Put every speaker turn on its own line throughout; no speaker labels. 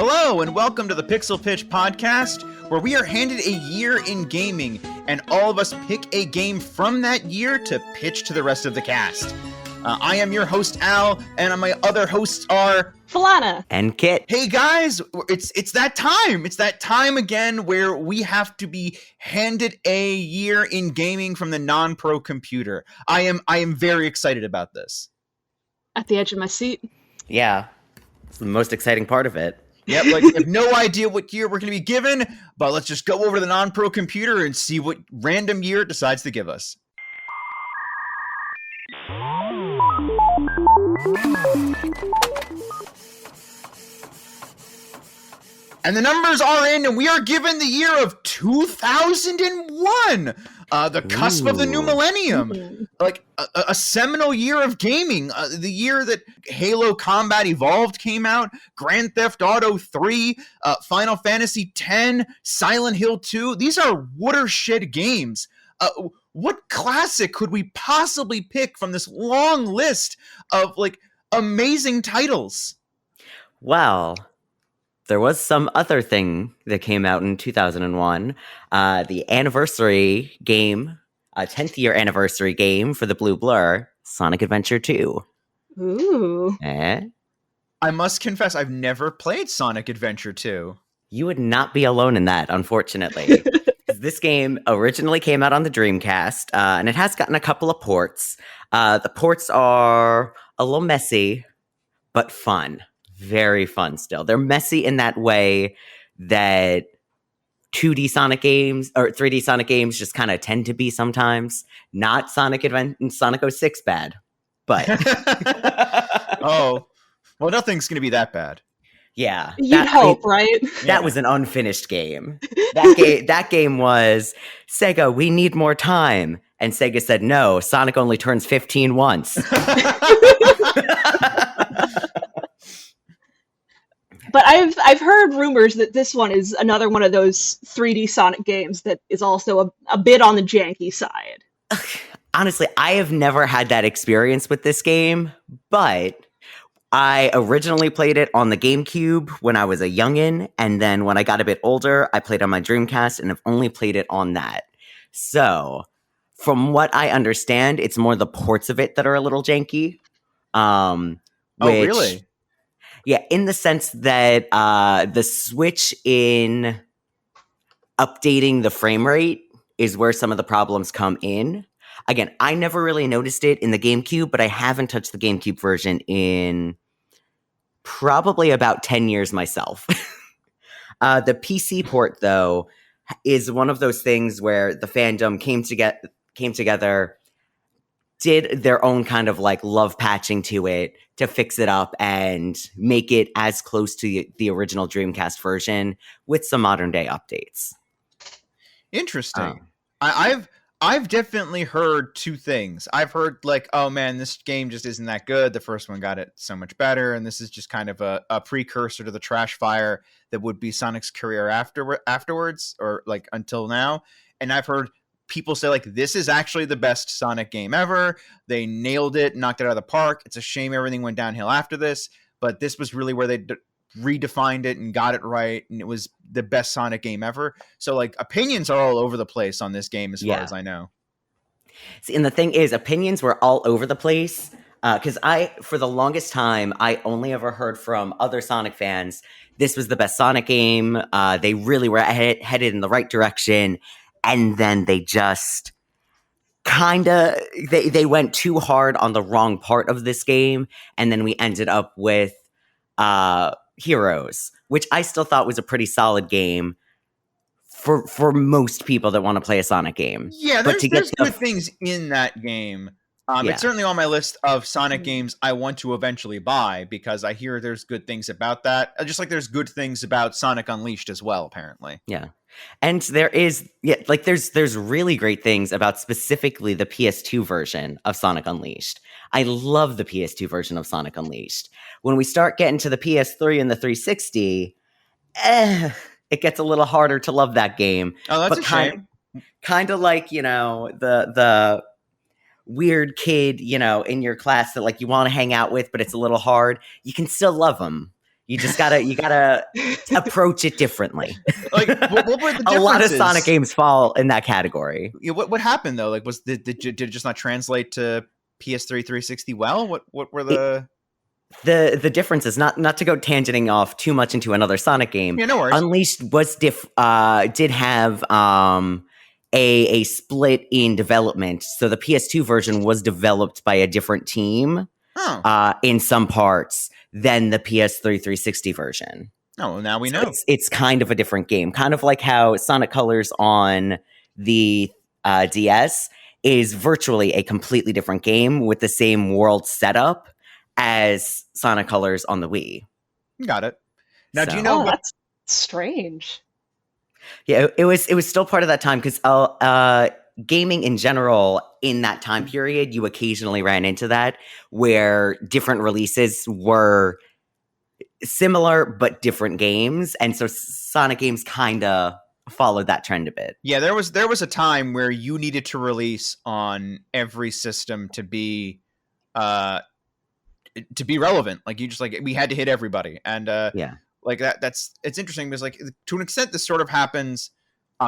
Hello, and welcome to the Pixel Pitch podcast, where we are handed a year in gaming, and all of us pick a game from that year to pitch to the rest of the cast. I am your host, Al, and my other hosts are
Falana
and Kit.
Hey guys, it's that time. It's that time again where we have to be handed a year in gaming from the non-pro computer. I am very excited about this.
At the edge of my seat.
Yeah, it's the most exciting part of it.
Yep, like we have no idea what year we're going to be given, but let's just go over to the non-pro computer and see what random year it decides to give us. And the numbers are in, and we are given the year of 2001, the cusp of the new millennium, like a seminal year of gaming, the year that Halo Combat Evolved came out, Grand Theft Auto 3, Final Fantasy X, Silent Hill 2. These are watershed games. What classic could we possibly pick from this long list of like amazing titles?
Well, there was some other thing that came out in 2001, the anniversary game, 10th year anniversary game for the Blue Blur, Sonic Adventure 2.
Ooh.
I must confess, I've never played Sonic Adventure 2.
You would not be alone in that, unfortunately. This game originally came out on the Dreamcast, and it has gotten a couple of ports. The ports are a little messy, but fun. Very fun still. They're messy in that way that 2D Sonic games or 3D Sonic games just kind of tend to be sometimes. Not Sonic 06 bad, but
oh, well, nothing's going to be that bad.
Yeah,
You'd hope, right?
That was an unfinished game. That game was Sega. We need more time, and Sega said no. Sonic only turns 15 once.
But I've heard rumors that this one is another one of those 3D Sonic games that is also a bit on the janky side.
Honestly, I have never had that experience with this game, but I originally played it on the GameCube when I was a youngin', and then when I got a bit older, I played on my Dreamcast, and I've only played it on that. So, from what I understand, it's more the ports of it that are a little janky.
Oh, really?
Yeah, in the sense that the switch in updating the frame rate is where some of the problems come in. Again, I never really noticed it in the GameCube, but I haven't touched the GameCube version in probably about 10 years myself. The PC port, though, is one of those things where the fandom came together, did their own kind of like love patching to it to fix it up and make it as close to the original Dreamcast version with some modern day updates.
Interesting. I've definitely heard two things. I've heard like, oh man, this game just isn't that good. The first one got it so much better, and this is just kind of a precursor to the trash fire that would be Sonic's career afterwards, or like until now. And I've heard people say like, this is actually the best Sonic game ever. They nailed it, knocked it out of the park. It's a shame everything went downhill after this, but this was really where they redefined it and got it right, and it was the best Sonic game ever. So like opinions are all over the place on this game as far as I know.
See, and the thing is, opinions were all over the place because for the longest time, I only ever heard from other Sonic fans, this was the best Sonic game. They really were headed in the right direction. And then they just kind of, they went too hard on the wrong part of this game. And then we ended up with Heroes, which I still thought was a pretty solid game for most people that want to play a Sonic game.
Yeah, there's good things in that game. It's certainly on my list of Sonic games I want to eventually buy because I hear there's good things about that. Just like there's good things about Sonic Unleashed as well, apparently.
Yeah. And there's really great things about specifically the PS2 version of Sonic Unleashed. I love the PS2 version of Sonic Unleashed. When we start getting to the PS3 and the 360, it gets a little harder to love that game.
Oh, that's a shame.
Kind of like, the weird kid, in your class that like you want to hang out with, but it's a little hard. You can still love them. You just gotta approach it differently.
Like, what were the differences?
A lot of Sonic games fall in that category.
Yeah, what happened though? Like, did it just not translate to PS3 360 well? What were
the difference is not to go tangenting off too much into another Sonic game.
Yeah, no worries.
Unleashed was did have a split in development. So the PS2 version was developed by a different team in some parts than the PS3 360 version.
Oh, well, now we
So
know.
It's kind of a different game. Kind of like how Sonic Colors on the DS is virtually a completely different game with the same world setup as Sonic Colors on the Wii.
Got it. Now, do you know?
That's strange.
Yeah, it was still part of that time because gaming in general in that time period, you occasionally ran into that where different releases were similar but different games, and so Sonic games kind of followed that trend a bit.
Yeah, there was a time where you needed to release on every system to be relevant. Like, you just, like, we had to hit everybody, and
yeah,
like that's it's interesting because, like, to an extent this sort of happens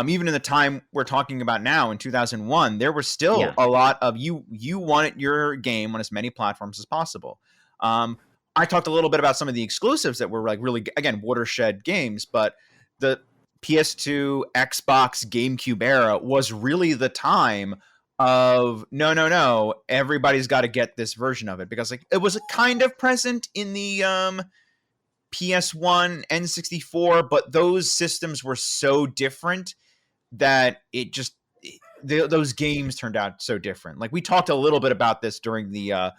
even in the time we're talking about now in 2001. There was still a lot of you wanted your game on as many platforms as possible. I talked a little bit about some of the exclusives that were, like, really, again, watershed games, but the PS2, Xbox, GameCube era was really the time of no, everybody's got to get this version of it, because, like, it was kind of present in the PS1, N64, but those systems were so different that it just those games turned out so different. Like, we talked a little bit about this during the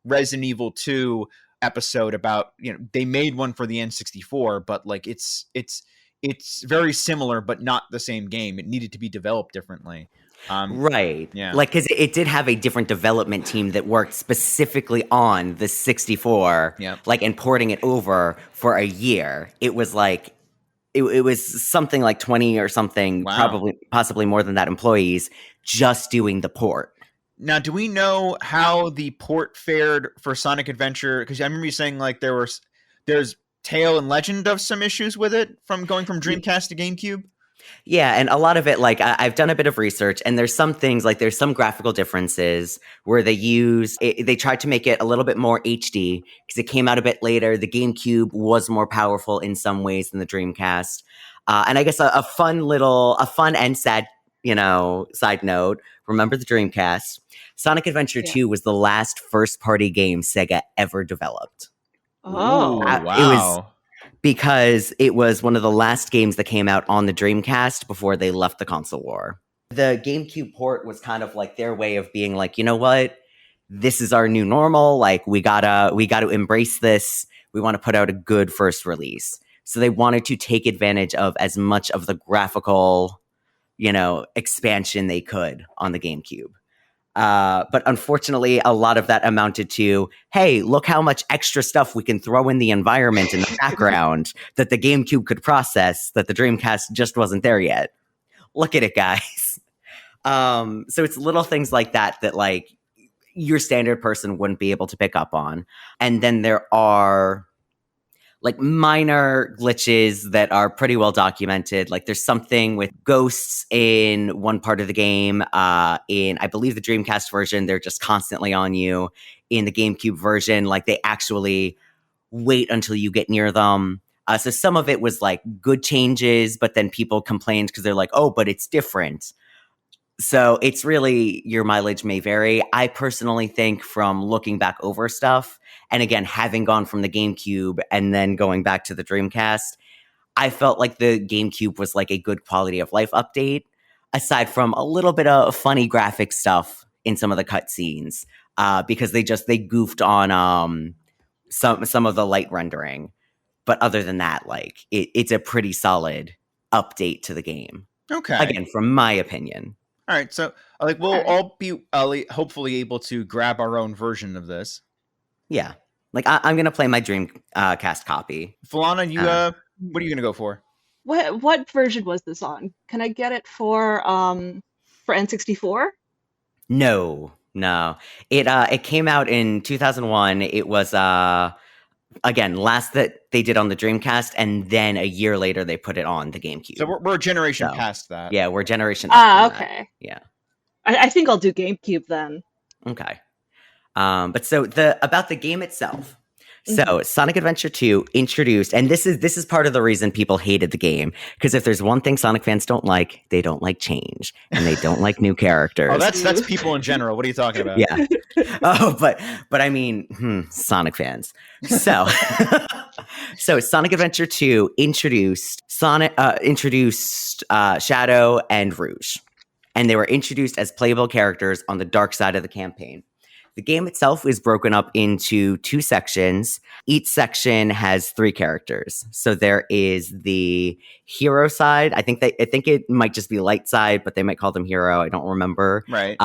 Resident Evil 2 episode about, they made one for the N64, but, like, it's very similar but not the same game. It needed to be developed differently.
Right.
Yeah.
Like, because it did have a different development team that worked specifically on the 64, like, and porting it over for a year. It was like, it was something like 20 or something, possibly more than that, employees just doing the port.
Now, do we know how the port fared for Sonic Adventure? Because I remember you saying, like, there's tale and legend of some issues with it from going from Dreamcast to GameCube.
Yeah, and a lot of it, like, I've done a bit of research, and there's some things, like, there's some graphical differences where they tried to make it a little bit more HD because it came out a bit later. The GameCube was more powerful in some ways than the Dreamcast. And I guess a fun and sad, side note, remember the Dreamcast? Sonic Adventure 2 was the last first-party game Sega ever developed.
Oh,
wow.
It was because it was one of the last games that came out on the Dreamcast before they left the console war. The GameCube port was kind of like their way of being like, you know what? This is our new normal. Like, we gotta embrace this. We want to put out a good first release. So they wanted to take advantage of as much of the graphical, expansion they could on the GameCube. But unfortunately, a lot of that amounted to, hey, look how much extra stuff we can throw in the environment in the background that the GameCube could process that the Dreamcast just wasn't there yet. Look at it, guys. So it's little things like that, like, your standard person wouldn't be able to pick up on. And then there are, like, minor glitches that are pretty well documented. Like, there's something with ghosts in one part of the game. In, I believe, the Dreamcast version, they're just constantly on you. In the GameCube version, like, they actually wait until you get near them. So some of it was, like, good changes, but then people complained because they're like, oh, but it's different. So it's really, your mileage may vary. I personally think, from looking back over stuff, and again, having gone from the GameCube and then going back to the Dreamcast, I felt like the GameCube was like a good quality of life update, aside from a little bit of funny graphic stuff in some of the cutscenes, because they goofed on some of the light rendering. But other than that, like, it's a pretty solid update to the game.
Okay.
Again, from my opinion.
All right, so, like, we'll all be hopefully able to grab our own version of this.
Yeah, like, I'm gonna play my Dreamcast copy.
Falana, you what are you gonna go for?
What version was this on? Can I get it for N64?
No. It came out in 2001. It was again, last that they did on the Dreamcast, and then a year later they put it on the GameCube.
So we're a generation past that.
Yeah, we're a generation up from
okay.
that. Yeah.
I think I'll do GameCube then.
Okay. But so about the game itself. So Sonic Adventure 2 introduced, and this is part of the reason people hated the game, because if there's one thing Sonic fans don't like, they don't like change, and they don't like new characters.
Oh, that's people in general. What are you talking about?
Yeah. Oh, but I mean, Sonic fans. So, so Sonic Adventure 2 introduced Shadow and Rouge, and they were introduced as playable characters on the dark side of the campaign. The game itself is broken up into 2 sections. Each section has 3 characters. So there is the hero side. I think it might just be light side, but they might call them hero. I don't remember.
Right.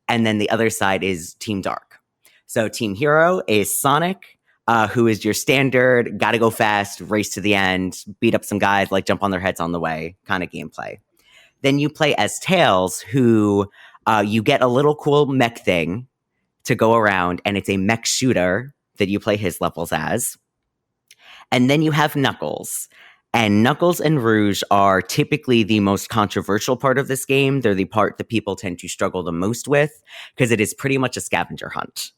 And then the other side is Team Dark. So Team Hero is Sonic, who is your standard, gotta go fast, race to the end, beat up some guys, like jump on their heads on the way kind of gameplay. Then you play as Tails, who you get a little cool mech thing to go around, and it's a mech shooter that you play his levels as. And then you have Knuckles. And Knuckles and Rouge are typically the most controversial part of this game. They're the part that people tend to struggle the most with, because it is pretty much a scavenger hunt.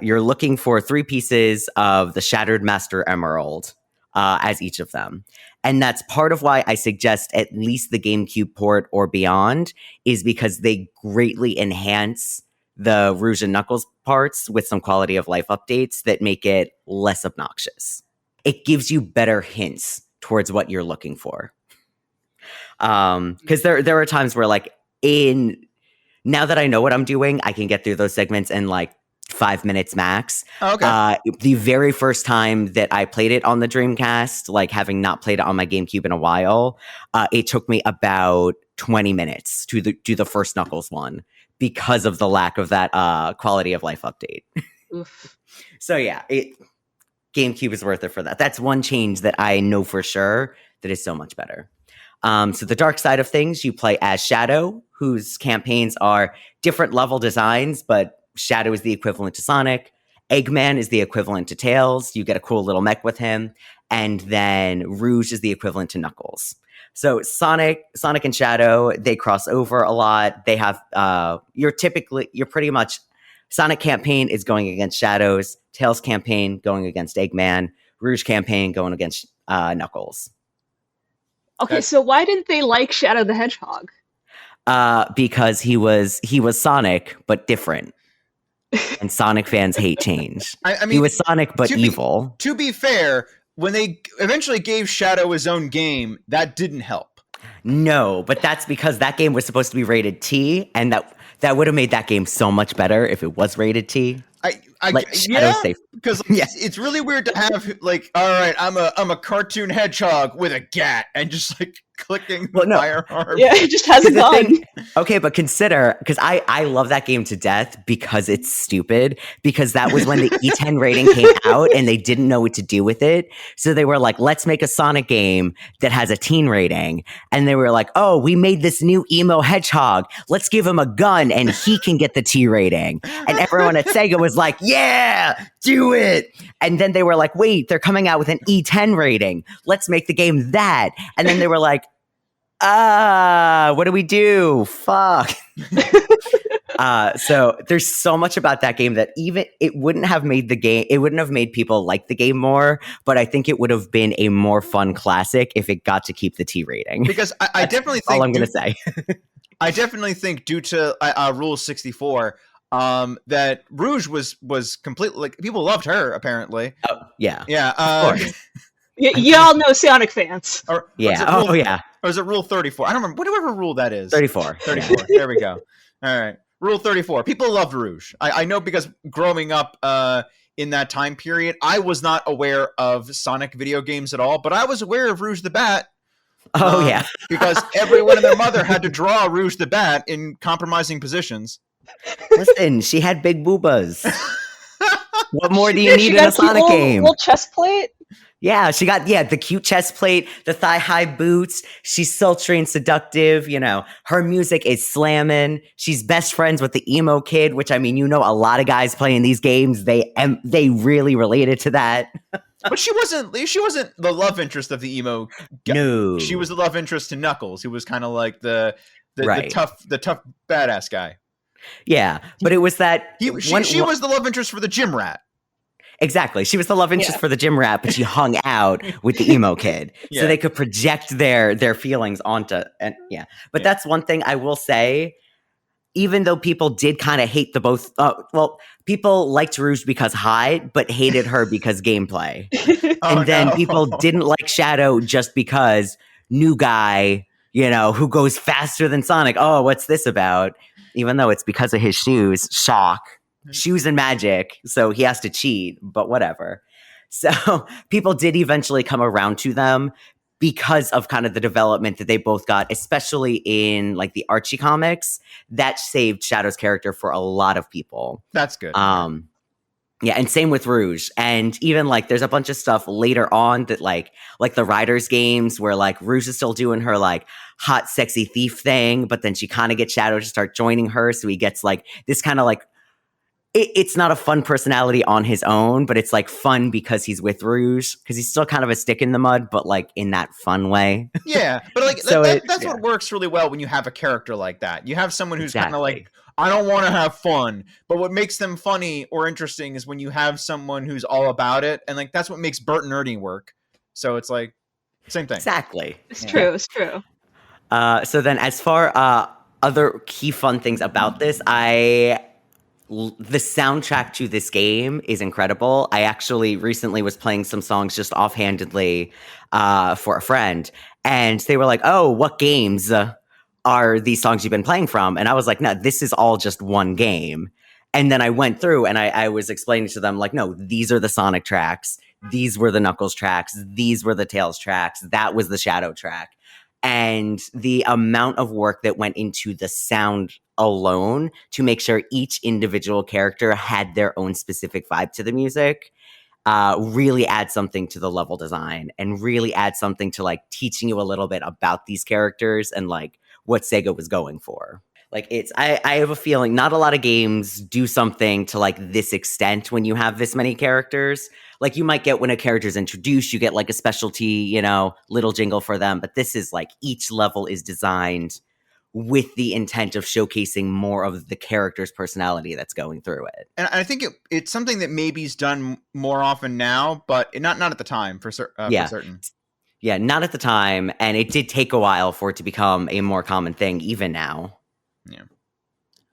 You're looking for 3 pieces of the Shattered Master Emerald as each of them. And that's part of why I suggest at least the GameCube port or beyond, is because they greatly enhance the Rouge and Knuckles parts with some quality of life updates that make it less obnoxious. It gives you better hints towards what you're looking for. Because there are times where, like, now that I know what I'm doing, I can get through those segments in like 5 minutes max.
Oh, okay.
The very first time that I played it on the Dreamcast, like having not played it on my GameCube in a while, it took me about 20 minutes to do the first Knuckles one, because of the lack of that quality of life update.
Oof.
So yeah, GameCube is worth it for that. That's one change that I know for sure that is so much better. So the dark side of things, you play as Shadow, whose campaigns are different level designs, but Shadow is the equivalent to Sonic. Eggman is the equivalent to Tails. You get a cool little mech with him. And then Rouge is the equivalent to Knuckles. So Sonic and Shadow, they cross over a lot. They have you're pretty much, Sonic campaign is going against Shadow's, Tails campaign going against Eggman, Rouge campaign going against Knuckles.
Okay, so why didn't they like Shadow the Hedgehog?
Because he was Sonic but different. And Sonic fans hate change. I mean, he was Sonic but evil.
To be fair, when they eventually gave Shadow his own game, that didn't help.
No, but that's because that game was supposed to be rated T, and that would have made that game so much better if it was rated T. Because
it's really weird to have, like, all right, I'm a cartoon hedgehog with a gat and just like clicking firearm.
Yeah, it just has a gun.
Okay, but consider, because I love that game to death because it's stupid, because that was when the E10 rating came out and they didn't know what to do with it. So they were like, let's make a Sonic game that has a teen rating. And they were like, oh, we made this new emo hedgehog. Let's give him a gun and he can get the T rating. And everyone at Sega was like, yeah, do it. And then they were like, wait, they're coming out with an E10 rating. Let's make the game that. And then they were like, what do we do? Fuck. So there's so much about that game that even it wouldn't have made people like the game more, but I think it would have been a more fun classic if it got to keep the T rating.
Because I definitely think
all I'm going to say.
I definitely think due to Rule 64, that Rouge was completely, like, people loved her apparently.
Oh, yeah.
Yeah.
Of course.
Y'all know Sonic fans.
Or is it Rule 34? I don't remember. Whatever rule that is.
34.
34. There we go. All right. Rule 34. People loved Rouge. I know, because growing up in that time period, I was not aware of Sonic video games at all, but I was aware of Rouge the Bat.
Oh, yeah.
Because everyone and their mother had to draw Rouge the Bat in compromising positions.
Listen, she had big boobas. What more do you need in a Sonic game?
Little chest plate?
Yeah, she got the cute chest plate, the thigh-high boots. She's sultry and seductive, Her music is slamming. She's best friends with the emo kid, which I mean, a lot of guys playing these games, they really related to that.
But she wasn't the love interest of the emo guy.
No.
She was the love interest to Knuckles, who was kind of like the
Right.
tough badass guy.
Yeah, but it was that
she was the love interest for the gym rat.
Exactly. She was the love interest for the gym rat, but she hung out with the emo kid. So they could project their feelings onto But that's one thing I will say, even though people did kind of hate the both people liked Rouge because hide, but hated her because gameplay. People didn't like Shadow just because new guy, who goes faster than Sonic. Oh, what's this about? Even though it's because of his shoes. Shock. Shoes and magic, so he has to cheat, but whatever. So people did eventually come around to them because of kind of the development that they both got, especially in like the Archie comics. That saved Shadow's character for a lot of people.
That's good.
Yeah, and same with Rouge. And even like there's a bunch of stuff later on that like the Riders games where like Rouge is still doing her like hot, sexy thief thing, but then she kind of gets Shadow to start joining her. So he gets like this kind of like it's not a fun personality on his own, but it's like fun because he's with Rouge, because he's still kind of a stick in the mud, but like in that fun way.
Yeah, but like that's what works really well when you have a character like that. You have someone who's kind of like, I don't want to have fun, but what makes them funny or interesting is when you have someone who's all about it, and like that's what makes Bert and Ernie work. So it's like same thing.
Exactly.
It's true. It's true.
So then, as far other key fun things about this, the soundtrack to this game is incredible. I actually recently was playing some songs just offhandedly for a friend, and they were like, "Oh, what games are these songs you've been playing from?" And I was like, "No, this is all just one game." And then I went through and I was explaining to them like, "No, these are the Sonic tracks. These were the Knuckles tracks. These were the Tails tracks. That was the Shadow track." And the amount of work that went into the sound alone to make sure each individual character had their own specific vibe to the music really adds something to the level design and really adds something to like teaching you a little bit about these characters and like what Sega was going for. Like I have a feeling not a lot of games do something to like this extent when you have this many characters. Like you might get when a character is introduced, you get like a specialty, little jingle for them. But this is like each level is designed with the intent of showcasing more of the character's personality that's going through it.
And I think it's something that maybe is done more often now, but not at the time for certain.
Yeah, not at the time. And it did take a while for it to become a more common thing, even now.
Yeah.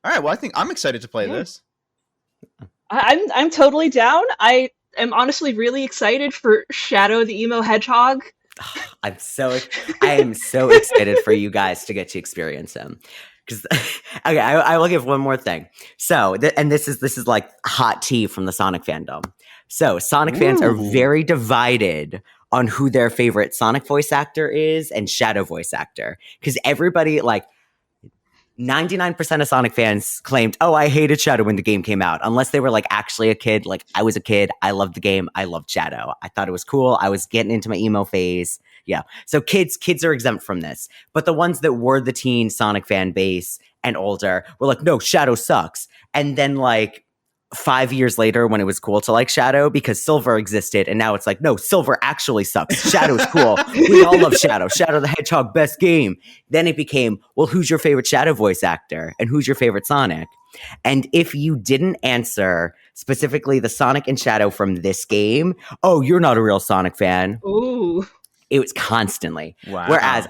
All right. Well, I think I'm excited to play this.
I'm totally down. I am honestly really excited for Shadow the Emo Hedgehog.
I am so excited for you guys to get to experience him. Because okay, I will give one more thing. So, this is like hot tea from the Sonic fandom. So, Sonic fans are very divided on who their favorite Sonic voice actor is and Shadow voice actor. Because everybody like 99% of Sonic fans claimed, "Oh, I hated Shadow when the game came out," unless they were like actually a kid. Like I was a kid, I loved the game, I loved Shadow. I thought it was cool. I was getting into my emo phase. Yeah, so kids are exempt from this. But the ones that were the teen Sonic fan base and older were like, "No, Shadow sucks." And then like 5 years later, when it was cool to like Shadow because Silver existed, and now it's like, no, Silver actually sucks. Shadow's cool. We all love Shadow. Shadow the Hedgehog, best game. Then it became, well, who's your favorite Shadow voice actor? And who's your favorite Sonic? And if you didn't answer specifically the Sonic and Shadow from this game, oh, you're not a real Sonic fan.
Ooh.
It was constantly.
Wow.
Whereas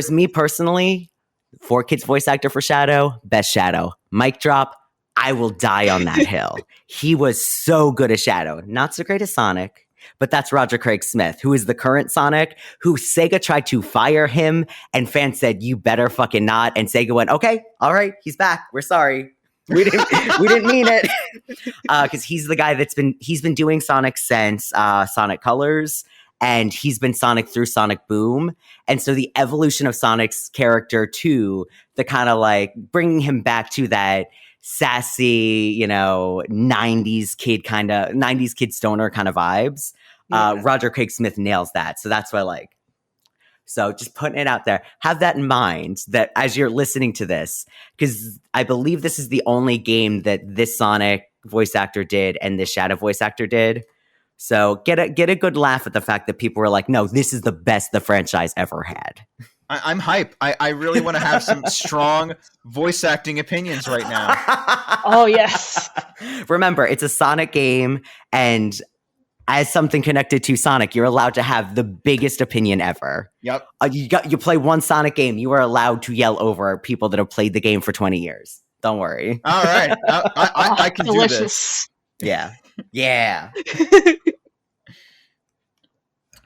me personally, 4Kids voice actor for Shadow, best Shadow. Mic drop. I will die on that hill. He was so good as Shadow. Not so great as Sonic, but that's Roger Craig Smith, who is the current Sonic, who Sega tried to fire him, and fans said, "You better fucking not." And Sega went, "Okay, all right, he's back. We're sorry. We didn't mean it." Because he's the guy he's been doing Sonic since Sonic Colors, and he's been Sonic through Sonic Boom. And so the evolution of Sonic's character to the kind of like bringing him back to that sassy, 90s kid stoner kind of vibes
Yeah.
Roger Craig Smith nails that. So that's what I like. So just putting it out there. Have that in mind that as you're listening to this, because I believe this is the only game that this Sonic voice actor did and this Shadow voice actor did. So get a good laugh at the fact that people were like, no, this is the best the franchise ever had.
I'm hype. I really want to have some strong voice acting opinions right now.
Oh, yes.
Remember, it's a Sonic game, and as something connected to Sonic, you're allowed to have the biggest opinion ever.
Yep.
You play one Sonic game, you are allowed to yell over people that have played the game for 20 years. Don't worry.
All right. I can
Delicious.
do this.
Yeah. Yeah.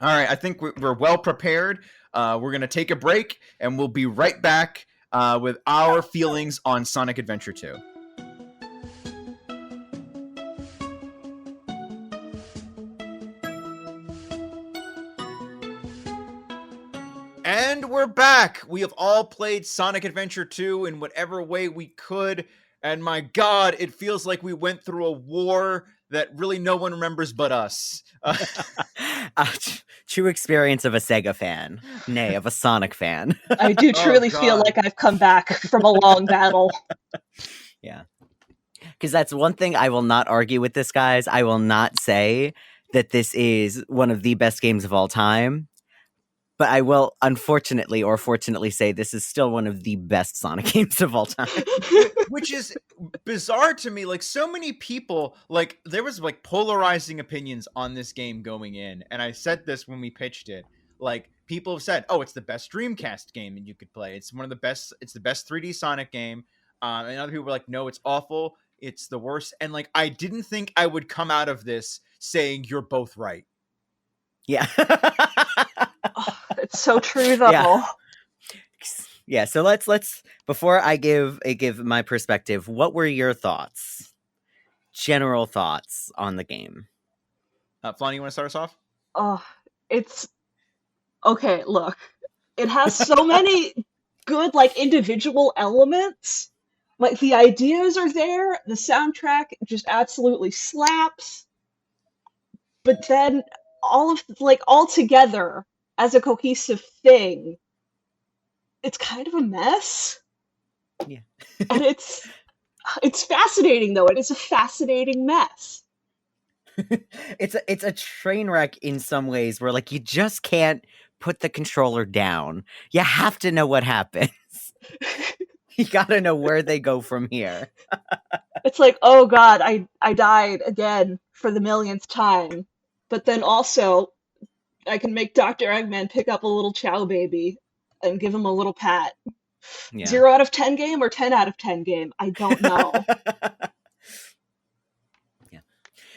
All right. I think we're well prepared. We're going to take a break, and we'll be right back with our feelings on Sonic Adventure 2. And we're back. We have all played Sonic Adventure 2 in whatever way we could. And my God, it feels like we went through a war that really no one remembers but us.
True experience of a Sega fan. Nay, of a Sonic fan.
I do truly feel like I've come back from a long battle.
Yeah. Because that's one thing I will not argue with this, guys. I will not say that this is one of the best games of all time. But I will, unfortunately or fortunately, say this is still one of the best Sonic games of all time.
Which is bizarre to me. Like, so many people, like, there was, like, polarizing opinions on this game going in. And I said this when we pitched it. Like, people have said, oh, it's the best Dreamcast game that you could play. It's one of the best, it's the best 3D Sonic game. And other people were like, no, it's awful. It's the worst. And, like, I didn't think I would come out of this saying you're both right.
Yeah.
Oh, it's so true, though.
Yeah. So let's before I give my perspective, what were your thoughts? General thoughts on the game.
Flonnie, you want to start us off?
Oh, it's okay. Look, it has so many good, like, individual elements. Like, the ideas are there. The soundtrack just absolutely slaps. But then all together as a cohesive thing, it's kind of a mess.
Yeah.
And it's fascinating, though. It is a fascinating mess.
It's a train wreck in some ways where, like, you just can't put the controller down. You have to know what happens. You gotta know where they go from here.
It's like, oh God, I died again for the millionth time. But then also, I can make Dr. Eggman pick up a little Chow baby and give him a little pat.
Yeah.
0 out of 10 game or 10 out of 10 game? I don't know.
Yeah.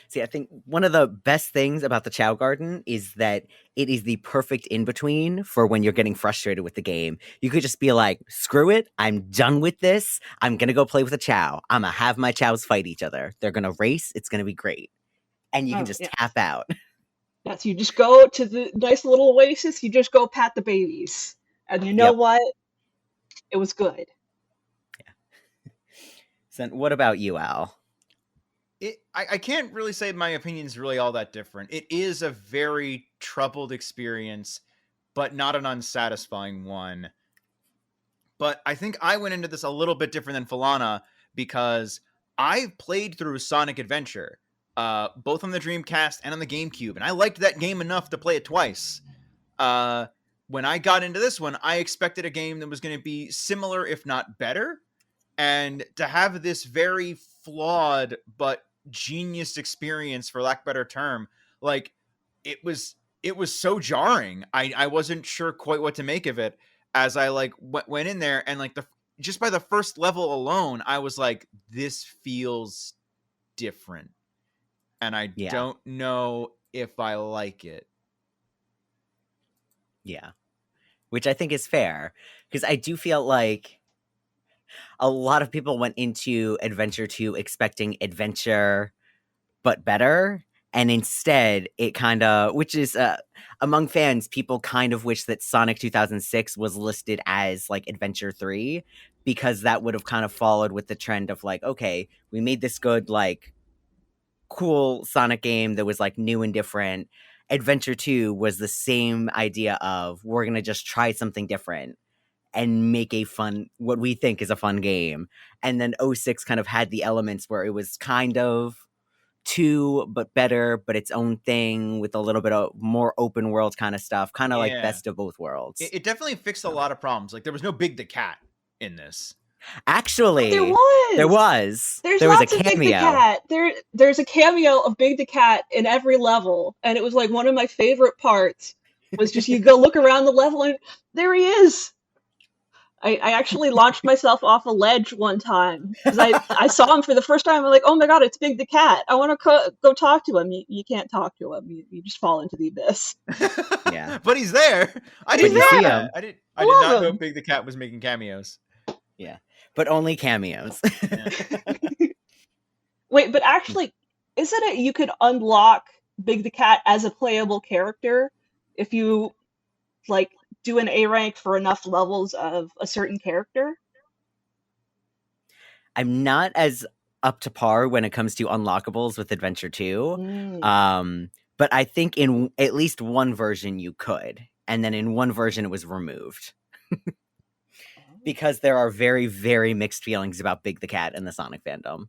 See, I think one of the best things about the Chow Garden is that it is the perfect in-between for when you're getting frustrated with the game. You could just be like, screw it, I'm done with this. I'm going to go play with a Chow. I'm going to have my Chows fight each other. They're going to race. It's going to be great. And you can just tap out.
Yes, you just go to the nice little oasis, you just go pat the babies. And you know what? It was good.
Yeah. So what about you, Al?
I can't really say my opinion's really all that different. It is a very troubled experience, but not an unsatisfying one. But I think I went into this a little bit different than Falana because I played through Sonic Adventure. Both on the Dreamcast and on the GameCube, and I liked that game enough to play it twice. When I got into this one, I expected a game that was going to be similar, if not better, and to have this very flawed but genius experience, for lack of a better term, like it was so jarring. I wasn't sure quite what to make of it as I like went in there, and like just by the first level alone, I was like, this feels different. And I don't know if I like it.
Yeah. Which I think is fair. Because I do feel like a lot of people went into Adventure 2 expecting adventure, but better. And instead, it kind of, which is, among fans, people kind of wish that Sonic 2006 was listed as, like, Adventure 3. Because that would have kind of followed with the trend of, like, okay, we made this good, like, cool Sonic game that was like new and different, Adventure 2 was the same idea of we're going to just try something different and make a fun, what we think is a fun game. And then 06 kind of had the elements where it was kind of 2 but better, but its own thing with a little bit of more open world kind of stuff, kind of like best of both worlds.
It definitely fixed a lot of problems. Like there was no Big the Cat in this.
Actually,
there was.
There's
lots
a cameo.
of Big the Cat. There's a cameo of Big the Cat in every level, and it was like one of my favorite parts. Was just you go look around the level and there he is. I actually launched myself off a ledge one time because I saw him for the first time. I'm like, oh my god, it's Big the Cat. I want to go talk to him. You can't talk to him. You just fall into the abyss.
Yeah,
but he's there. I didn't see him. I did not know Big the Cat was making cameos.
Yeah, but only cameos.
Wait, but actually, isn't it you could unlock Big the Cat as a playable character if you like do an A rank for enough levels of a certain character?
I'm not as up to par when it comes to unlockables with Adventure 2. But I think in at least one version you could. And then in one version it was removed. Because there are very, very mixed feelings about Big the Cat in the Sonic fandom.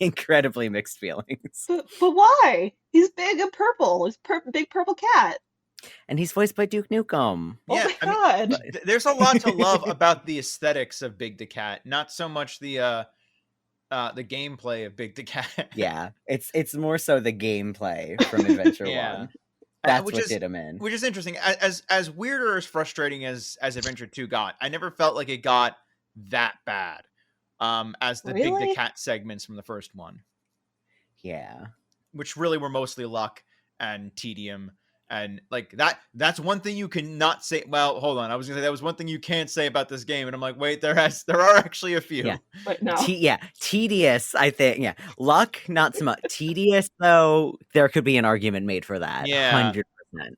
Incredibly mixed feelings.
But why? He's big and purple. He's big purple cat.
And he's voiced by Duke Nukem.
Yeah, oh my god.
I mean, there's a lot to love about the aesthetics of Big the Cat, not so much the gameplay of Big the Cat.
Yeah, it's more so the gameplay from Adventure 1. That's what did him in.
Which is interesting. As weird or as frustrating as Adventure 2 got, I never felt like it got that bad as the Big the Cat segments from the first one.
Yeah.
Which really were mostly luck and tedium. And like that's one thing you cannot say. Well, hold on. I was gonna say that was one thing you can't say about this game. And I'm like, wait, there are actually a few.
Yeah.
But no.
Tedious, I think. Yeah. Luck, not so much. Tedious, though, there could be an argument made for that.
Yeah.
100%.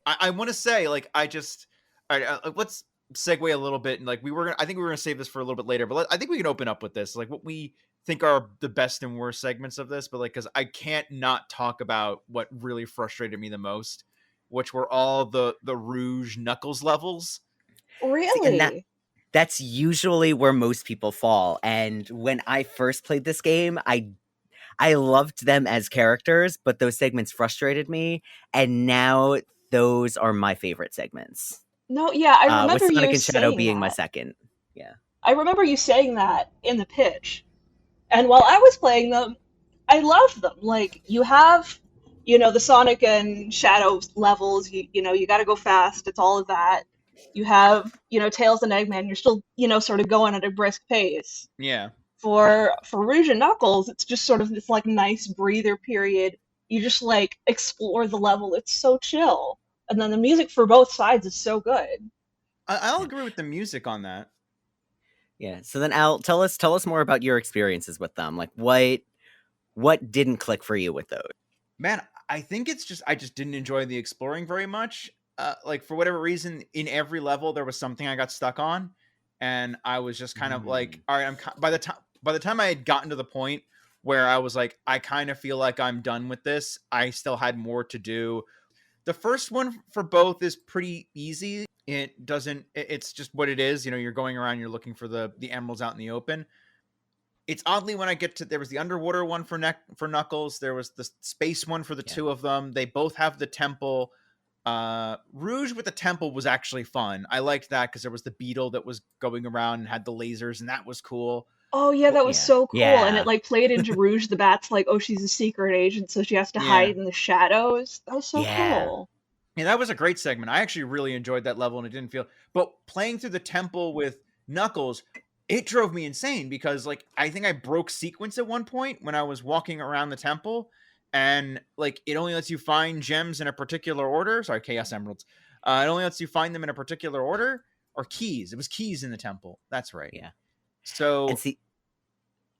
I want to say, like, let's segue a little bit. And like, I think we were gonna save this for a little bit later, but I think we can open up with this. Like what we think are the best and worst segments of this, but like, cause I can't not talk about what really frustrated me the most, which were all the Rouge Knuckles levels.
Really?
See, that's usually where most people fall. And when I first played this game, I loved them as characters, but those segments frustrated me. And now those are my favorite segments.
No, yeah, I remember
with Sonic
you
and Shadow
saying
being
that.
my second. Yeah.
I remember you saying that in the pitch. And while I was playing them, I loved them. Like, you have, the Sonic and Shadow levels, you got to go fast. It's all of that. You have, Tails and Eggman, you're still, sort of going at a brisk pace.
Yeah.
For Rouge and Knuckles, it's just sort of this, like, nice breather period. You just, like, explore the level. It's so chill. And then the music for both sides is so good.
I'll agree with the music on that.
Yeah. So then, Al, tell us more about your experiences with them. Like, what didn't click for you with those?
Man, I think I just didn't enjoy the exploring very much. Like for whatever reason, in every level there was something I got stuck on, and I was just kind of like, all right, by the time I had gotten to the point where I was like, I kind of feel like I'm done with this, I still had more to do. The first one for both is pretty easy. It's just what it is. You're going around, you're looking for the emeralds out in the open. It's oddly when I get to, there was the underwater one for Knuckles. There was the space one for the two of them. They both have the temple. Rouge with the temple was actually fun. I liked that because there was the beetle that was going around and had the lasers, and that was cool.
Oh yeah, that was so cool. Yeah. And it like played into Rouge the Bat's like, oh, she's a secret agent, so she has to hide in the shadows. That was so cool.
Yeah, that was a great segment. I actually really enjoyed that level, and it didn't feel. But playing through the temple with Knuckles, it drove me insane because like I think I broke sequence at one point when I was walking around the temple, and like it only lets you find gems in a particular order. Sorry, Chaos Emeralds. It only lets you find them in a particular order, or keys. It was keys in the temple. That's right.
Yeah.
So
and see,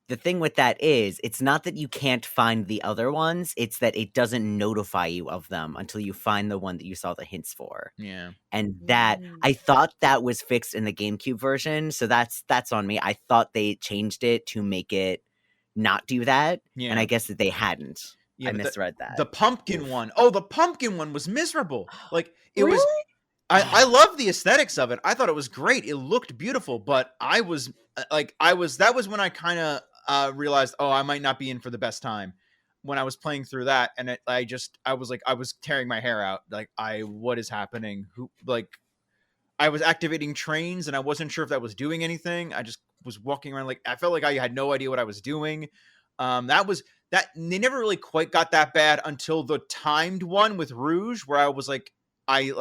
the thing with that is, it's not that you can't find the other ones, it's that it doesn't notify you of them until you find the one that you saw the hints for.
Yeah.
And that, I thought that was fixed in the GameCube version, so that's on me. I thought they changed it to make it not do that, and I guess that they hadn't.
Yeah,
I
but
misread that.
the pumpkin
Oof.
one. Oh, the pumpkin one was miserable. Like it
Really?
was. I love the aesthetics of it. I thought it was great. It looked beautiful, but I was that was when I kind of realized, oh, I might not be in for the best time when I was playing through that, and I was tearing my hair out. Like what is happening? I was activating trains and I wasn't sure if that was doing anything. I just was walking around like I felt like I had no idea what I was doing. That they never really quite got that bad until the timed one with Rouge, where I was like, I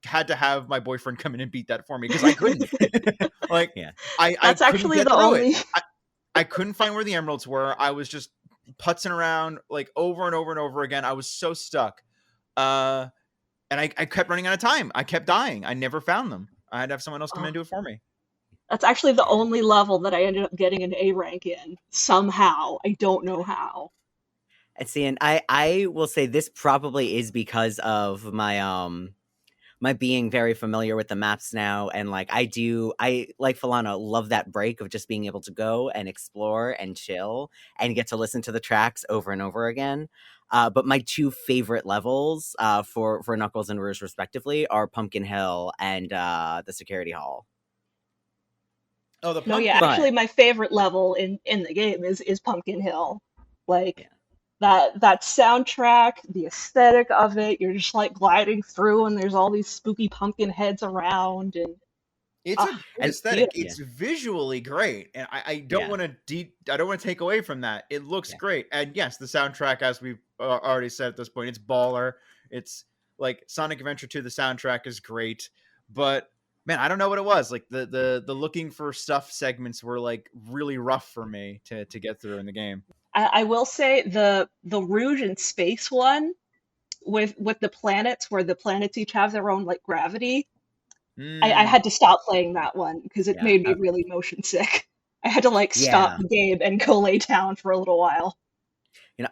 had to have my boyfriend come in and beat that for me because I couldn't. Like
Yeah.
I
That's
couldn't
actually
get
the
through
only.
it. I couldn't find where the emeralds were. I was just putzing around like over and over and over again. I was so stuck. And I kept running out of time. I kept dying. I never found them. I had to have someone else come in
Oh,
and do it for me.
that's actually the
Yeah.
only level that I ended up getting an A rank in somehow. I don't know how.
And see, and I will say this probably is because of my being very familiar with the maps now, and like I like Falana love that break of just being able to go and explore and chill and get to listen to the tracks over and over again. But my two favorite levels for Knuckles and Rouge respectively are Pumpkin Hill and the Security Hall.
Oh, the
No, yeah,
pumpkin.
But
actually my favorite level in the game is Pumpkin Hill. Like
yeah,
that soundtrack, the aesthetic of it, you're just like gliding through and there's all these spooky pumpkin heads around and
It's a
ah,
great
and
it's
aesthetic.
beautiful.
yeah,
It's visually great, and I don't
yeah,
want to I don't want to take away from that. It looks
yeah.
great, and yes, the soundtrack, as we've already said at this point, it's baller. It's like Sonic Adventure 2. The soundtrack is great, but man, I don't know what it was. Like the looking for stuff segments were like really rough for me to get through in the game.
I will say the Rouge and Space one with the planets where the planets each have their own like gravity. I
Mm.
had to stop playing that one because it
Yeah.
made me really motion sick. I had to like stop
Yeah.
the game and go lay down for a little while.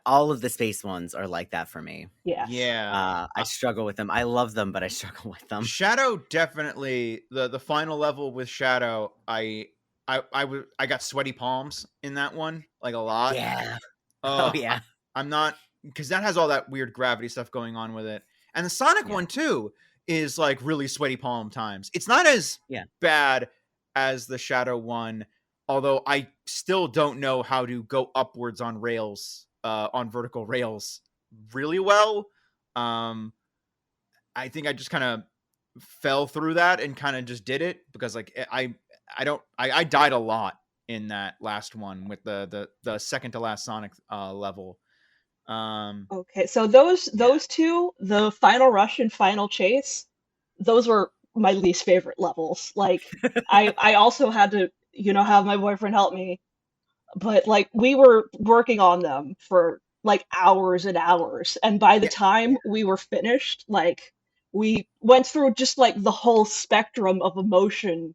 All of the space ones are like that for me.
Yes.
Yeah.
I struggle with them. I love them, but I struggle with them.
Shadow definitely the final level with Shadow. I got sweaty palms in that one like a lot.
Yeah. Oh
Oh,
yeah.
I'm not because that has all that weird gravity stuff going on with it, and the Sonic
Yeah.
one too is like really sweaty palm times. It's not as
Yeah.
bad as the Shadow one, although I still don't know how to go upwards on rails, on vertical rails, really well. Um, I think I just kind of fell through that and kind of just did it because like I died a lot in that last one with the second to last Sonic level.
Okay, so those two, the Final Rush and Final Chase, those were my least favorite levels. Like I also had to, have my boyfriend help me, but like we were working on them for like hours and hours, and by the
Yeah,
time we were finished, like we went through just like the whole spectrum of emotion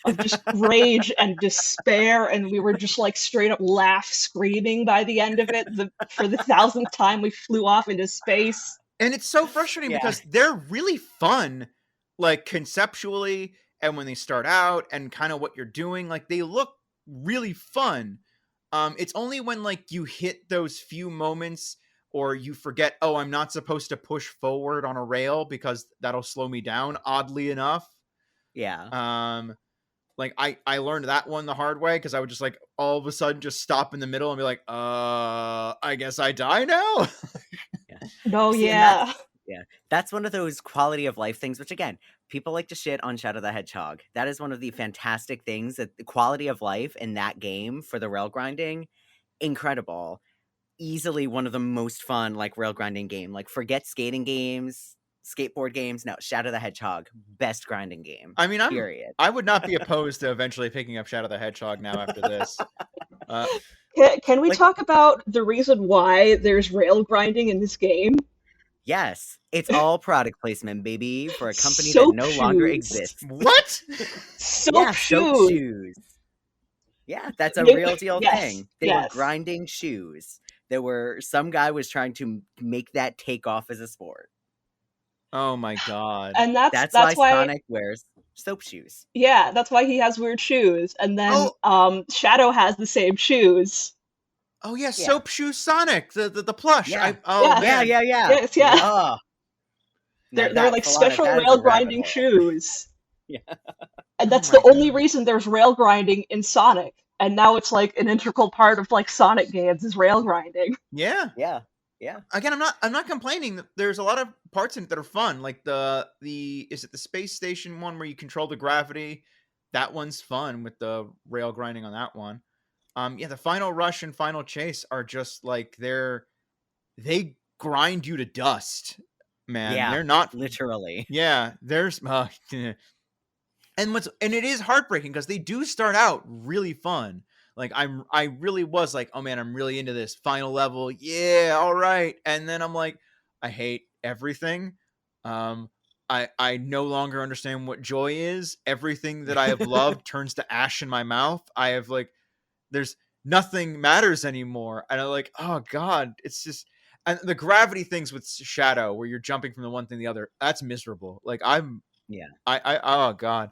of just rage and despair, and we were just like straight up laugh screaming by the end of it for the thousandth time we flew off into space.
and it's so frustrating
Yeah.
because they're really fun, like conceptually, and when they start out and kind of what you're doing, like they look really fun. It's only when like you hit those few moments or you forget, oh, I'm not supposed to push forward on a rail because that'll slow me down, oddly enough.
Yeah.
Um, like I learned that one the hard way because I would just like all of a sudden just stop in the middle and be like, I guess I die now.
Yeah.
No,
See, and
yeah.
that's one of those quality of life things, which again, people like to shit on Shadow the Hedgehog. That is one of the fantastic things that the quality of life in that game for the rail grinding, incredible. Easily one of the most fun like rail grinding game. Like forget skating games, skateboard games. No, Shadow the Hedgehog, best grinding game.
I mean,
Period.
I would not be opposed to eventually picking up Shadow the Hedgehog now after this.
Can we
Like
talk about the reason why there's rail grinding in this game?
yes, it's all product placement, baby, for a company that
Soap
no longer
shoes.
exists.
What?
Soap
Yeah, soap
shoes.
shoes. Yeah, that's a
They-
real deal
yes,
thing. They were
yes.
grinding shoes. Some guy was trying to make that take off as a sport.
Oh my god.
And
That's why
that's why
Sonic wears soap shoes.
yeah, that's why he has weird shoes. And then
Oh,
Shadow has the same shoes.
Oh yeah,
Yeah.
Soap Shoe Sonic, the plush.
Yeah.
Oh
Yeah.
man,
Yeah.
Yes, yeah.
Oh, now
They're like special
that is
rail
a rabbit
grinding
hole.
shoes.
Yeah.
And
oh
that's
my
the only
god.
reason there's rail grinding in Sonic. And now it's like an integral part of like Sonic games is rail grinding.
Yeah.
Yeah. Yeah.
Again, I'm not complaining. There's a lot of parts in it that are fun, like the is it the space station one where you control the gravity? That one's fun with the rail grinding on that one. Yeah, the final rush and final chase are just like they grind you to dust, man.
Yeah.
They're not.
Literally.
Yeah, there's and it is heartbreaking because they do start out really fun. Like I really was like, oh man, I'm really into this final level. Yeah, all right. And then I'm like, I hate everything. I no longer understand what joy is. Everything that I have loved turns to ash in my mouth. I have like, there's nothing matters anymore. And I'm like, oh god, it's just. And the gravity things with Shadow, where you're jumping from the one thing to the other, that's miserable. Like
Yeah.
oh god.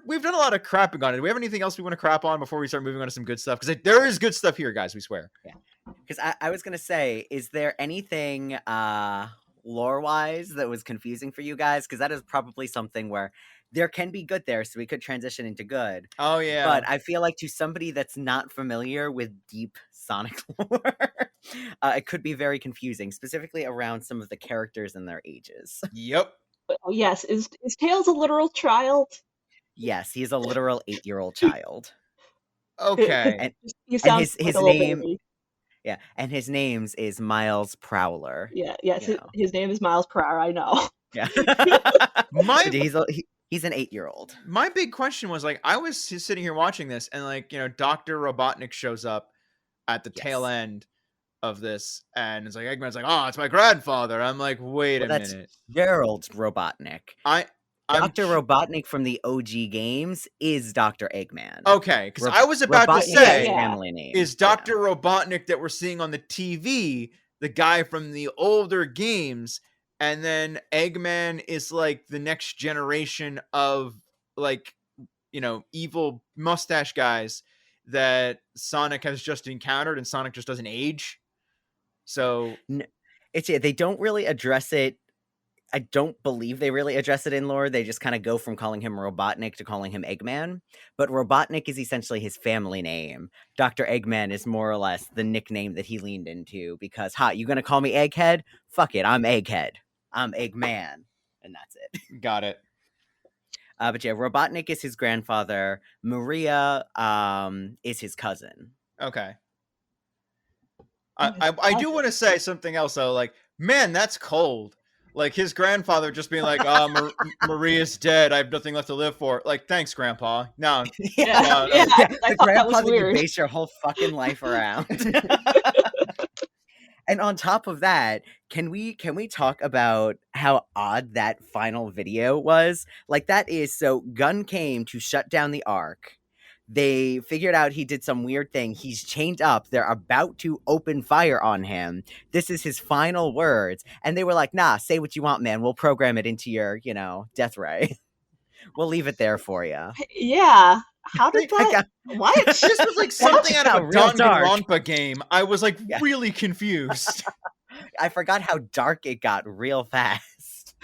We've done a lot of crapping on it. Do we have anything else we want to crap on before we start moving on to some good stuff? Because there is good stuff here, guys. We swear.
Yeah. Because I was gonna say, is there anything lore wise that was confusing for you guys? Because that is probably something where there can be good there, so we could transition into good.
Oh yeah.
But I feel like to somebody that's not familiar with deep Sonic lore, it could be very confusing, specifically around some of the characters and their ages.
Yep.
Oh yes, is Tails a literal child?
Yes, he's a literal 8-year-old child.
Okay.
And
He sounds
his
like a little
name,
baby.
yeah, and his name's is Miles Prowler.
Yeah, yes,
You know.
his name is Miles per hour, I know.
Yeah.
My
But he's an 8-year-old.
my big question was like, I was sitting here watching this, and like, Dr. Robotnik shows up at the tail
Yes.
end of this, and it's like Eggman's like, oh, it's my grandfather. I'm like, wait
Well,
a
that's
minute.
Gerald Robotnik.
I'm
Dr. Robotnik from the OG games is Dr. Eggman.
Okay, because I was about to
Robotnik is
say,
his
Yeah.
family name.
is Dr. Robotnik that we're seeing on the TV the guy from the older games, and then Eggman is like the next generation of like, evil mustache guys that Sonic has just encountered, and Sonic just doesn't age. So
They don't really address it. I don't believe they really address it in lore. They just kind of go from calling him Robotnik to calling him Eggman. But Robotnik is essentially his family name. Dr. Eggman is more or less the nickname that he leaned into because, you gonna call me Egghead? Fuck it, I'm Egghead. I'm Eggman. And that's it.
got it.
But yeah, Robotnik is his grandfather. Maria is his cousin.
Okay. I do want to say something else though. Like, man, that's cold. Like his grandfather just being like, "Oh, Maria's dead. I have nothing left to live for." Like, thanks, Grandpa. No,
Yeah,
no,
yeah,
no.
I
The
thought that
grandpa
was
that you
weird.
base your whole fucking life around. And on top of that, can we talk about how odd that final video was? Like that is so Gun came to shut down the Ark. They figured out he did some weird thing. He's chained up. They're about to open fire on him. This is his final words. And they were like, nah, say what you want, man. We'll program it into your, death ray. We'll leave it there for you.
Yeah. How did that? What?
This was like something out of a
Real dark.
Danganronpa game. I was like
Yeah.
really confused.
I forgot how dark it got real fast.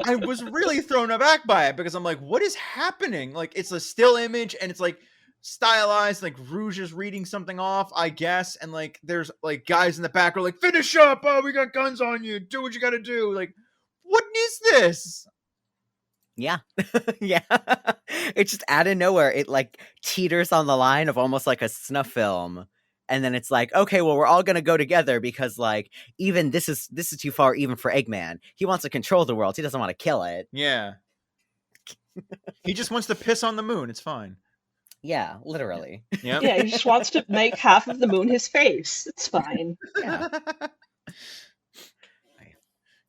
I was really thrown aback by it because I'm like, what is happening? Like, it's a still image and it's like stylized, like Rouge is reading something off, I guess. And like, there's like guys in the back are like, finish up. Oh, we got guns on you. Do what you got to do. Like, what is this?
Yeah. Yeah. It's just out of nowhere. It like teeters on the line of almost like a snuff film. And then it's like, okay, well, we're all gonna go together because like even this is too far even for Eggman. He wants to control the world. He doesn't want to kill it.
Yeah. He just wants to piss on the moon. It's fine.
Yeah, literally.
Yep.
Yeah, he just wants to make half of the moon his face. It's fine.
Yeah.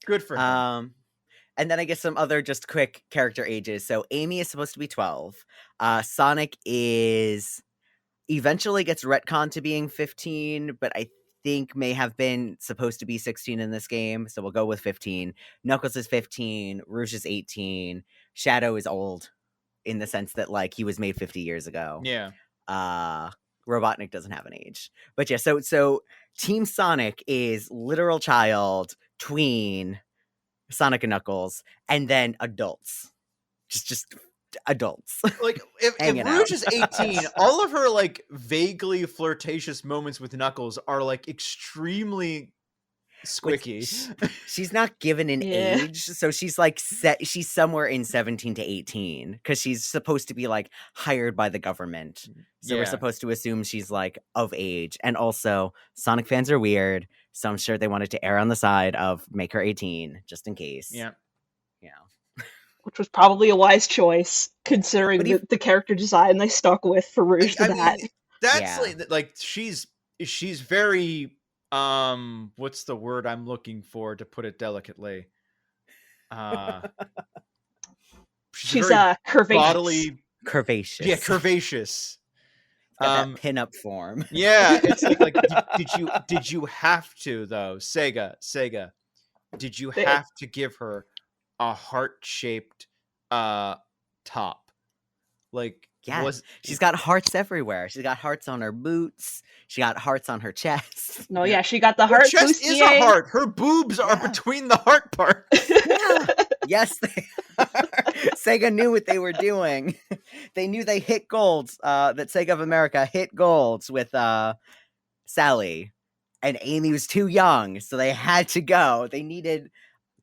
Good for him.
And then I guess some other just quick character ages. So Amy is supposed to be 12. Sonic is eventually gets retconned to being 15, but I think may have been supposed to be 16 in this game. So we'll go with 15. Knuckles is 15. Rouge is 18. Shadow is old in the sense that like he was made 50 years ago.
Yeah.
Robotnik doesn't have an age. But yeah, so Team Sonic is literal child, tween, Sonic and Knuckles, and then adults. Just adults.
Like if
Hanging
Rouge
out.
is 18, all of her like vaguely flirtatious moments with Knuckles are like extremely squicky.
She's not given an
Yeah.
age, so she's like she's somewhere in 17 to 18 because she's supposed to be like hired by the government. So we're
Yeah.
supposed to assume she's like of age. And also, Sonic fans are weird, so I'm sure they wanted to err on the side of make her 18 just in case.
Yeah.
You know.
Which was probably a wise choice, considering
But
the character design they stuck with for Rouge to that.
mean, that's
Yeah.
like she's very what's the word I'm looking for to put it delicately?
She's
very
curvaceous.
bodily,
Curvaceous.
yeah, curvaceous.
Got that pin-up form.
Yeah, it's like did you have to though, Sega? Did you have to give her a heart-shaped top? Like,
Yeah, she's got hearts everywhere. She's got hearts on her boots. She got hearts on her chest.
No, yeah, she got the
her
heart.
chest is a heart. Her boobs are between the heart parts.
Yeah. Yes, they are. Sega knew what they were doing. They knew they hit gold. That Sega of America hit gold with Sally, and Amy was too young, so they had to go. They needed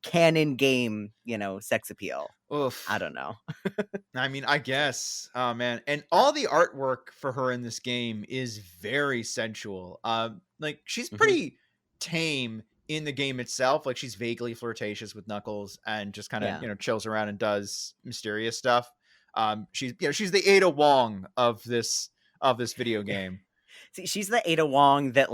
canon game, sex appeal.
Oof.
I don't know.
I mean, I guess. Oh man, and all the artwork for her in this game is very sensual. Like she's pretty tame in the game itself. Like she's vaguely flirtatious with Knuckles and just kind of chills around and does mysterious stuff. She's the Ada Wong of this video game.
See, she's the Ada Wong that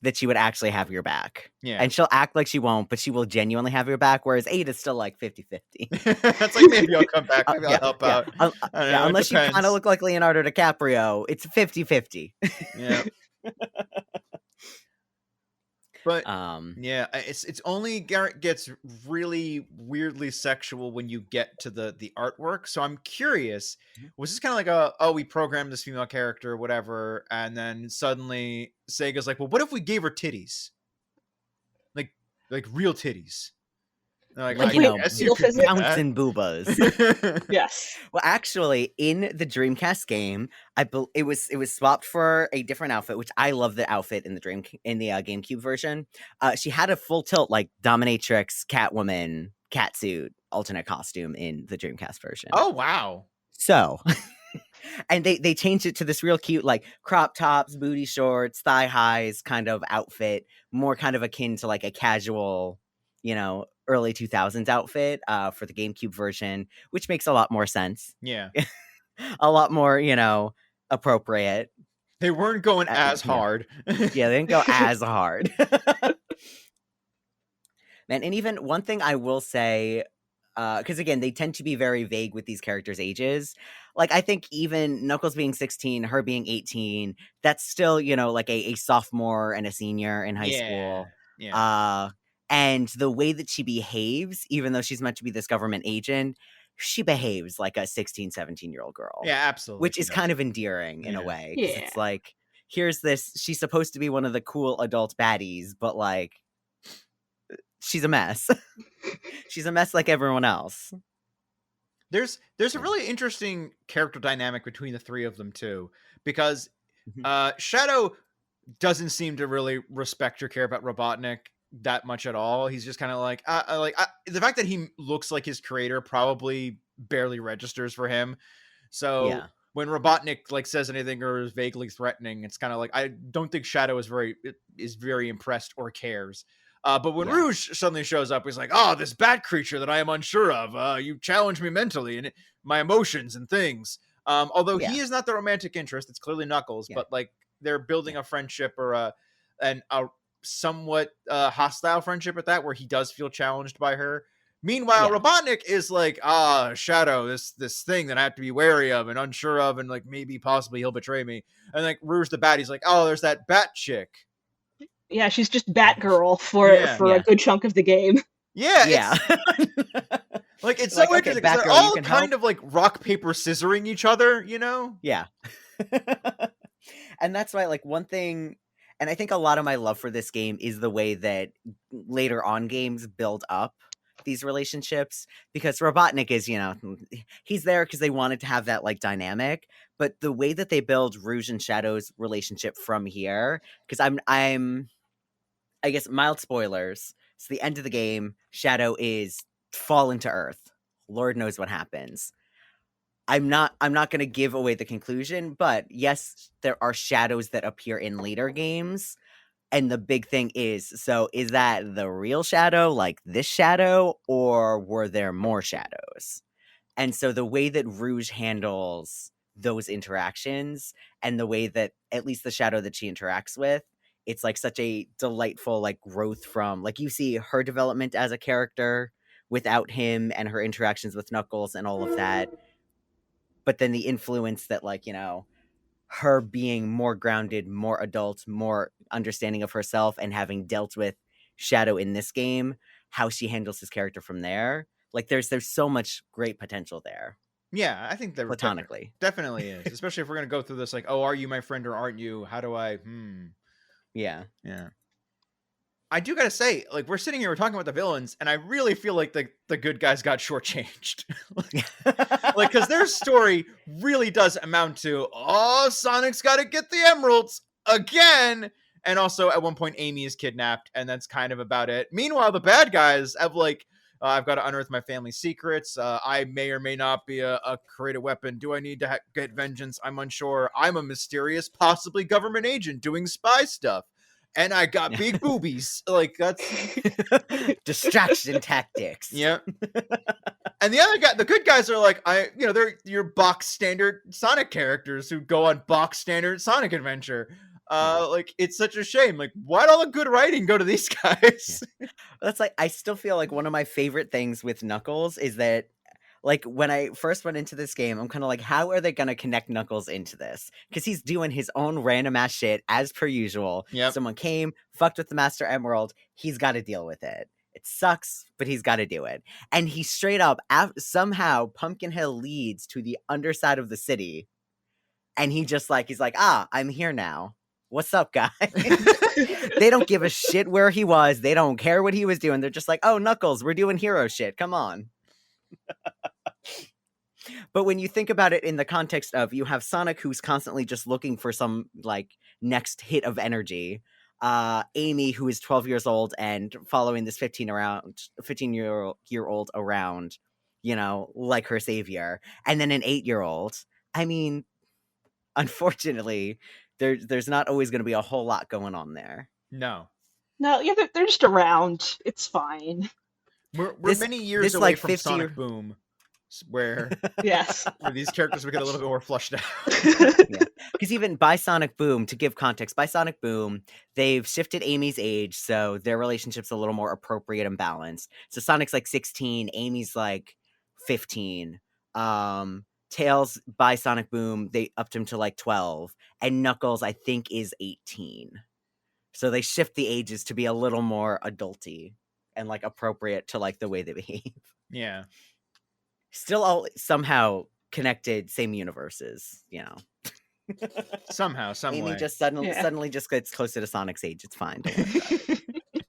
that she would actually have your back.
Yeah.
And she'll act like she won't, but she will genuinely have your back, whereas Ada's still like 50-50.
That's like, maybe I'll come back, maybe I'll help out.
Unless you kind of look like Leonardo DiCaprio, it's 50-50.
Yeah. But it's only gets really weirdly sexual when you get to the artwork. So I'm curious, was this kind of like we programmed this female character or whatever, and then suddenly Sega's like, well, what if we gave her titties, like real titties? Like
bouncing boobas.
Yes.
Well, actually, in the Dreamcast game, it was swapped for a different outfit, which I love the outfit in the GameCube version. She had a full tilt like dominatrix, Catwoman, catsuit, alternate costume in the Dreamcast version.
Oh wow!
So, and they changed it to this real cute like crop tops, booty shorts, thigh highs kind of outfit, more kind of akin to like a casual, early 2000s outfit for the GameCube version, which makes a lot more sense.
Yeah.
A lot more, appropriate.
They weren't going as hard.
Yeah, they didn't go as hard. Man, and even one thing I will say, because again, they tend to be very vague with these characters' ages. Like, I think even Knuckles being 16, her being 18, that's still, like a sophomore and a senior in high school.
Yeah.
And the way that she behaves, even though she's meant to be this government agent, she behaves like a 16, 17-year-old girl.
Yeah, absolutely.
Which is kind of endearing in a way.
Yeah.
It's like, here's this, she's supposed to be one of the cool adult baddies, but like, she's a mess. She's a mess like everyone else.
There's a really interesting character dynamic between the three of them too, because Shadow doesn't seem to really respect or care about Robotnik that much at all. He's just kind of like the fact that he looks like his creator probably barely registers for him. So when Robotnik like says anything or is vaguely threatening, it's kind of like, I don't think Shadow is very impressed or cares. But when Rouge suddenly shows up, he's like, oh, this bat creature that I am unsure of. You challenge me mentally and my emotions and things. Although he is not the romantic interest, it's clearly Knuckles, but like they're building a friendship or a somewhat hostile friendship at that, where he does feel challenged by her. Meanwhile, Robotnik is like, Shadow, this thing that I have to be wary of and unsure of, and like maybe possibly he'll betray me. And like Rouge the Bat, he's like, oh, there's that bat chick.
Yeah, she's just Batgirl for a good chunk of the game.
Yeah. Like, it's so interesting because they're all kind of like rock, paper, scissoring each other,
Yeah. And that's why, like, one thing, and I think a lot of my love for this game is the way that later on games build up these relationships, because Robotnik is, he's there because they wanted to have that, like, dynamic, but the way that they build Rouge and Shadow's relationship from here, because I guess, mild spoilers, it's the end of the game, Shadow is fallen to Earth. Lord knows what happens. I'm not going to give away the conclusion, but yes, there are shadows that appear in later games. And the big thing is, so is that the real shadow, like this shadow, or were there more shadows? And so the way that Rouge handles those interactions, and the way that at least the shadow that she interacts with, it's like such a delightful, like, growth from, like, you see her development as a character without him, and her interactions with Knuckles and all of that. But then the influence that, like, her being more grounded, more adult, more understanding of herself, and having dealt with Shadow in this game, how she handles his character from there. Like, there's so much great potential there.
Yeah, I think there
Platonically.
definitely is. Especially if we're gonna go through this, like, oh, are you my friend or aren't you? How do I
Yeah.
Yeah. I do gotta say, like, we're sitting here, we're talking about the villains, and I really feel like the good guys got shortchanged. Like, because their story really does amount to, oh, Sonic's got to get the emeralds again, and also at one point Amy is kidnapped, and that's kind of about it. Meanwhile, the bad guys have, like, I've got to unearth my family's secrets. I may or may not be a create a weapon. Do I need to get vengeance? I'm unsure. I'm a mysterious, possibly government agent doing spy stuff. And I got big boobies. Like, that's
distraction tactics.
Yep. And the other guy, the good guys are like, they're your box standard Sonic characters who go on box standard Sonic adventure. Like, it's such a shame. Like, why'd all the good writing go to these guys?
Yeah. That's like, I still feel like one of my favorite things with Knuckles is that, like, when I first went into this game, I'm kind of like, how are they going to connect Knuckles into this? Because he's doing his own random ass shit as per usual.
Yep.
Someone came, fucked with the Master Emerald. He's got to deal with it. It sucks, but he's got to do it. And he straight up, somehow, Pumpkin Hill leads to the underside of the city. And he's like, I'm here now. What's up, guys? They don't give a shit where he was. They don't care what he was doing. They're just like, oh, Knuckles, we're doing hero shit. Come on. But when you think about it in the context of, you have Sonic, who's constantly just looking for some, like, next hit of energy. Amy, who is 12 years old and following this 15-year-old around, like her savior. And then an 8-year-old. I mean, unfortunately, there's not always going to be a whole lot going on there.
No.
No, yeah, they're just around. It's fine.
We're many years away, like, from Sonic Boom, where
yes,
where these characters would get a little bit more flushed out.
Yeah. Because even by Sonic Boom, to give context, by Sonic Boom, they've shifted Amy's age, so their relationship's a little more appropriate and balanced. So Sonic's like 16, Amy's like 15. Tails, by Sonic Boom, they upped him to like 12, and Knuckles, I think, is 18. So they shift the ages to be a little more adulty and, like, appropriate to, like, the way they behave.
Yeah.
Still all somehow connected, same universes,
Somehow, some
Amy
way.
just suddenly just gets closer to Sonic's age. It's fine. Don't worry about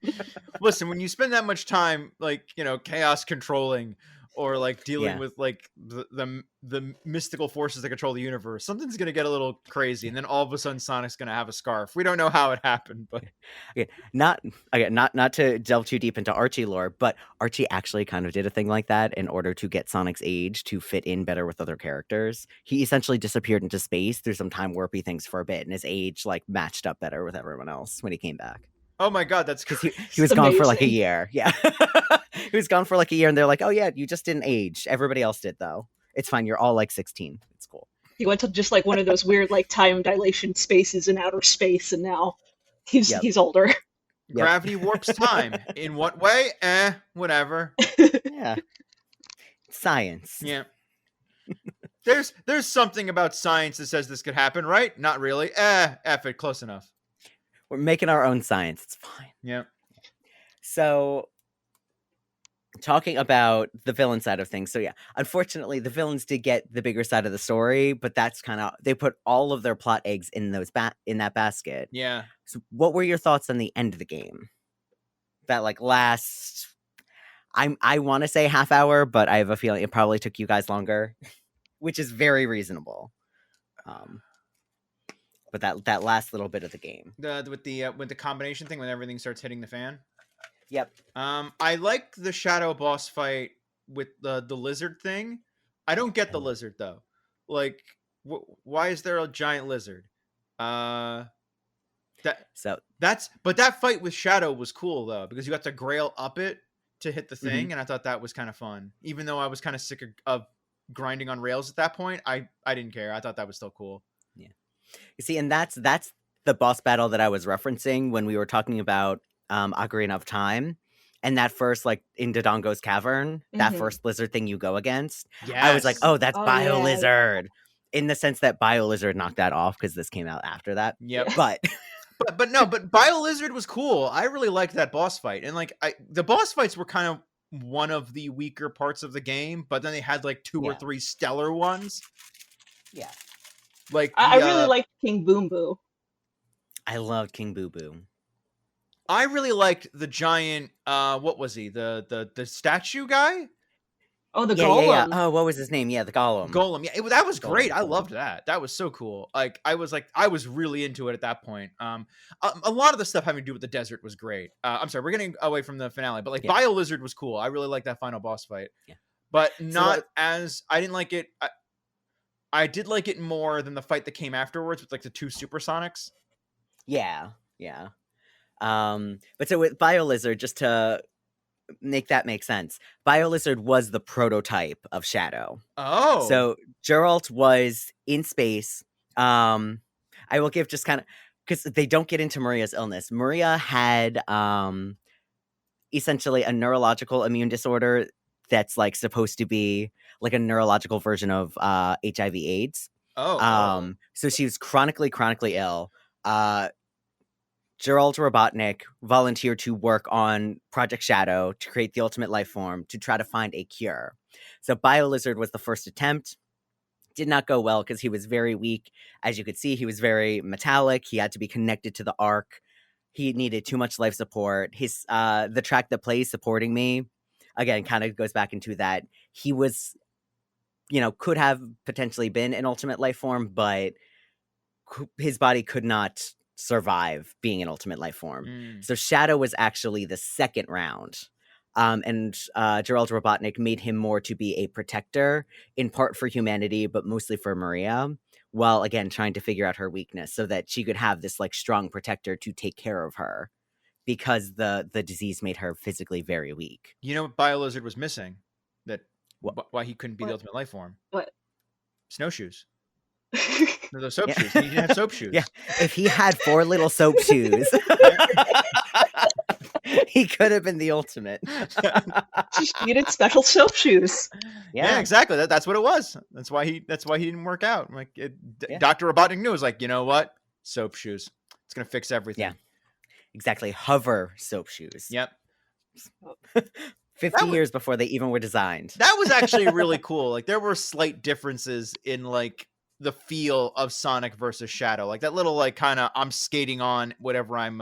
it.
Listen, when you spend that much time, like, chaos controlling, or, like, dealing with, like, the mystical forces that control the universe, something's gonna get a little crazy, and then all of a sudden Sonic's gonna have a scarf. We don't know how it happened, but
not to delve too deep into Archie lore, but Archie actually kind of did a thing like that in order to get Sonic's age to fit in better with other characters. He essentially disappeared into space through some time warpy things for a bit, and his age, like, matched up better with everyone else when he came back.
Oh my god, that's
because he was gone for like a year. Yeah. He was gone for like a year, and they're like, oh yeah, you just didn't age. Everybody else did, though. It's fine. You're all like 16. It's cool.
He went to just like one of those weird like time dilation spaces in outer space, and now he's older.
Gravity warps time. In what way? Whatever.
Yeah. Science.
Yeah. There's something about science that says this could happen, right? Not really. F it, close enough.
We're making our own science. It's fine.
Yeah.
So talking about the villain side of things. So yeah, unfortunately, the villains did get the bigger side of the story, but that's kind of they put all of their plot eggs in those in that basket.
Yeah.
So, what were your thoughts on the end of the game? That like last, I want to say half hour, but I have a feeling it probably took you guys longer, which is very reasonable. But that last little bit of the game,
With the combination thing when everything starts hitting the fan.
yep.
I like the shadow boss fight with the lizard thing. I don't get the lizard though. Like, why is there a giant lizard? But that fight with Shadow was cool though, because you got to grail up it to hit the thing, and I thought that was kind of fun. Even though I was kind of sick of grinding on rails at that point, I didn't care. I thought that was still cool.
Yeah. You see, and that's the boss battle that I was referencing when we were talking about Ocarina of Time. And that first, like, in Dodongo's Cavern, that first lizard thing you go against, I was like, oh, that's Bio Lizard. In the sense that Bio Lizard knocked that off, because this came out after that.
Yep.
But
Bio Lizard was cool. I really liked that boss fight. And, like, the boss fights were kind of one of the weaker parts of the game, but then they had, like, two or three stellar ones.
Yeah.
Like
I really liked King Boom Boo.
I loved King Boo Boo.
I really liked the giant. What was he? The statue guy?
Oh, the golem.
Yeah. Oh, what was his name? Yeah, the golem.
Golem. Yeah, that was great. I loved that. That was so cool. I was really into it at that point. A lot of the stuff having to do with the desert was great. I'm sorry, we're getting away from the finale, but Bio Lizard was cool. I really liked that final boss fight. Yeah. But not as I didn't like it. I did like it more than the fight that came afterwards with like the two supersonics.
Yeah. But so with Bio Lizard, just to make that make sense, Bio Lizard was the prototype of Shadow.
Oh.
So Geralt was in space. I will give just kind of, because they don't get into Maria's illness. Maria had essentially a neurological immune disorder that's like supposed to be like a neurological version of HIV/AIDS. So she was chronically ill. Gerald Robotnik volunteered to work on Project Shadow to create the ultimate life form to try to find a cure. So Bio Lizard was the first attempt. Did not go well because he was very weak. As you could see, he was very metallic. He had to be connected to the Ark. He needed too much life support. His the track that plays Supporting Me, again, kind of goes back into that. He was, could have potentially been an ultimate life form, but his body could not survive being an ultimate life form. So Shadow was actually the second round. And Gerald Robotnik made him more to be a protector, in part for humanity, but mostly for Maria, while again trying to figure out her weakness so that she could have this like strong protector to take care of her, because the disease made her physically very weak.
You know what Bio Lizard was missing? Why he couldn't be the ultimate life form?
What?
Snowshoes. No, those soap shoes. He didn't have soap shoes.
Yeah, if he had 4 little soap shoes, he could have been the ultimate.
Just needed special soap shoes.
Yeah, exactly. That's what it was. That's why he didn't work out. Dr. Robotnik knew. It was like, you know what? Soap shoes. It's gonna fix everything.
Yeah, exactly. Hover soap shoes.
Yep.
50 years before they even were designed.
That was actually really cool. Like there were slight differences in like the feel of Sonic versus Shadow. Like that little like kind of I'm skating on whatever I'm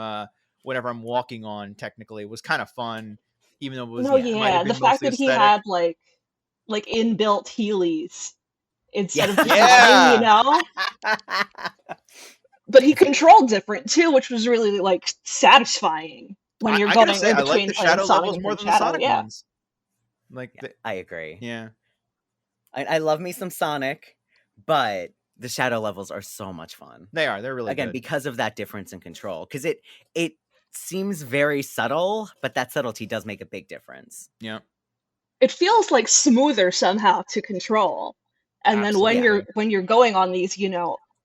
walking on technically was kind of fun, even though it was
the fact that he had like inbuilt Heelys instead of just running, But he controlled different too, which was really like satisfying when you're going in between.
I like the Shadow levels more than the Sonic ones.
I agree.
Yeah,
I love me some Sonic, but the Shadow levels are so much fun.
They are. They're really good.
Because of that difference in control. Because it seems very subtle, but that subtlety does make a big difference.
Yeah.
It feels like smoother somehow to control. And then when you're going on these,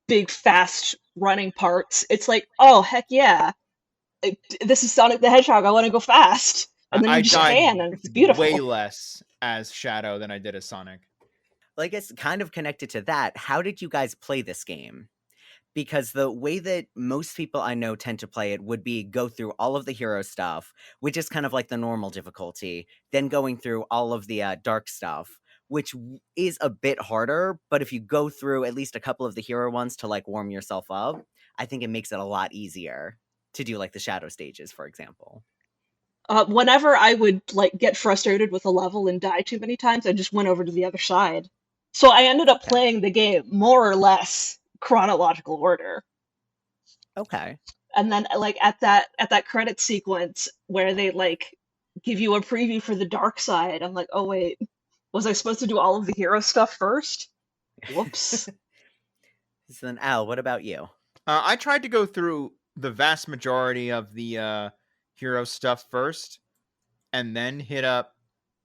big fast running parts, it's like, oh heck yeah. This is Sonic the Hedgehog. I want to go fast. And then you just can, and it's beautiful.
Way less as Shadow than I did as Sonic.
Well, I guess kind of connected to that, how did you guys play this game? because the way that most people I know tend to play it would be go through all of the hero stuff, which is kind of like the normal difficulty, then going through all of the dark stuff, which is a bit harder. But if you go through at least a couple of the hero ones to like warm yourself up, I think it makes it a lot easier to do like the shadow stages, for example.
Whenever I would like get frustrated with a level and die too many times, I just went over to the other side. So I ended up playing the game more or less chronological order.
Okay.
And then like at that credit sequence where they like give you a preview for the dark side, I'm like, oh wait, was I supposed to do all of the hero stuff first? Whoops.
So then, Al, what about you?
I tried to go through the vast majority of the hero stuff first, and then hit up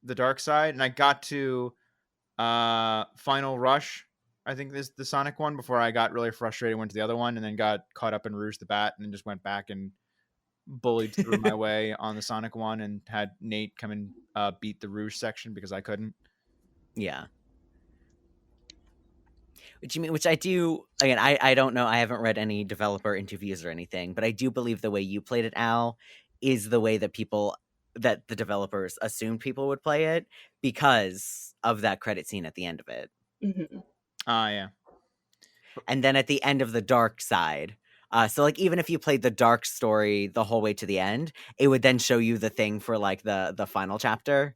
the dark side, and I got to Final Rush. I think this is the Sonic one before I got really frustrated, went to the other one, and then got caught up in Rouge the Bat, and then just went back and bullied through my way on the Sonic one, and had Nate come and beat the Rouge section because I couldn't.
Yeah. Which I do, again, I don't know, I haven't read any developer interviews or anything, but I do believe the way you played it, Al, is the way that the developers assumed people would play it because of that credit scene at the end of it.
Mm-hmm.
Yeah.
And then at the end of the dark side, so like even if you played the dark story the whole way to the end, it would then show you the thing for like the final chapter.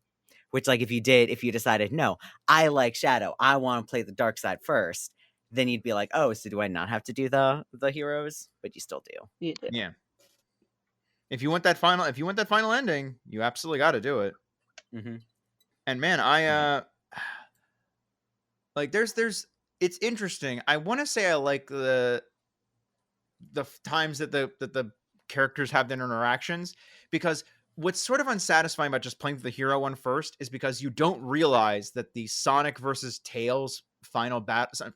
Which, like, if you decided, no, I like Shadow, I want to play the dark side first, then you'd be like, oh, so do I not have to do the heroes? But you still do.
You do.
Yeah. If you want that final ending, you absolutely got to do it.
Mm-hmm.
And man, I like there's it's interesting. I want to say I like the times that the characters have their interactions, because what's sort of unsatisfying about just playing the hero one first is because you don't realize that the Sonic versus Tails final battle,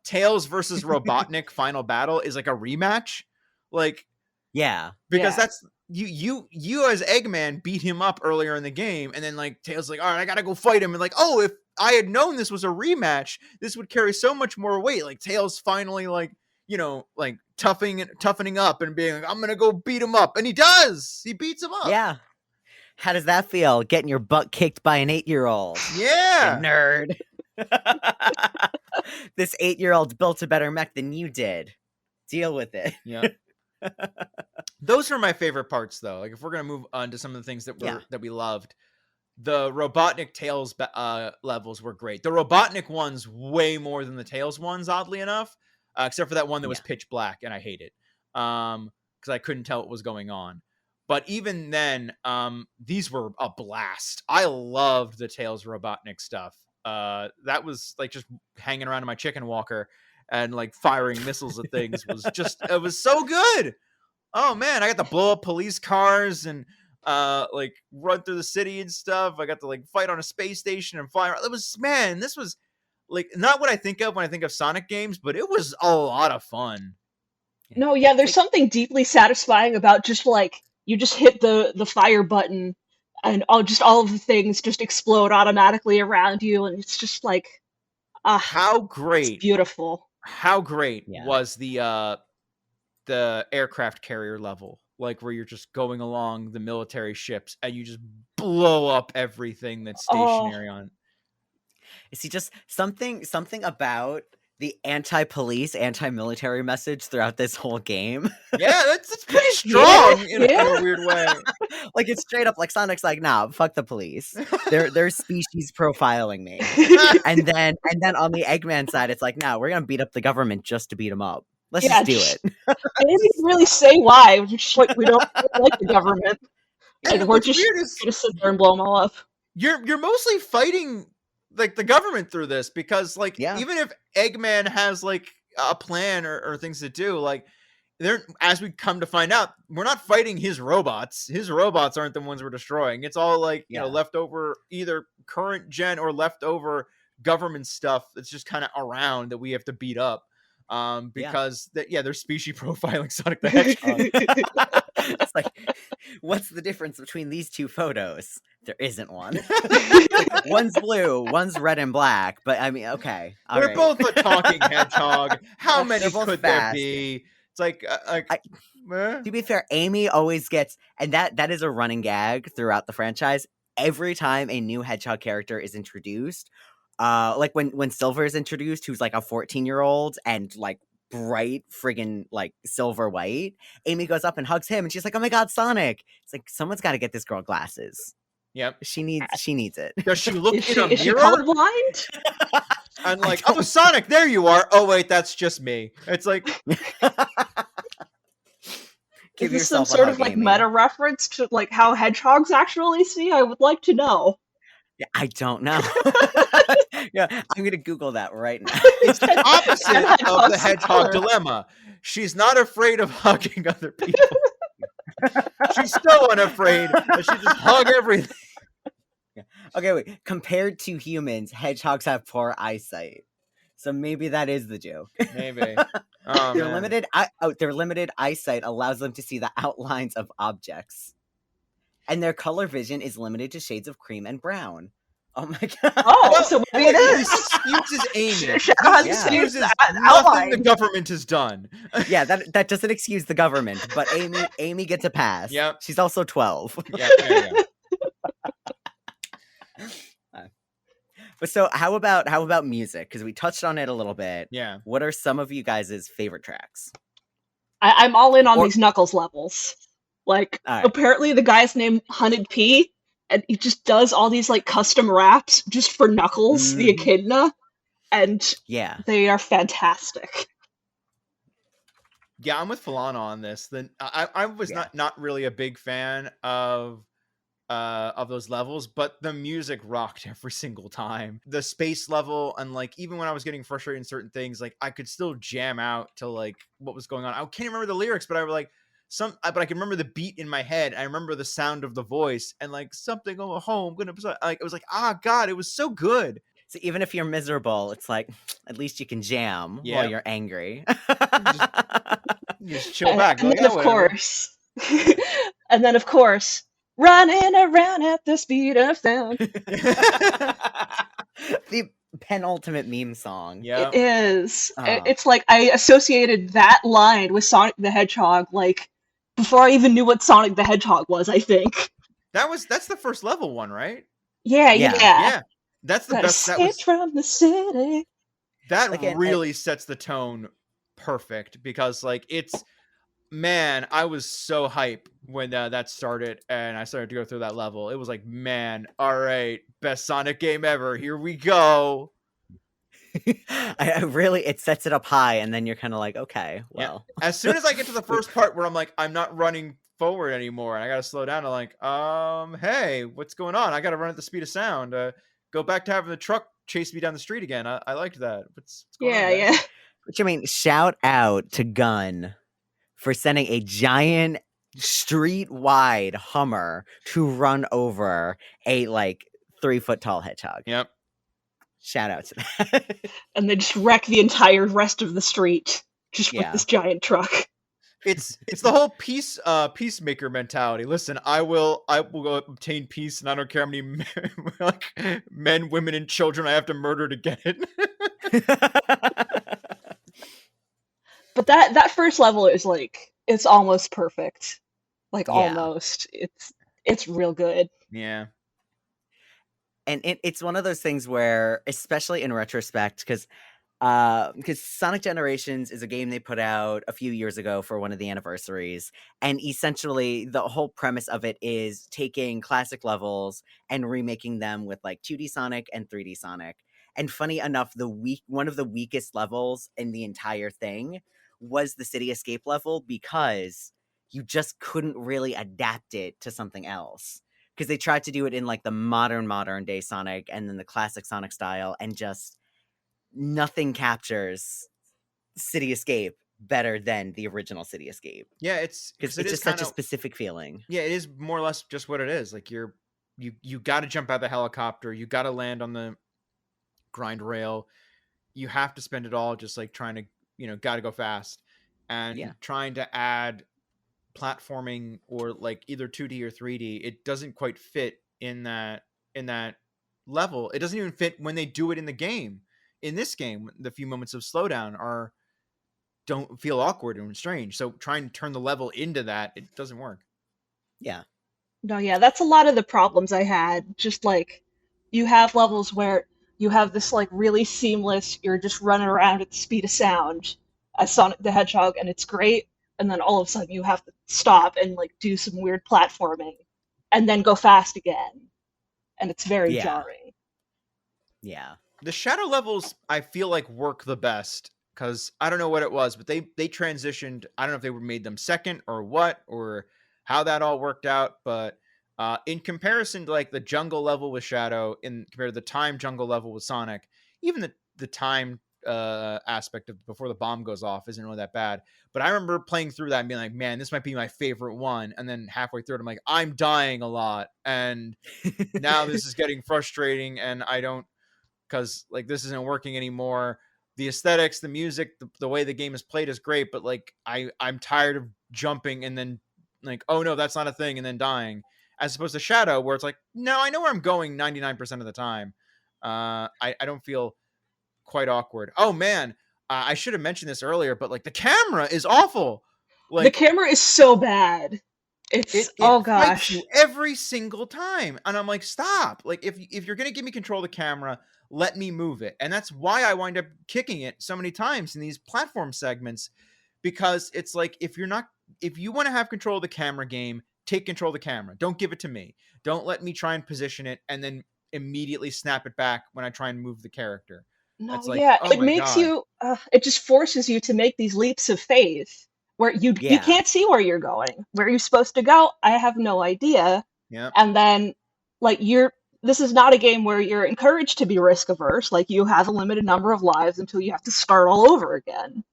Tails versus Robotnik final battle is like a rematch. Like,
yeah,
because that's you as Eggman beat him up earlier in the game, and then like Tails like, all right, I gotta go fight him, and like, oh, if I had known this was a rematch, this would carry so much more weight. Like Tails finally like, you know, like toughening up and being like, I'm gonna go beat him up, and he does. He beats him up.
Yeah. How does that feel? Getting your butt kicked by an 8-year-old?
Yeah,
you nerd. This 8-year-old built a better mech than you did. Deal with it.
Yeah. Those are my favorite parts, though. Like if we're gonna move on to some of the things that that we loved, the Robotnik Tails levels were great. The Robotnik ones way more than the Tails ones, oddly enough. Except for that one that was pitch black, and I hate it because I couldn't tell what was going on. But even then, these were a blast. I loved the Tails Robotnik stuff. That was like just hanging around in my chicken walker and like firing missiles at things was just, it was so good. Oh man, I got to blow up police cars and like run through the city and stuff. I got to like fight on a space station and fly around. This was like not what I think of when I think of Sonic games, but it was a lot of fun.
No, yeah, there's something deeply satisfying about just like you just hit the fire button and all of the things just explode automatically around you, and it's just like
how great,
it's beautiful.
How great was the aircraft carrier level, like where you're just going along the military ships and you just blow up everything that's stationary on.
See, just something about the anti-police, anti-military message throughout this whole game.
Yeah, that's pretty strong in a weird way.
Like it's straight up like Sonic's like, nah, fuck the police. They're species profiling me. and then on the Eggman side, it's like, nah, we're gonna beat up the government just to beat them up. Let's just do it.
They didn't really say why. We're just like, we don't like the government. And we're just gonna sit there and blow them all up.
You're mostly fighting like the government through this because like even if Eggman has like a plan or things to do, like they're, as we come to find out, we're not fighting his robots. His robots aren't the ones we're destroying. It's all like you know, leftover either current gen or leftover government stuff that's just kind of around that we have to beat up. Because they're species profiling Sonic the Hedgehog.
It's like, what's the difference between these two photos? There isn't one. One's blue, one's red and black. But I mean, okay, all
They're
right.
both a talking hedgehog. How many
They're both
could
fast.
there be? It's like,
To be fair, Amy always gets, and that is a running gag throughout the franchise. Every time a new hedgehog character is introduced, like when Silver is introduced, who's like a 14-year-old and like bright friggin' like silver white, Amy goes up and hugs him, and she's like, "Oh my god, Sonic!" It's like someone's got to get this girl glasses.
yep.
She needs it.
Does she look
Is
in
she,
a
is she
mirror?
colorblind?
And
I
like,
don't-
oh, Sonic, there you are. Oh wait, that's just me. It's like,
Give
Is this some
yourself a
sort
hug,
of like
Amy.
meta reference to like how hedgehogs actually see? I would like to know.
Yeah, I don't know. Yeah, I'm gonna Google that right now.
it's the opposite
And
of the
hedgehogs
hedgehog
color.
dilemma. She's not afraid of hugging other people. She's so unafraid that she just hug everything.
Okay, wait. Compared to humans, hedgehogs have poor eyesight, so maybe that is the joke.
Maybe. Oh,
Their
man.
limited eyesight allows them to see the outlines of objects, and their color vision is limited to shades of cream and brown. Oh my god!
Oh,
Well,
so maybe it
This
is.
excuses Amy.
Shadow has
This
the same
excuses nothing
outline.
the government has done.
Yeah, that doesn't excuse the government, but Amy gets a pass.
Yep.
She's also 12.
Yeah, there you go.
But so how about music? Because we touched on it a little bit.
Yeah.
What are some of you guys' favorite tracks?
I'm all in on
Or-
these Knuckles levels. Like,
All right.
apparently the guy's named Hunted P, and he just does all these like custom raps just for Knuckles, the
Mhm.
echidna, and
Yeah.
they are fantastic.
Yeah, I'm with Falana on this. Then I was
Yeah.
not really a big fan of those levels, but the music rocked every single time. The space level, and like even when I was getting frustrated in certain things, like I could still jam out to like what was going on. I can't remember the lyrics, but I was like but I can remember the beat in my head. I remember the sound of the voice and like something on home. Like it was like, ah, God, it was so good.
So even if you're miserable, it's like at least you can jam
Yeah.
while you're angry.
You just chill back.
And
Like,
then
"Oh,
of
whatever."
course, and then of course, running around at the speed of sound.
The penultimate meme song.
Yeah.
It is.
Ah.
It's like I associated that line with Sonic the Hedgehog, like before I even knew what Sonic the Hedgehog was. I think.
That's the first level one, right?
Yeah.
Yeah. That's the
Gotta
best. That
escape
was
from the city.
that
Like, and-
really sets the tone perfect because like man, I was so hype when that started and I started to go through that level. It was like, man, all right, best Sonic game ever. Here we go.
I really, it sets it up high, and then you're kind of like, okay,
Yeah.
well,
As soon as I get to the first part where I'm like, I'm not running forward anymore and I gotta slow down, I'm like, hey, what's going on? I gotta run at the speed of sound. Go back to having the truck chase me down the street again. I liked that. What's going on, guys?
Yeah.
which I mean, shout out to Gun for sending a giant street-wide Hummer to run over a like 3-foot tall hedgehog.
Yep.
Shout out to that.
And then just wreck the entire rest of the street just
Yeah.
with this giant truck.
It's the whole peacemaker mentality. Listen, I will go obtain peace, and I don't care how many men, women, and children I have to murder to get it.
But that first level is like it's almost perfect. Like
Yeah.
almost. It's real good.
Yeah.
And it's one of those things where, especially in retrospect, because Sonic Generations is a game they put out a few years ago for one of the anniversaries, and essentially the whole premise of it is taking classic levels and remaking them with like 2D Sonic and 3D Sonic. And funny enough, one of the weakest levels in the entire thing was the City Escape level because you just couldn't really adapt it to something else. Because they tried to do it in like the modern day Sonic and then the classic Sonic style, and just nothing captures City Escape better than the original City Escape.
Yeah, it's
Because
it
it's
is
just such a
kinda-
specific feeling.
Yeah, it is more or less just what it is. Like you got to jump out the helicopter. You got to land on the grind rail. You have to spend it all just like trying to, got to go fast and
Yeah.
trying to add platforming or like either 2D or 3D. It doesn't quite fit in that level. It doesn't even fit when they do it in the game. In this game, the few moments of slowdown don't feel awkward and strange. So trying to turn the level into that, it doesn't work.
Yeah.
No, yeah, that's a lot of the problems I had. Just like you have levels where you have this like really seamless, you're just running around at the speed of sound as Sonic the Hedgehog, and it's great. And then all of a sudden you have to stop and like do some weird platforming and then go fast again. And it's very
Yeah.
jarring.
Yeah.
The shadow levels I feel like work the best because I don't know what it was, but they transitioned. I don't know if they made them second or what or how that all worked out, but in comparison to like the jungle level with Shadow, in compared to the time jungle level with Sonic, even the time aspect of before the bomb goes off isn't really that bad. But I remember playing through that and being like, man, this might be my favorite one. And then halfway through it, I'm like, I'm dying a lot, and now this is getting frustrating, and I don't because like this isn't working anymore. The aesthetics, the music, the way the game is played is great, but like I'm tired of jumping and then like, oh no, that's not a thing, and then dying. As opposed to Shadow, where it's like, no, I know where I'm going 99% of the time. I don't feel quite awkward. Oh man, I should have mentioned this earlier, but like the camera is awful.
The
Like
camera is so bad. It's
it
oh
fights you
gosh.
every single time, and I'm like, stop. Like if you're gonna give me control of the camera, let me move it. And that's why I wind up kicking it so many times in these platform segments, because it's like, if you want to have control of the camera game, take control of the camera. Don't give it to me. Don't let me try and position it and then immediately snap it back when I try and move the character.
No,
That's like,
yeah,
oh
it
my
makes
god.
you it just forces you to make these leaps of faith where you
Yeah.
can't see where you're going. Where you're supposed to go, I have no idea.
Yeah.
And then like you're this is not a game where you're encouraged to be risk averse. Like you have a limited number of lives until you have to start all over again.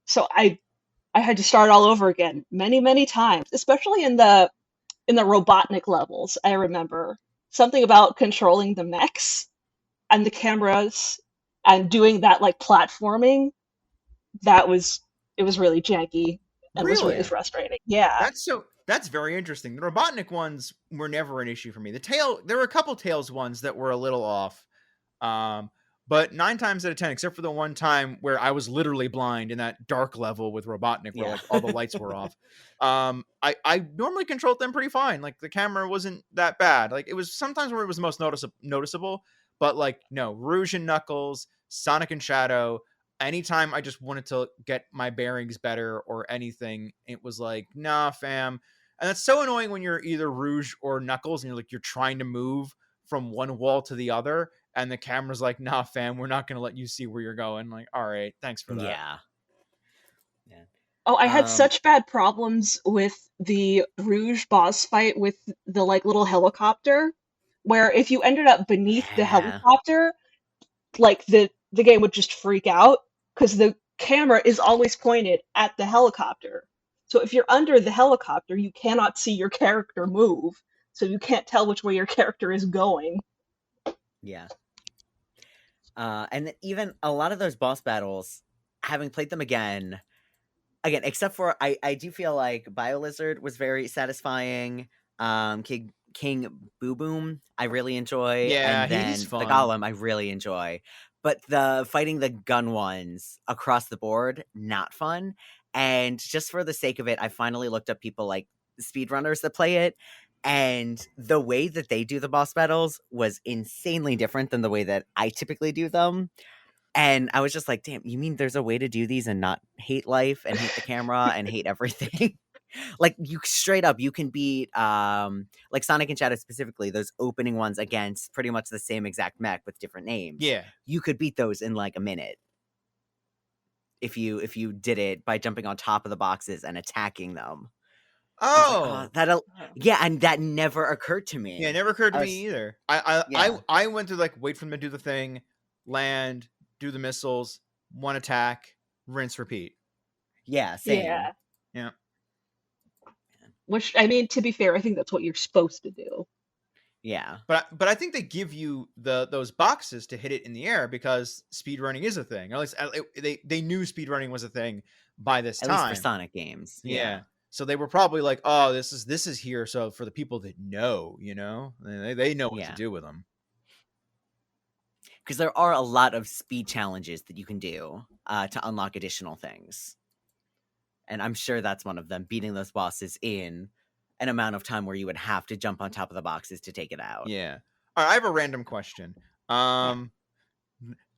So I had to start all over again many, many times, especially in the Robotnik levels. I remember something about controlling the mechs and the cameras and doing that like platforming. That was it was really janky and was really
Really?
frustrating. Yeah.
That's very interesting. The Robotnik ones were never an issue for me. There were a couple Tails ones that were a little off. Um, but 9 times out of 10, except for the one time where I was literally blind in that dark level with Robotnik where
Yeah.
like all the lights were off. I normally controlled them pretty fine. Like the camera wasn't that bad. Like it was sometimes where it was most noticeable, but like no, Rouge and Knuckles, Sonic and Shadow, anytime I just wanted to get my bearings better or anything, it was like, nah, fam. And that's so annoying when you're either Rouge or Knuckles and you're trying to move from one wall to the other, and the camera's like, nah, fam, we're not gonna let you see where you're going. Like, all right, thanks for that.
Yeah. Yeah.
Oh, I had
Um,
such bad problems with the Rouge boss fight with the like little helicopter, where if you ended up beneath the
yeah.
helicopter, like the game would just freak out because the camera is always pointed at the helicopter. So if you're under the helicopter, you cannot see your character move, so you can't tell which way your character is going.
Yeah. And even a lot of those boss battles, having played them again, except for I do feel like BioLizard was very satisfying. King Boo Boom, I really enjoy,
Yeah,
and
he's
then the
fun.
Golem, I really enjoy. But the fighting the gun ones across the board, not fun. And just for the sake of it, I finally looked up people like speedrunners that play it. And the way that they do the boss battles was insanely different than the way that I typically do them. And I was just like, damn, you mean there's a way to do these and not hate life and hate the camera and hate everything? Like you straight up, you can beat like Sonic and Shadow specifically, those opening ones against pretty much the same exact mech with different names.
Yeah.
You could beat those in like a minute if you did it by jumping on top of the boxes and attacking them. I was like, oh,
Oh.
that'll yeah, and that never occurred to me.
Yeah, it never occurred to
I
me
was
either.
yeah.
I went to like wait for them to do the thing, land, do the missiles, one attack, rinse, repeat.
Yeah, same.
Yeah.
Yeah.
Which, I mean, to be fair, I think that's what you're supposed to do.
Yeah.
But I think they give you those boxes to hit it in the air because speedrunning is a thing. Or at least they knew speedrunning was a thing by this
At least for
time.
Sonic games.
Yeah.
Yeah.
So they were probably like, oh, this is here. So for the people that know, they know what to do with them.
Because there are a lot of speed challenges that you can do to unlock additional things. And I'm sure that's one of them, beating those bosses in an amount of time where you would have to jump on top of the boxes to take it out.
Yeah. All right, I have a random question.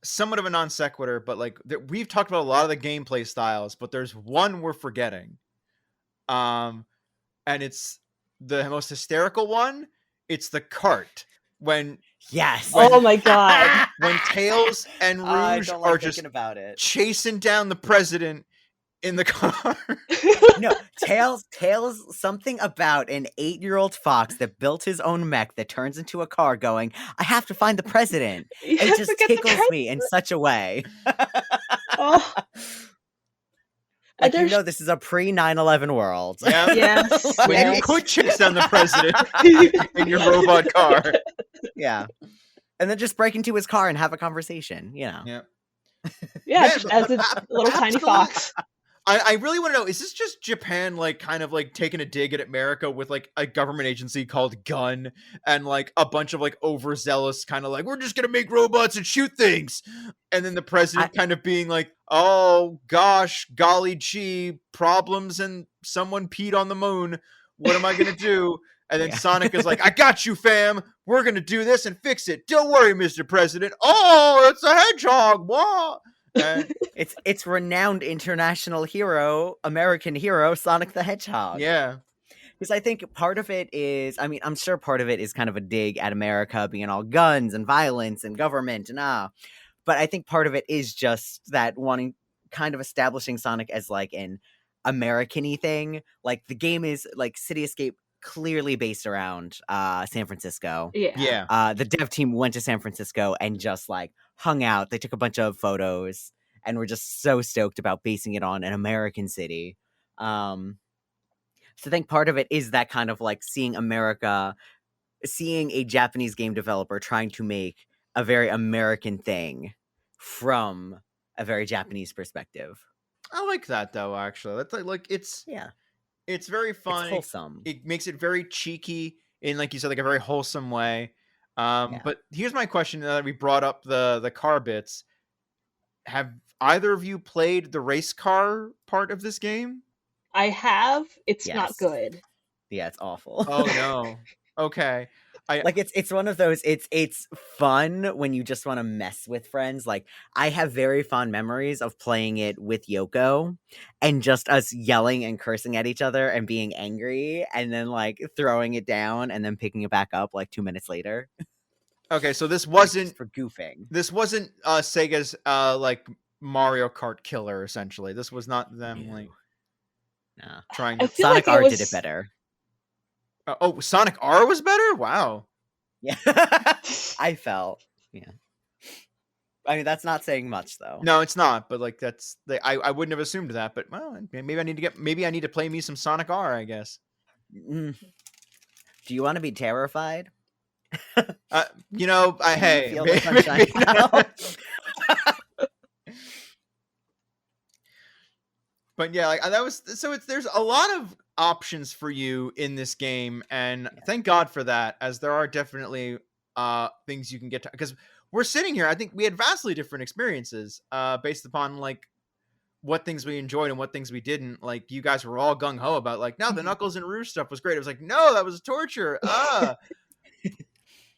Somewhat of a non sequitur, but like we've talked about a lot of the gameplay styles, but there's one we're forgetting. And it's the most hysterical one. It's the cart.
Yes.
Oh my god.
When Tails and Rouge are just
about it.
chasing down the president in the car.
No, Tails, something about an 8-year-old fox that built his own mech that turns into a car going, I have to find the president. It just tickles me in such a way.
Oh.
Like, this is a pre-9/11 world.
Yeah.
Yes.
When you could chase down the president in your robot car.
Yeah. And then just break into his car and have a conversation,
Yeah.
Yeah, just as a little tiny fox.
I really want to know, is this just Japan like kind of like taking a dig at America with like a government agency called Gun and like a bunch of like overzealous kind of like, we're just gonna make robots and shoot things, and then the president kind of being like, oh gosh, golly gee, problems and someone peed on the moon, what am I gonna do? And then Sonic is like, I got you, fam, we're gonna do this and fix it, don't worry, Mr. President. Oh, it's a hedgehog. What?
It's renowned international hero, American hero, Sonic the Hedgehog.
Yeah.
Because I think part of it is, I mean, I'm sure part of it is kind of a dig at America being all guns and violence and government and but I think part of it is just that wanting, kind of establishing Sonic as like an American-y thing. Like the game is like City Escape clearly based around San Francisco.
Yeah.
The dev team went to San Francisco and just like hung out. They took a bunch of photos and were just so stoked about basing it on an American city. So I think part of it is that kind of like seeing a Japanese game developer trying to make a very American thing from a very Japanese perspective.
I like that though, actually. That's like it's very fun.
It's wholesome.
It makes it very cheeky in, like you said, like a very wholesome way. But here's my question: now that we brought up the car bits, have either of you played the race car part of this game?
I have. It's not good.
Yeah, it's awful.
Oh no. Okay.
It's one of those, it's fun when you just want to mess with friends. Like, I have very fond memories of playing it with Yoko and just us yelling and cursing at each other and being angry and then like throwing it down and then picking it back up like 2 minutes later.
Okay, so this wasn't
for goofing.
This wasn't Sega's like Mario Kart killer, essentially. This was not them trying to.
Sonic R did it better.
Sonic R was better? Wow.
Yeah. I felt. Yeah. I mean, that's not saying much though.
No, it's not, but like I wouldn't have assumed that, but well, maybe I need to play me some Sonic R, I guess.
Do you want to be terrified?
Hey,
feel the sunshine now?
But yeah, like that was so. There's a lot of options for you in this game, and thank God for that, as there are definitely things you can get to. Because we're sitting here, I think we had vastly different experiences based upon like what things we enjoyed and what things we didn't. Like you guys were all gung ho about like, no, the Knuckles and Rouge stuff was great. It was like, no, that was torture.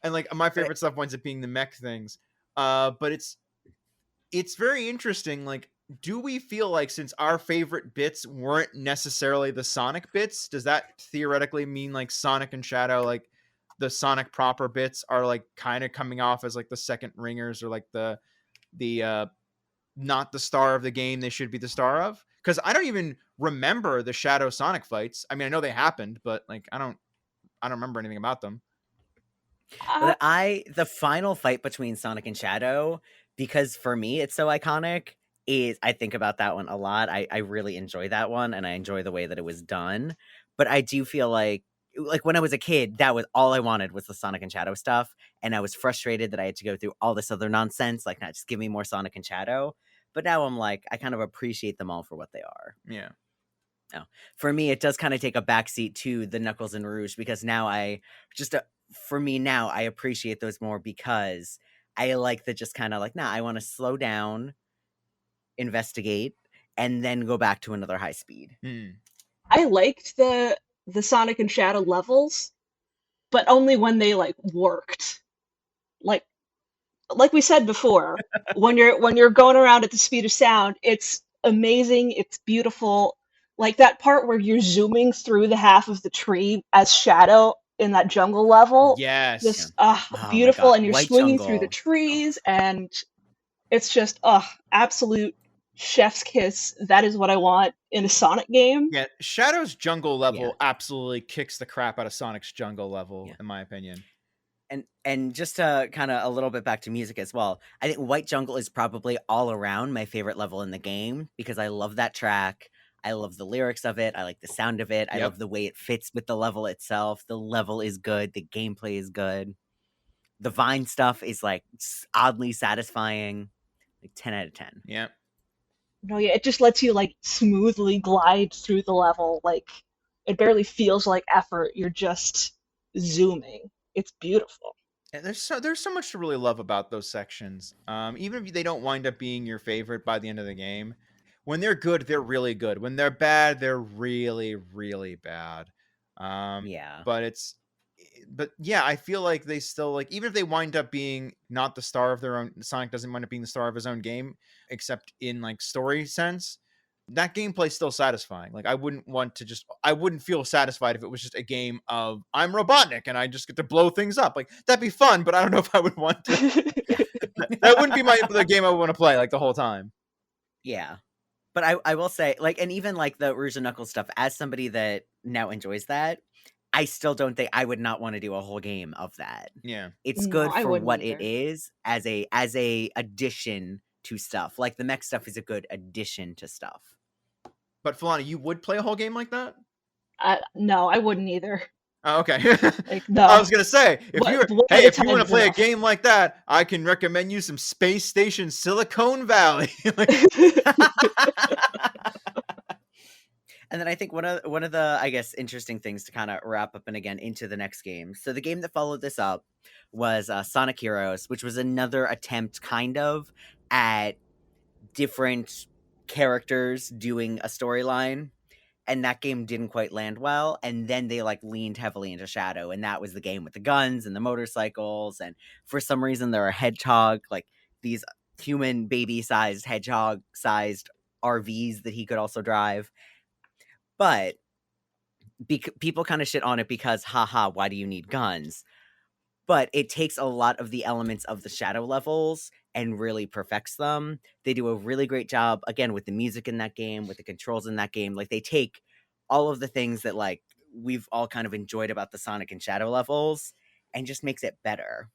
And like my favorite stuff winds up being the mech things. But it's very interesting. Like, do we feel like since our favorite bits weren't necessarily the Sonic bits, does that theoretically mean like Sonic and Shadow, like the Sonic proper bits are like kind of coming off as like the second ringers or like the not the star of the game they should be the star of? Because I don't even remember the Shadow Sonic fights. I mean, I know they happened, but like I don't remember anything about them.
The final fight between Sonic and Shadow, because for me it's so iconic, is I think about that one a lot. I really enjoy that one, and I enjoy the way that it was done. But I do feel like when I was a kid, that was all I wanted was the Sonic and Shadow stuff, and I was frustrated that I had to go through all this other nonsense, like not just give me more Sonic and Shadow. But now I'm like, I kind of appreciate them all for what they are.
Yeah.
No. For me, it does kind of take a backseat to the Knuckles and Rouge because now for me now, I appreciate those more because I like the just kind of like, nah, I want to slow down, investigate, and then go back to another high speed.
I liked the Sonic and Shadow levels, but only when they like worked. Like we said before, when you're going around at the speed of sound, it's amazing, it's beautiful. Like that part where you're zooming through the half of the tree as Shadow in that jungle level,
Yes.
just
Oh my
beautiful,
god,
and you're
White
swinging through the
Jungle.
trees, and it's just absolute chef's kiss. That is what I want in a Sonic game.
Yeah, Shadow's jungle level
Yeah.
absolutely kicks the crap out of Sonic's jungle level,
Yeah.
in my opinion.
And just to kind of a little bit back to music as well, I think White Jungle is probably all around my favorite level in the game because I love that track. I love the lyrics of it. I like the sound of it. I
Yep.
love the way it fits with the level itself. The level is good. The gameplay is good. The Vine stuff is like oddly satisfying. Like 10 out of 10.
Yep.
No, yeah, it just lets you like smoothly glide through the level. Like it barely feels like effort. You're just zooming. It's beautiful.
And there's so much to really love about those sections. Even if they don't wind up being your favorite by the end of the game, when they're good, they're really good. When they're bad, they're really, really bad.
Yeah.
But yeah, I feel like they still like even if they wind up being not the star of their own. Sonic doesn't wind up being the star of his own game, except in like story sense. That gameplay's still satisfying. Like I wouldn't feel satisfied if it was just a game of I'm Robotnik and I just get to blow things up. Like that'd be fun, but I don't know if I would want to. That wouldn't be the game I would want to play like the whole time.
Yeah. But I will say, like, and even like the Rouge and Knuckles stuff, as somebody that now enjoys that, I still don't think I would not want to do a whole game of that.
Yeah.
It's
No,
good
I
for
wouldn't
what
either.
it is as a addition to stuff. Like the mech stuff is a good addition to stuff.
But Filani, you would play a whole game like that?
No, I wouldn't either.
Oh, okay.
Like
I
no.
was gonna say if you
One at a
if you
time
want to
is
play
enough.
a game like that, I can recommend you some Space Station Silicon Valley.
And then I think one of the I guess interesting things to kind of wrap up and again into the next game. So the game that followed this up was Sonic Heroes, which was another attempt kind of at different characters doing a storyline, and that game didn't quite land well, and then they like leaned heavily into Shadow, and that was the game with the guns and the motorcycles, and for some reason there are hedgehog, like these human baby sized hedgehog sized RVs that he could also drive. But people kind of shit on it because haha, why do you need guns? But it takes a lot of the elements of the Shadow levels and really perfects them. They do a really great job, again, with the music in that game, with the controls in that game. Like, they take all of the things that, like, we've all kind of enjoyed about the Sonic and Shadow levels and just makes it better.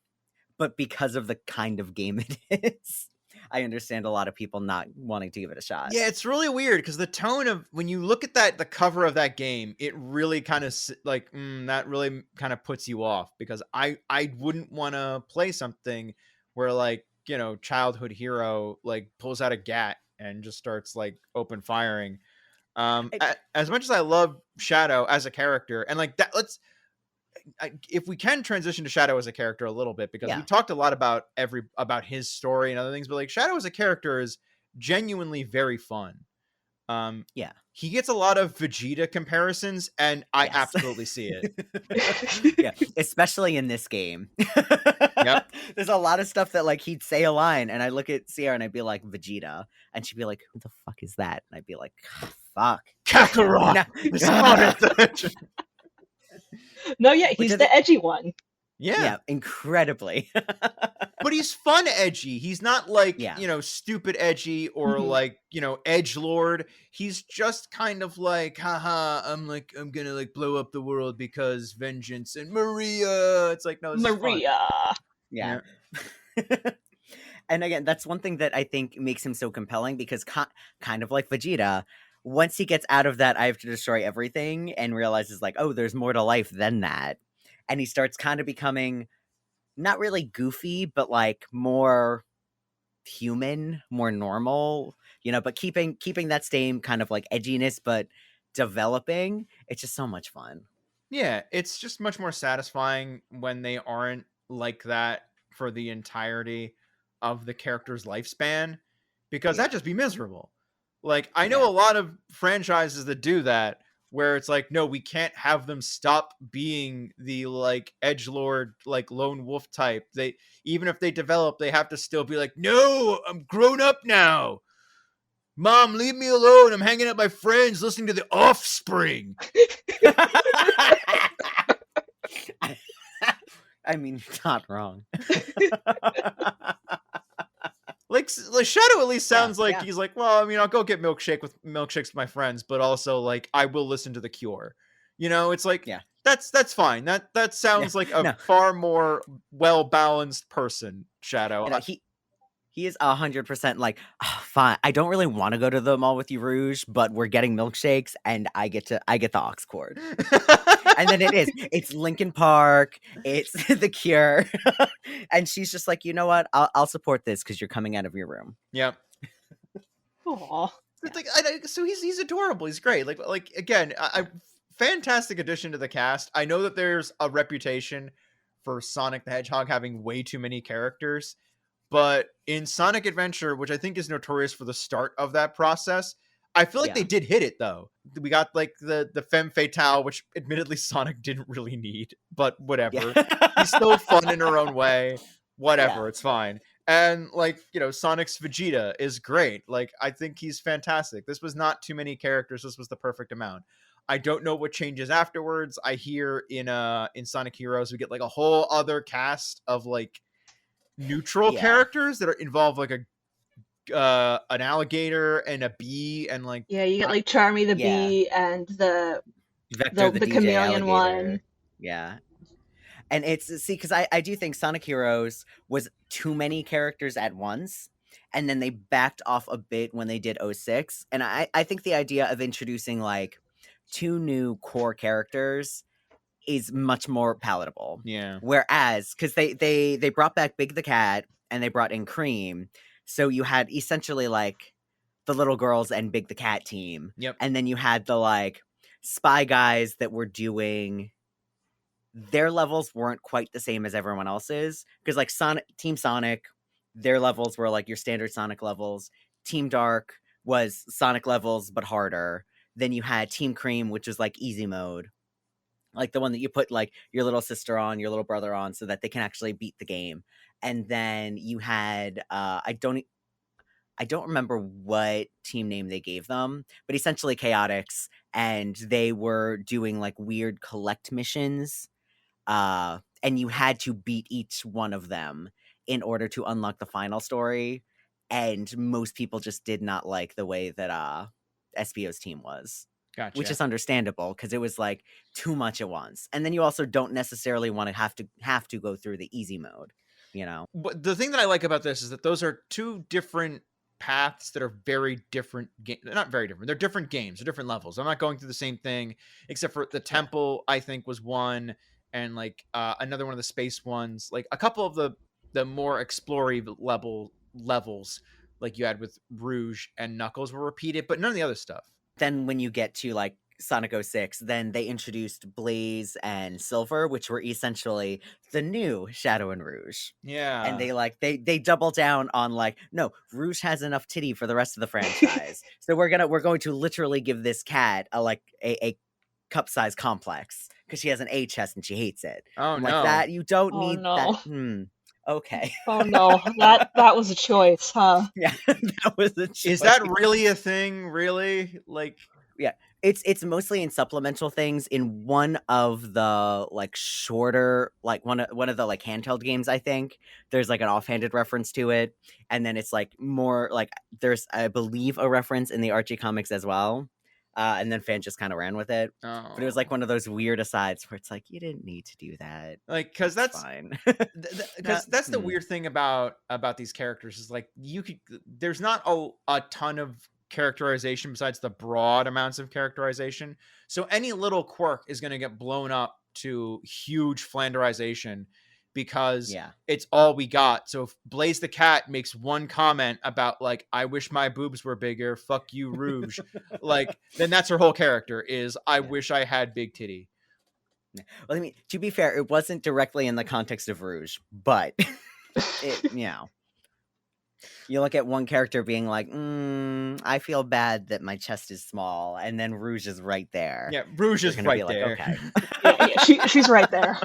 But because of the kind of game it is, I understand a lot of people not wanting to give it a shot.
Yeah, it's really weird because the tone of when you look at the cover of that game, it really kind of like that really kind of puts you off because I wouldn't want to play something where like childhood hero like pulls out a gat and just starts like open firing. As much as I love Shadow as a character and like that, if we can transition to Shadow as a character a little bit, because we talked a lot about his story and other things, but like Shadow as a character is genuinely very fun. He gets a lot of Vegeta comparisons, and I absolutely see
it. Yeah, especially in this game.
Yep.
There's a lot of stuff that like he'd say a line, and I look at Sierra and I'd be like Vegeta, and she'd be like, "Who the fuck is that?" And I'd be like, "Fuck,
Kakarot."
No, yeah, he's the edgy one.
Yeah,
incredibly.
But he's fun edgy. He's not like, stupid edgy or like, edgelord. He's just kind of like, haha, I'm gonna like blow up the world because vengeance and Maria. It's like, no, this
Maria.
Is fun.
Yeah. And again, that's one thing that I think makes him so compelling because kind of like Vegeta, once he gets out of that I have to destroy everything and realizes like, oh, there's more to life than that. And he starts kind of becoming not really goofy, but like more human, more normal, but keeping that same kind of like edginess, but developing, it's just so much fun.
Yeah, it's just much more satisfying when they aren't like that for the entirety of the character's lifespan, because that'd just be miserable. Like, I know a lot of franchises that do that, where it's like, no, we can't have them stop being the like edgelord, like lone wolf type. They, even if they develop, they have to still be like, no, I'm grown up now. Mom, leave me alone. I'm hanging out with my friends listening to The Offspring.
I mean, not wrong.
Like Shadow at least sounds like he's like, well, I mean, I'll go get milkshakes with my friends, but also like I will listen to The Cure. You know, it's like that's fine. That sounds like a far more well balanced person, Shadow.
You know, he is 100% like, oh, fine. I don't really want to go to the mall with you, Rouge, but we're getting milkshakes, and I get the aux cord. And then it's Linkin Park, it's The Cure, and she's just like, you know what? I'll support this because you're coming out of your room.
Yep.
Aww.
It's like, so he's adorable. He's great. Like again, fantastic addition to the cast. I know that there's a reputation for Sonic the Hedgehog having way too many characters. But in Sonic Adventure, which I think is notorious for the start of that process, I feel like they did hit it, though. We got, like, the femme fatale, which admittedly Sonic didn't really need, but whatever. He's still fun in her own way. Whatever, it's fine. And, like, you know, Sonic's Vegeta is great. Like, I think he's fantastic. This was not too many characters. This was the perfect amount. I don't know what changes afterwards. I hear in Sonic Heroes, we get, like, a whole other cast of, like, neutral characters that are involved, like an alligator and a bee, and like
you get like Charmy the bee and the
Vector
the chameleon one.
And it's because I do think Sonic Heroes was too many characters at once, and then they backed off a bit when they did 06. And I think the idea of introducing like 2 new core characters is much more palatable.
Yeah.
Whereas, because they brought back Big the Cat and they brought in Cream, so you had essentially like the little girls and Big the Cat team.
Yep.
And then you had the like spy guys that were doing, their levels weren't quite the same as everyone else's, because like Team Sonic, their levels were like your standard Sonic levels. Team Dark was Sonic levels but harder. Then you had Team Cream, which was like easy mode. Like the one that you put like your little sister on, your little brother on, so that they can actually beat the game. And then you had I don't remember what team name they gave them, but essentially Chaotix, and they were doing like weird collect missions, and you had to beat each one of them in order to unlock the final story. And most people just did not like the way that SPO's team was.
Gotcha.
Which is understandable, because it was like too much at once. And then you also don't necessarily want to have to go through the easy mode, you know.
But the thing that I like about this is that those are 2 different paths that are very different. Not very different. They're different games. They're different levels. I'm not going through the same thing, except for the temple. I think was one, and like another one of the space ones. Like a couple of the more explory levels, like you had with Rouge and Knuckles, were repeated, but none of the other stuff.
Then when you get to like Sonic 06, then they introduced Blaze and Silver, which were essentially the new Shadow and Rouge.
Yeah.
And they double down on like, no, Rouge has enough titty for the rest of the franchise. So we're going to literally give this cat a cup size complex, because she has an A chest and she hates it.
Oh, no.
Like that, you don't need that. Okay.
Oh no, that was a choice, huh?
Yeah, that was a choice.
Is that really a thing? Really? Like,
yeah, it's mostly in supplemental things. In one of the like shorter, like one of the like handheld games, I think there's like an offhanded reference to it, and then it's like more like there's, I believe, a reference in the Archie comics as well. And then fan just kind of ran with it.
oh.
But it was like one of those weird asides where it's like, you didn't need to do that.
Like, because that's
fine.
Because that's the weird thing about these characters is like there's not a ton of characterization besides the broad amounts of characterization. So any little quirk is going to get blown up to huge flanderization because
Yeah.
it's all we got. So if Blaze the Cat makes one comment about like, I wish my boobs were bigger, fuck you, Rouge, like, then that's her whole character is, I wish I had big titty.
Well, I mean, to be fair, it wasn't directly in the context of Rouge, but it, you know, you look at one character being like, I feel bad that my chest is small, and then Rouge is right there.
Yeah, Rouge
You're
is
gonna
right
be like,
there.
okay.
She's right there.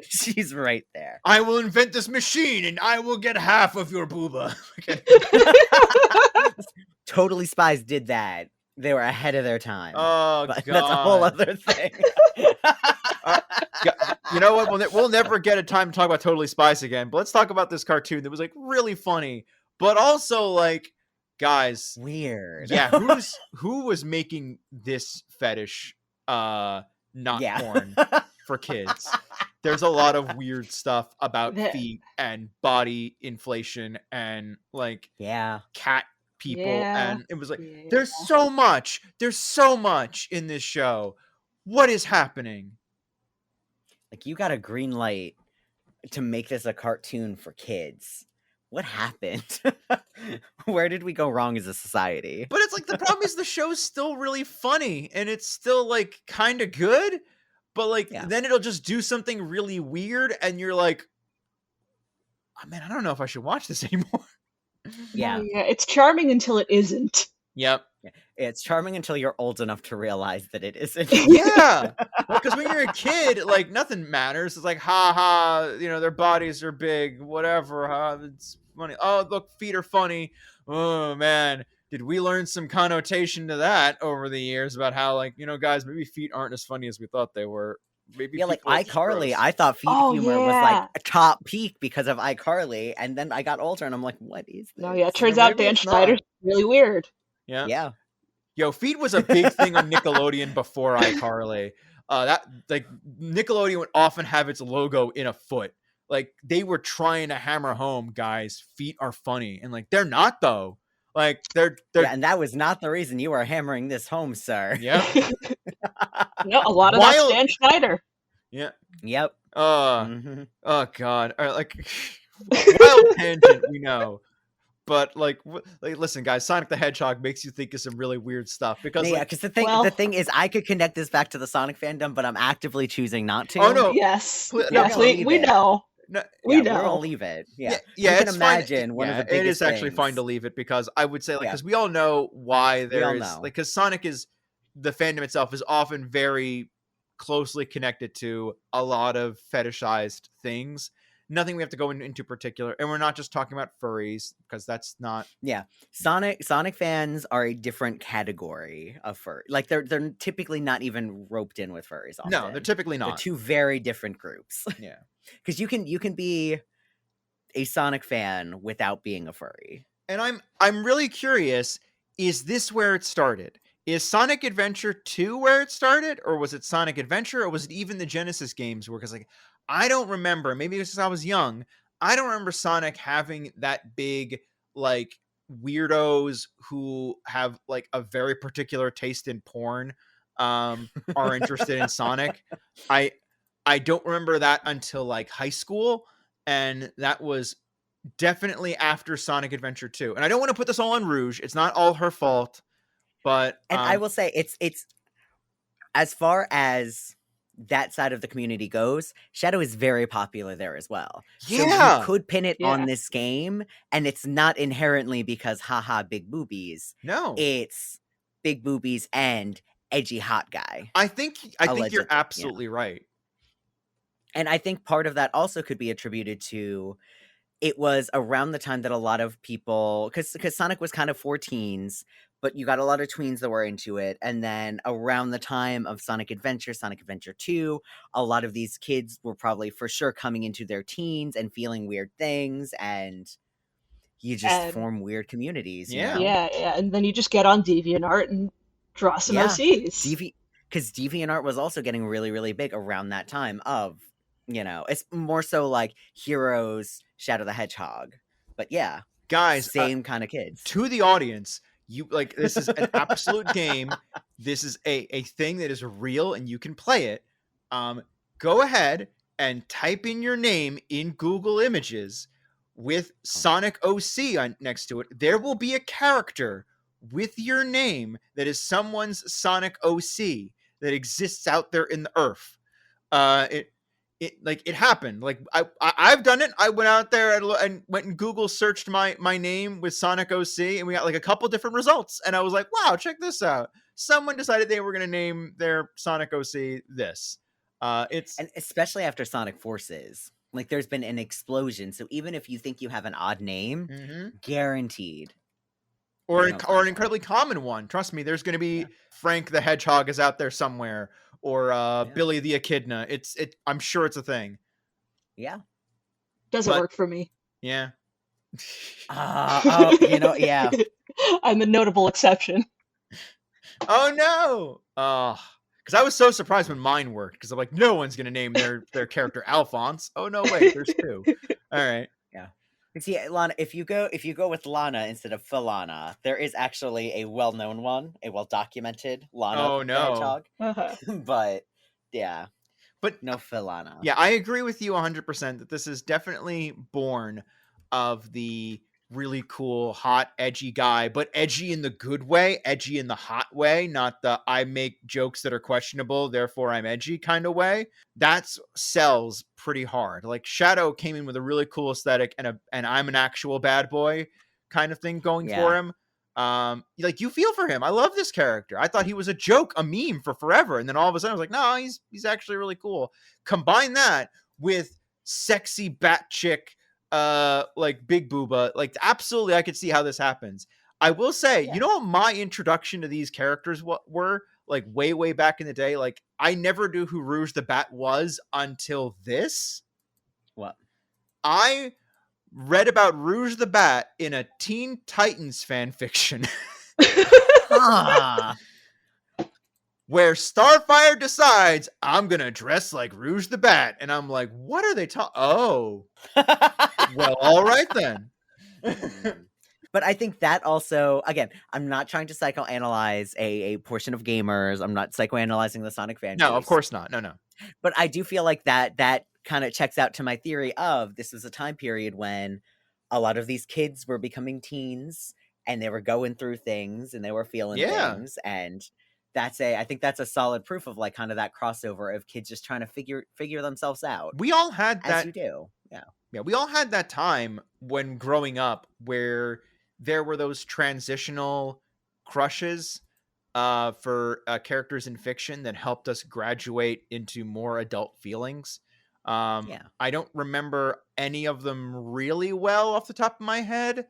She's right there.
I will invent this machine and I will get half of your booba.
Totally Spies did that. They were ahead of their time.
Oh,
but
God.
that's a whole other thing.
You know what? We'll never get a time to talk about Totally Spies again, but let's talk about this cartoon that was like really funny, but also like, guys,
weird.
Yeah, who was making this fetish not porn for kids? There's a lot of weird stuff about feet and body inflation and like cat people, and it was like there's so much in this show. What is happening?
Like, you got a green light to make this a cartoon for kids. What happened? Where did we go wrong as a society?
But it's like, the problem is the show's still really funny and it's still like kind of good, but like then it'll just do something really weird and you're like, oh man, I don't know if I should watch this anymore.
Yeah.
It's charming until it isn't.
Yep.
It's charming until you're old enough to realize that it isn't.
Yeah. Because when you're a kid, like, nothing matters. It's like, ha ha, you know, their bodies are big, whatever, huh? It's funny. Oh, look, feet are funny. Oh, man. Did we learn some connotation to that over the years about how, like, you know, guys, maybe feet aren't as funny as we thought they were. Maybe
like iCarly, I thought feet humor was like a top peak because of iCarly, and then I got older and I'm like, what is this?
No, it turns out Dan Schneider's really weird.
Yeah. Yo, feet was a big thing on Nickelodeon before iCarly. That like Nickelodeon would often have its logo in a foot. Like, they were trying to hammer home, guys, feet are funny, and like they're not though. Like they're
and that was not the reason you were hammering this home, sir.
Yeah.
No, a lot of that's Dan Schneider.
Yeah.
Yep.
Oh God. All right, like wild tangent, we know. But like, listen, guys, Sonic the Hedgehog makes you think of some really weird stuff because
because the thing is, I could connect this back to the Sonic fandom, but I'm actively choosing not to.
Oh no,
yes,
we
know.
No,
we know.
We're gonna leave it. Yeah,
you
can imagine one of the biggest
it is actually
things.
fine to leave it because I would say like because we all know why there is like because Sonic is the fandom itself is often very closely connected to a lot of fetishized things. Nothing we have to go into particular, and we're not just talking about furries because that's not.
Yeah, Sonic fans are a different category of fur. Like they're typically not even roped in with furries. Often.
No, they're typically not.
They're two very different groups.
Yeah,
because you can be a Sonic fan without being a furry.
And I'm really curious. Is this where it started? Is Sonic Adventure 2 where it started, or was it Sonic Adventure, or was it even the Genesis games? Because like. I don't remember, maybe because I was young, I don't remember Sonic having that big, like, weirdos who have, like, a very particular taste in porn are interested in Sonic. I don't remember that until, like, high school, and that was definitely after Sonic Adventure 2. And I don't want to put this all on Rouge. It's not all her fault, but...
And I will say, it's as far as... that side of the community goes, Shadow is very popular there as well.
Yeah.
So you could pin it on this game, and it's not inherently because haha big boobies.
No.
It's big boobies and edgy hot guy.
I think you're absolutely right.
And I think part of that also could be attributed to it was around the time that a lot of people, because Sonic was kind of for teens, but you got a lot of tweens that were into it. And then around the time of Sonic Adventure 2, a lot of these kids were probably for sure coming into their teens and feeling weird things. And you just form weird communities.
Yeah. And then you just get on DeviantArt and draw some OCs.
Because DeviantArt was also getting really, really big around that time of, you know, it's more so like Heroes, Shadow the Hedgehog. But yeah.
Guys.
Same kind of kids.
To the audience. You like this is an absolute game. This is a thing that is real and you can play it. Go ahead and type in your name in Google Images with Sonic OC next to it, there will be a character with your name that is someone's Sonic OC that exists out there in the earth. It happened. Like I've done it. I went out there and went and Google searched my name with Sonic OC, and we got like a couple different results. And I was like, wow, check this out. Someone decided they were going to name their Sonic OC this.
And especially after Sonic Forces, like there's been an explosion. So even if you think you have an odd name, guaranteed.
Or an incredibly common one. Trust me, there's going to be Frank the Hedgehog is out there somewhere, or Billy the Echidna. I'm sure it's a thing.
Yeah,
doesn't work for me.
Yeah.
Yeah.
I'm a notable exception.
Oh no! Because I was so surprised when mine worked. Because I'm like, no one's going to name their character Alphonse. Oh no, wait, there's two. All right.
Yeah. See, Lana, if you go with Lana instead of Philana, there is actually a well-known one, a well-documented Lana the Hedgehog. But yeah, but no Philana.
Yeah, I agree with you 100% that this is definitely born of the really cool, hot, edgy guy, but edgy in the good way, edgy in the hot way, not the I make jokes that are questionable, therefore I'm edgy kind of way. That sells pretty hard. Like Shadow came in with a really cool aesthetic and I'm an actual bad boy kind of thing going for him. Like you feel for him. I love this character. I thought he was a joke, a meme for forever, and then all of a sudden I was like, no, he's actually really cool. Combine that with sexy bat chick like Big Booba, like absolutely I could see how this happens. I will say, you know what my introduction to these characters were like way back in the day? Like I never knew who Rouge the Bat was until this.
What?
I read about Rouge the Bat in a Teen Titans fan fiction. Where Starfire decides I'm gonna dress like Rouge the Bat, and I'm like, what are they talking? Oh, well, all right then.
But I think that also, again, I'm not trying to psychoanalyze a portion of gamers. I'm not psychoanalyzing the Sonic fan base.
No, of course not. No.
But I do feel like that kind of checks out to my theory of this was a time period when a lot of these kids were becoming teens and they were going through things and they were feeling things, and I think that's a solid proof of like kind of that crossover of kids just trying to figure themselves out.
We all had that.
As you do.
Yeah, we all had that time when growing up where there were those transitional crushes for characters in fiction that helped us graduate into more adult feelings. I don't remember any of them really well off the top of my head.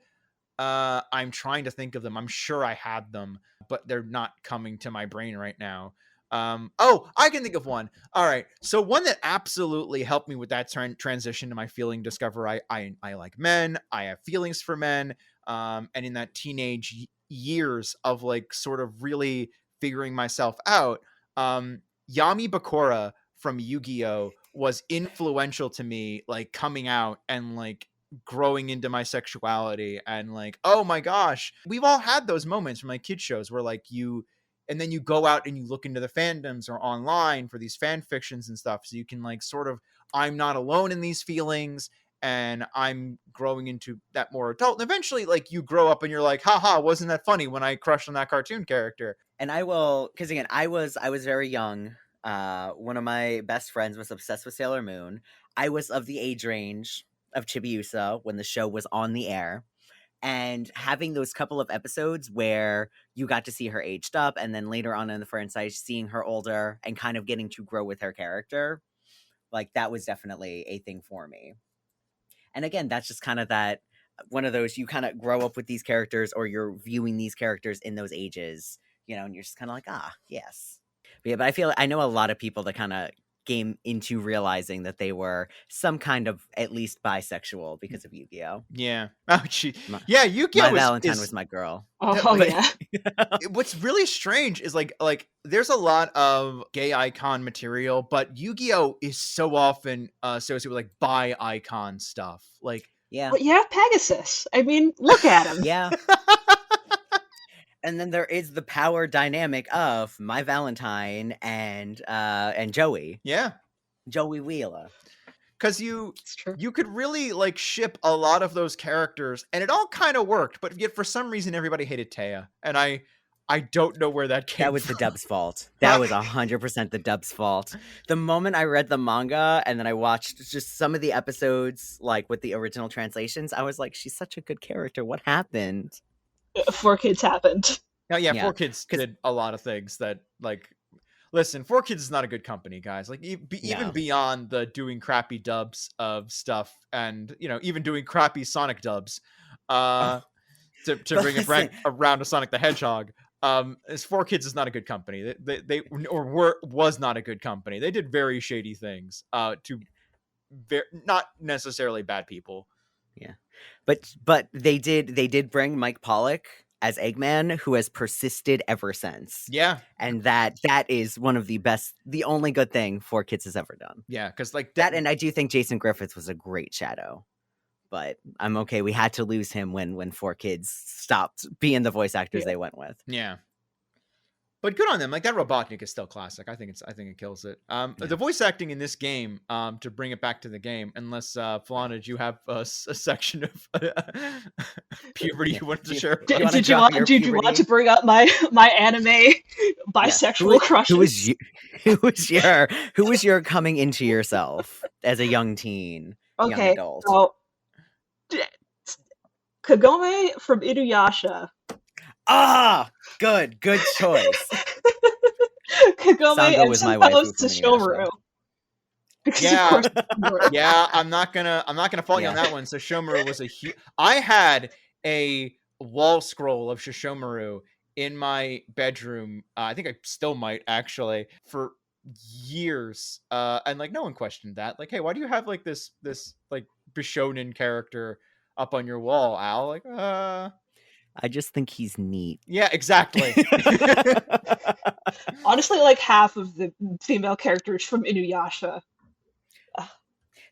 I'm trying to think of them. I'm sure I had them, but they're not coming to my brain right now. I can think of one. All right. So one that absolutely helped me with that transition to my feeling discover I like men. I have feelings for men. And in that teenage years of like sort of really figuring myself out, Yami Bakura from Yu-Gi-Oh was influential to me, like coming out and like growing into my sexuality and like, oh my gosh, we've all had those moments from like kid shows where like and then you go out and you look into the fandoms or online for these fan fictions and stuff. So you can like sort of, I'm not alone in these feelings and I'm growing into that more adult. And eventually like you grow up and you're like, haha, wasn't that funny when I crushed on that cartoon character?
And I will, because again, I was very young. One of my best friends was obsessed with Sailor Moon. I was of the age range of Chibiusa when the show was on the air. And having those couple of episodes where you got to see her aged up and then later on in the franchise seeing her older and kind of getting to grow with her character, like that was definitely a thing for me. And again, that's just kind of that one of those, you kind of grow up with these characters or you're viewing these characters in those ages, and you're just kind of like, yes. But I know a lot of people that kind of came into realizing that they were some kind of at least bisexual because of Yu-Gi-Oh.
Yeah. Oh, Yu-Gi-Oh.
My Valentine was my girl.
Yeah.
What's really strange is like there's a lot of gay icon material, but Yu-Gi-Oh is so often associated with like bi icon stuff. Like,
yeah.
But you have Pegasus. I mean, look at him.
Yeah. And then there is the power dynamic of My Valentine and Joey.
Yeah.
Joey Wheeler.
because
It's true.
you could really like ship a lot of those characters, and it all kind of worked. But yet, for some reason, everybody hated Taya, and I don't know where that came
That was the
from.
dub's fault. That was 100% the dub's fault. The moment I read the manga and then I watched just some of the episodes, like with the original translations, I was like, she's such a good character. What happened?
4Kids happened.
Now, yeah,
Yeah,
4Kids
'cause-
did a lot of things that like. Listen, 4Kids is not a to beyond guys. Like even
No.
beyond the doing crappy dubs of stuff, and even doing crappy Sonic dubs, to
But
bring it
listen-
around to Sonic the Hedgehog. Is 4Kids is not a good company. Was not a good company. They did very shady things. To not necessarily bad people.
Yeah, but they did bring Mike Pollock as Eggman, who has persisted ever since.
Yeah,
And that is one of the only good thing 4Kids has ever done.
yeah, because like
That, and I do think Jason Griffith was a great Shadow. But I'm okay. We had to lose him when 4Kids stopped being the voice actors they went with.
Yeah. But good on them. Like that Robotnik is still classic. I think it kills it. The voice acting in this game, to bring it back to the game, unless Falana, did you have a section of puberty you wanted to share?
Did you want to bring up my anime bisexual crushes?
Who was your coming into yourself as a young teen, young adult?
So Kagome from Inuyasha.
Ah, good choice.
Kagome
Sango
and
was my
Senpa's
waifu from
Sesshomaru. Because of
Yeah.
course Sesshomaru.
Yeah, I'm not gonna fault you on that one. So Shomaru was I had a wall scroll of Shishomaru in my bedroom. I think I still might actually for years. And like no one questioned that. Like, hey, why do you have like this like Bishonen character up on your wall, Al? Like,
I just think he's neat.
Yeah, exactly.
Honestly, like half of the female characters from Inuyasha.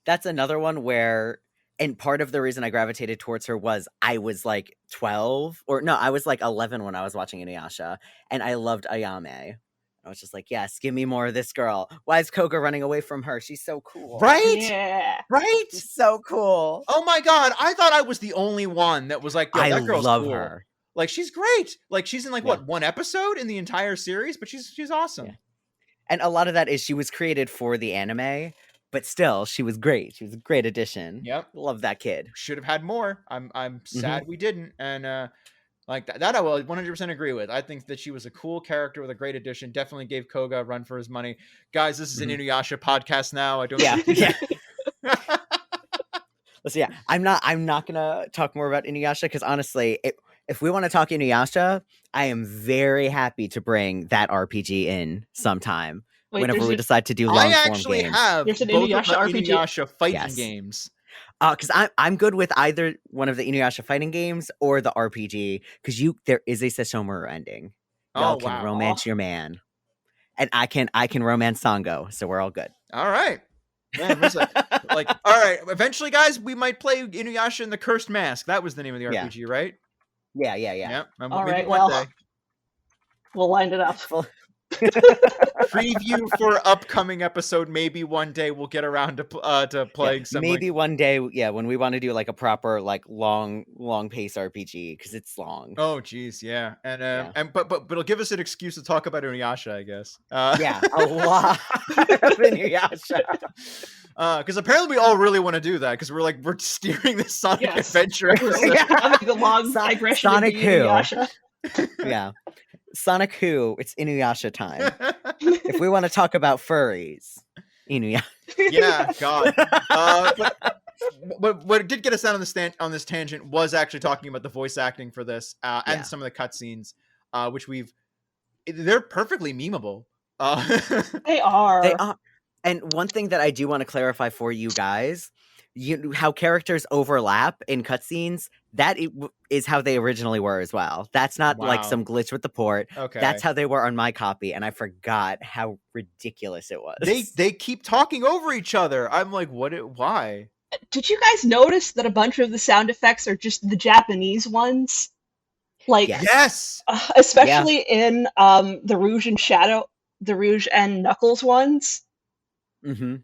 That's another one where, and part of the reason I gravitated towards her was I was like 12, or no, I was like 11 when I was watching Inuyasha, and I loved Ayame. I was just like, yes, give me more of this girl. Why is Koga running away from her? She's so cool.
Right?
Yeah.
Right?
She's so cool.
Oh my god, I thought I was the only one that was like, yo, that girl's
love
cool.
her.
Like she's great. Like she's in like what, one episode in the entire series, but she's awesome.
Yeah. And a lot of that is she was created for the anime, but still she was great. She was a great addition.
Yep.
Love that kid.
Should have had more. I'm sad we didn't. And like that I will 100% agree with. I think that she was a cool character with a great addition. Definitely gave Koga a run for his money. Guys, this is an Inuyasha podcast now. I don't
Yeah. Listen, yeah, I'm not gonna talk more about Inuyasha because honestly, if we want to talk Inuyasha, I am very happy to bring that RPG in sometime.
Wait,
whenever we decide to do long form
I actually
games.
have
There's an
both
Inuyasha
of the
RPG.
Inuyasha fighting
Yes.
games.
Because I'm good with either one of the Inuyasha fighting games or the RPG. Because there is a Sesshomaru ending. Y'all can romance your man, and I can romance Sango, so we're all good.
All right. Man, like, all right. Eventually, guys, we might play Inuyasha and the Cursed Mask. That was the name of the RPG, right?
Yeah.
Yep.
All
maybe
right,
one
well,
day.
we'll line it up.
Preview for upcoming episode. Maybe one day we'll get around to playing some.
Maybe one day, when we want to do like a proper like long pace RPG because it's long.
Oh, geez, yeah, and but it'll give us an excuse to talk about Inuyasha, I guess.
Yeah, a lot of Inuyasha.
Because apparently we all really want to do that because we're steering this Sonic Adventure episode.
Having the long digression.
Sonic
of
who?
Inuyasha.
Yeah. Sonic who? It's Inuyasha time. If we want to talk about furries, Inuyasha.
Yeah, God. But what did get us out on this tangent was actually talking about the voice acting for this and some of the cutscenes, which they're perfectly memeable.
They are.
They are. And one thing that I do want to clarify for you guys, how characters overlap in cutscenes, that is how they originally were as well. That's not like some glitch with the port.
Okay.
That's how they were on my copy, and I forgot how ridiculous it was.
They keep talking over each other. I'm like, why?
Did you guys notice that a bunch of the sound effects are just the Japanese ones? Like,
yes,
especially in the Rouge and Knuckles ones.
Mm-hmm.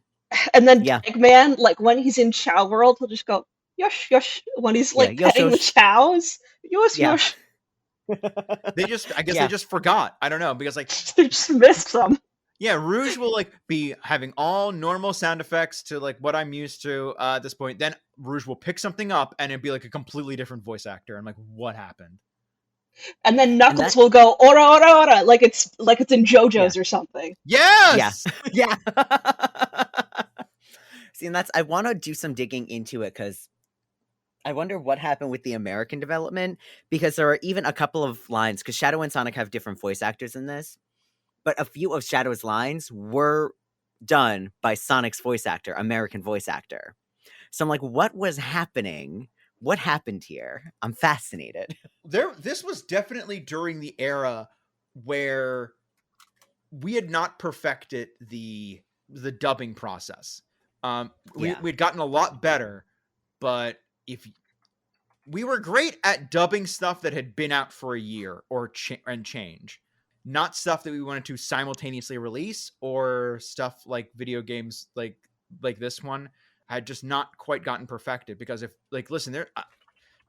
And then
Yeah.
Eggman, like when he's in Chow World, he'll just go yosh yosh when he's
Yeah,
like
yosh,
petting the
yosh.
chows. Yosh
Yeah.
yosh.
I guess
Yeah.
they just forgot. I don't know, because like
They just missed them.
yeah, Rouge will like be having all normal sound effects to like what I'm used to at this point. Then Rouge will pick something up and it'd be like a completely different voice actor. I'm like, what happened?
And then Knuckles
that-
will go ora ora ora like it's in JoJo's
Yeah.
or something.
Yes.
Yeah. See, and I want to do some digging into it because I wonder what happened with the American development, because there are even a couple of lines, because Shadow and Sonic have different voice actors in this, but a few of Shadow's lines were done by Sonic's voice actor, American voice actor. So I'm like, what was happening? What happened here? I'm fascinated.
This was definitely during the era where we had not perfected the dubbing process. We'd gotten a lot better, but if we were great at dubbing stuff that had been out for a year or and change, not stuff that we wanted to simultaneously release, or stuff like video games like this one had just not quite gotten perfected. Because if like, listen, there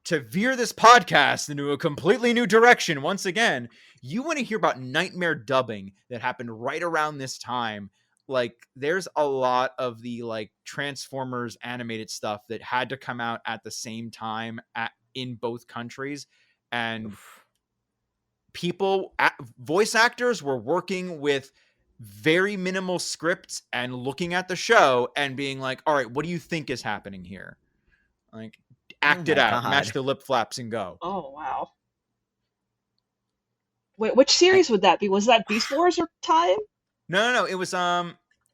to veer this podcast into a completely new direction once again, you want to hear about nightmare dubbing that happened right around this time. Like, there's a lot of the like Transformers animated stuff that had to come out at the same time in both countries, and voice actors were working with very minimal scripts and looking at the show and being like, all right, what do you think is happening here? Like, act it out, match the lip flaps and go.
Oh wow. Wait, which series would that be? Was that Beast Wars or time?
No.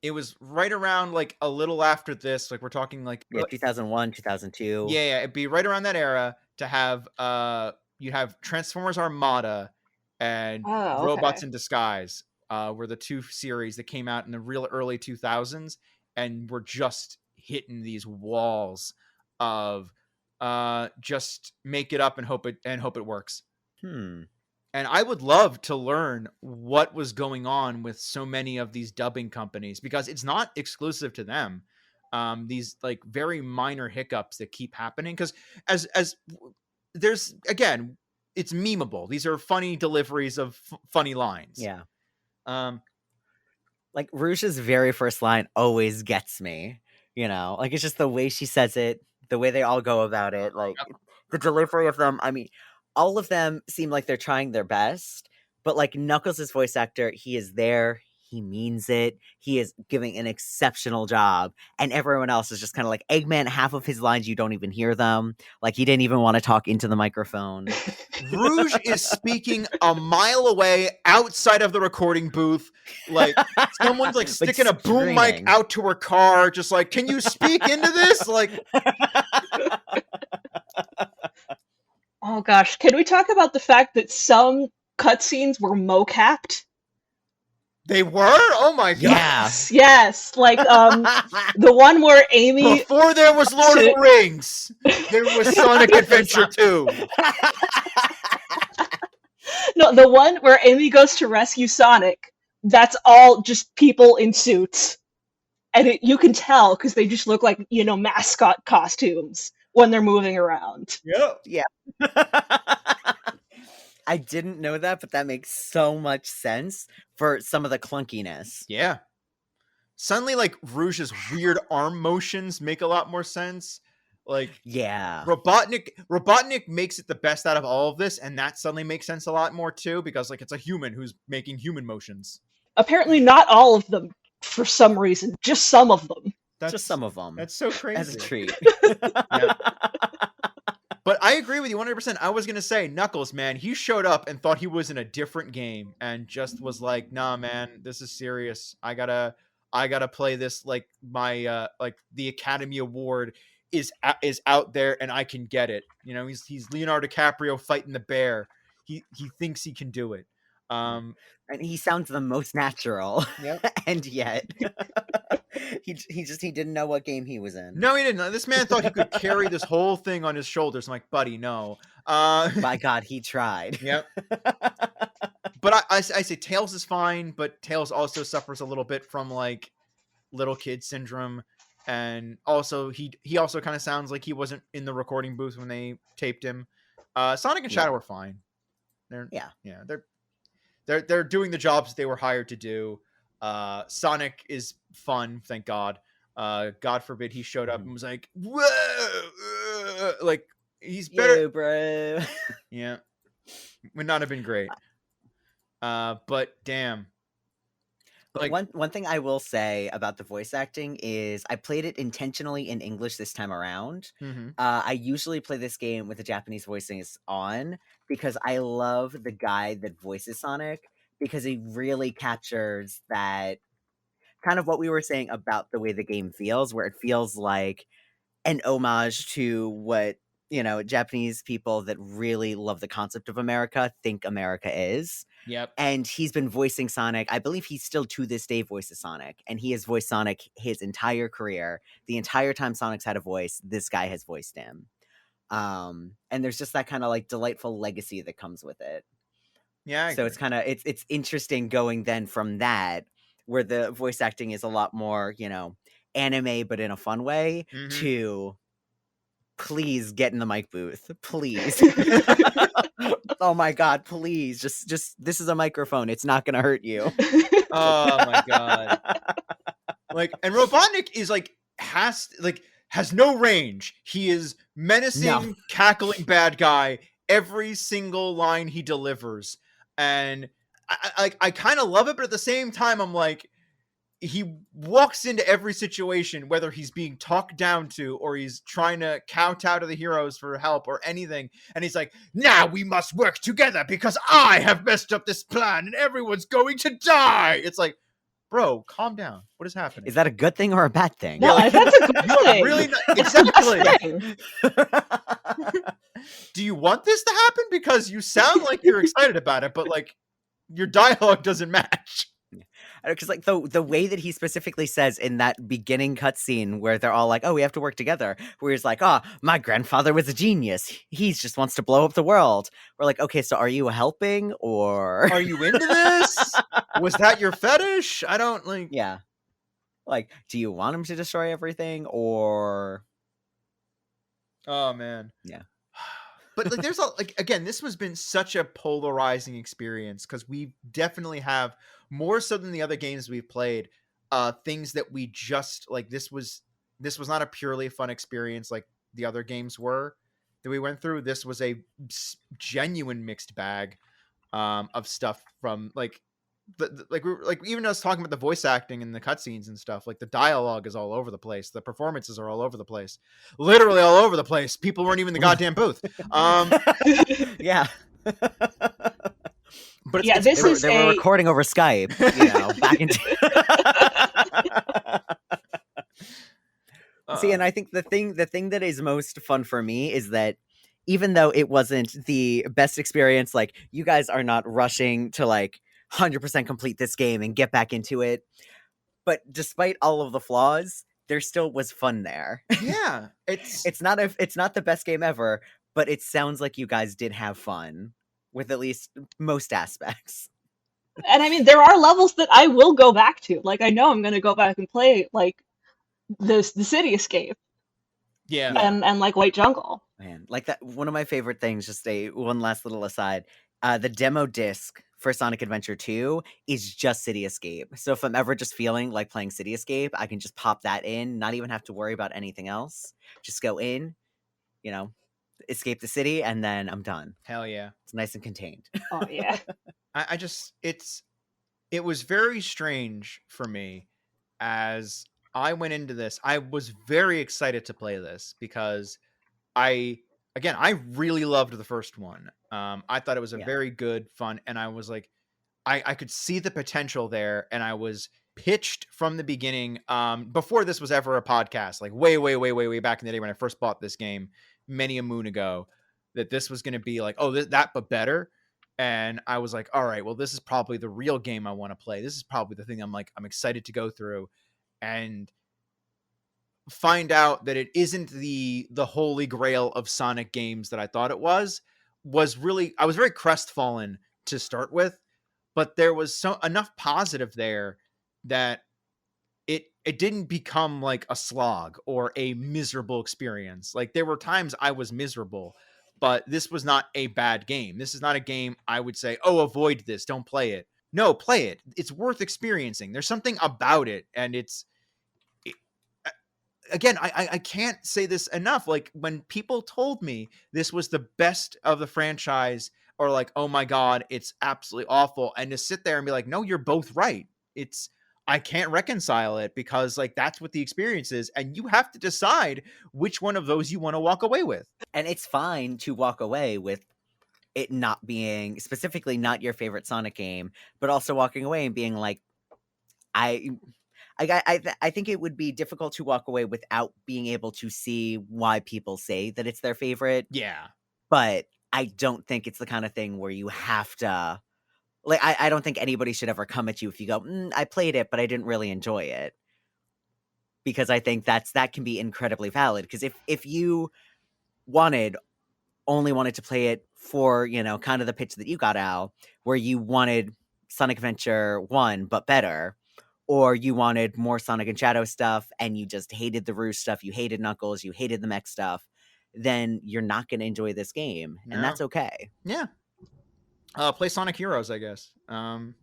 It was right around like a little after this. Like, we're talking like
2001, 2002.
Yeah, it'd be right around that era to have you have Transformers Armada and Robots in Disguise were the two series that came out in the real early 2000s and were just hitting these walls of just make it up and hope it works. And I would love to learn what was going on with so many of these dubbing companies, because it's not exclusive to them. These like very minor hiccups that keep happening, because as there's, again, it's memeable. These are funny deliveries of funny lines.
Yeah. Like Rouge's very first line always gets me. You know, like it's just the way she says it, the way they all go about it, like the delivery of them. I mean, all of them seem like they're trying their best, but like Knuckles' voice actor, he is there. He means it. He is giving an exceptional job. And everyone else is just kind of like, Eggman, half of his lines, you don't even hear them. Like, he didn't even want to talk into the microphone.
Rouge is speaking a mile away outside of the recording booth. Like, someone's like sticking a boom mic out to her car, just like, can you speak into this? Like,
oh gosh, can we talk about the fact that some cutscenes were mo-capped?
They were? Oh my god.
Yes. Like the one where Amy,
before there was Lord of the Rings, there was Sonic Adventure 2.
No, the one where Amy goes to rescue Sonic, that's all just people in suits. And you can tell because they just look like, you know, mascot costumes when they're moving around.
Yep.
Yeah. I didn't know that, but that makes so much sense for some of the clunkiness.
Yeah. Suddenly, like, Rouge's weird arm motions make a lot more sense. Like,
yeah,
Robotnik makes it the best out of all of this, and that suddenly makes sense a lot more too, because like it's a human who's making human motions.
Apparently, not all of them for some reason, just some of them.
Just some of them.
That's so crazy.
As a treat.
Yeah. But I agree with you 100%. I was going to say, Knuckles, man, he showed up and thought he was in a different game and just was like, nah, man, this is serious. I gotta play this like my, like the Academy Award is out there and I can get it. You know, he's Leonardo DiCaprio fighting the bear. He thinks he can do it.
And he sounds the most natural.
Yep.
And yet he didn't know what game he was in.
No, he didn't. This man thought he could carry this whole thing on his shoulders. I'm like, buddy, no.
By God, he tried.
Yep. But I say Tails is fine, but Tails also suffers a little bit from like little kid syndrome, and also he also kind of sounds like he wasn't in the recording booth when they taped him. Sonic and Shadow
Yeah.
are fine. They're
Yeah.
yeah, they're doing the jobs they were hired to do. Sonic is fun, thank God. God forbid he showed up and was like, "Whoa!" Like he's better.
Yo, bro.
Yeah, would not have been great. But damn.
But
Like,
one thing I will say about the voice acting is I played it intentionally in English this time around.
mhm.
I usually play this game with the Japanese voicing is on because I love the guy that voices Sonic because he really captures that kind of what we were saying about the way the game feels, where it feels like an homage to what, Japanese people that really love the concept of America think America is.
Yep.
And he's been voicing Sonic. I believe he's still to this day voices Sonic, and he has voiced Sonic his entire career. The entire time Sonic's had a voice, this guy has voiced him. And there's just that kind of like delightful legacy that comes with it.
Yeah. I
So
agree.
it's kind of it's interesting going then from that, where the voice acting is a lot more, anime but in a fun way,
Mhm.
to please get in the mic booth, please. Oh my god, please, just this is a microphone, it's not gonna hurt you.
Oh my god. Like, and Robotnik is like has no range. He is menacing,
No.
cackling bad guy every single line he delivers, and I kind of love it, but at the same time, I'm like, he walks into every situation, whether he's being talked down to or he's trying to kowtow to the heroes for help or anything, and he's like, now we must work together because I have messed up this plan and everyone's going to die. It's like, bro, calm down. What is happening?
Is that a good thing or a bad thing?
No,
like,
that's a good
you are
thing.
really not,
It's the
exactly.
best thing.
Do you want this to happen? Because you sound like you're excited about it, but like your dialogue doesn't match.
Because like the way that he specifically says in that beginning cutscene where they're all like, "Oh, we have to work together," where he's like, "Oh, my grandfather was a genius. He just wants to blow up the world." We're like, "Okay, so are you helping or
Are you into this? Was that your fetish? I don't like.
yeah, like, do you want him to destroy everything or?"
Oh man.
Yeah.
But like, there's again, this has been such a polarizing experience because we definitely have, more so than the other games we've played, things that we just like. This was not a purely fun experience like the other games were that we went through. This was a genuine mixed bag of stuff from like even us talking about the voice acting and the cutscenes and stuff. Like the dialogue is all over the place, the performances are all over the place, literally all over the place. People weren't even in the goddamn booth.
Yeah.
But
Yeah, this is
They were recording over Skype, back in. See, and I think the thing that is most fun for me is that even though it wasn't the best experience, like you guys are not rushing to like 100% complete this game and get back into it, but despite all of the flaws, there still was fun there.
Yeah,
It's not the best game ever, but it sounds like you guys did have fun with at least most aspects.
And I mean, there are levels that I will go back to. Like, I know I'm going to go back and play, like, the City Escape
yeah.
and like, White Jungle.
Man, like that, one of my favorite things, just one last little aside, the demo disc for Sonic Adventure 2 is just City Escape. So if I'm ever just feeling like playing City Escape, I can just pop that in, not even have to worry about anything else. Just go in, escape the city, and then I'm done.
Hell yeah.
It's nice and contained.
Oh, yeah.
I just it was very strange for me as I went into this. I was very excited to play this because I really loved the first one. I thought it was a very good, fun, and I was like, I could see the potential there, and I was pitched from the beginning, before this was ever a podcast, like way back in the day when I first bought this game many a moon ago, that this was going to be like, oh, that but better. And I was like, all right, well, this is probably the real game I want to play. This is probably the thing I'm excited to go through and find out that it isn't the holy grail of Sonic games that I thought it was really, I was very crestfallen to start with, but there was enough positive there that it it didn't become like a slog or a miserable experience. Like there were times I was miserable, but this was not a bad game. This is not a game I would say, oh, avoid this, don't play it. No, play it. It's worth experiencing. There's something about it, and again, I can't say this enough. Like when people told me this was the best of the franchise, or like, oh my God, it's absolutely awful. And to sit there and be like, no, you're both right. I can't reconcile it, because like that's what the experience is. And you have to decide which one of those you want to walk away with.
And it's fine to walk away with it not being specifically not your favorite Sonic game, but also walking away and being like, I think it would be difficult to walk away without being able to see why people say that it's their favorite.
Yeah.
But I don't think it's the kind of thing where you have to, like, I don't think anybody should ever come at you if you go, I played it, but I didn't really enjoy it. Because I think that can be incredibly valid. Because if you only wanted to play it for, you know, kind of the pitch that you got, Al, where you wanted Sonic Adventure 1, but better, or you wanted more Sonic and Shadow stuff, and you just hated the Rouge stuff, you hated Knuckles, you hated the mech stuff, then you're not going to enjoy this game, and that's okay.
Yeah. Play Sonic Heroes, I guess.
Don't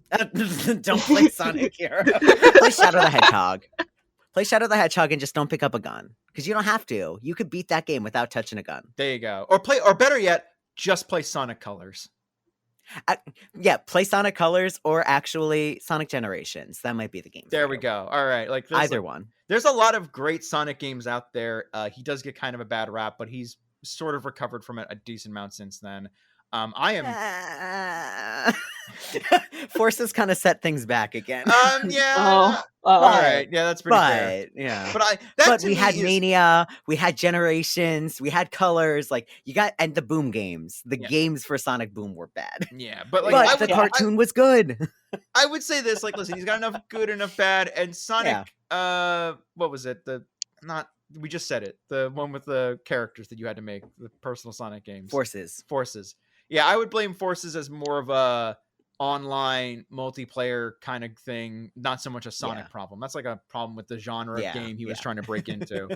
play Sonic Heroes. Play Shadow the Hedgehog. Play Shadow the Hedgehog and just don't pick up a gun. Because you don't have to. You could beat that game without touching a gun.
There you go. Or better yet, just play Sonic Colors.
Yeah, play Sonic Colors or actually Sonic Generations. That might be the game.
There we go. All right. Like
either one.
There's a lot of great Sonic games out there. He does get kind of a bad rap, but he's sort of recovered from it a decent amount since then. I am.
Forces kind of set things back again.
Yeah. All right. Yeah, that's pretty fair.
Yeah.
But
we had Mania, we had Generations, we had Colors. Like and the Boom games. The games for Sonic Boom were bad.
Yeah, but like
the cartoon was good.
I would say this. Like, listen, he's got enough good, enough bad, and Sonic. What was it? We just said it. The one with the characters that you had to make, the personal Sonic games. Forces. Yeah, I would blame Forces as more of a online multiplayer kind of thing, not so much a Sonic problem. That's like a problem with the genre of game he was trying to break into.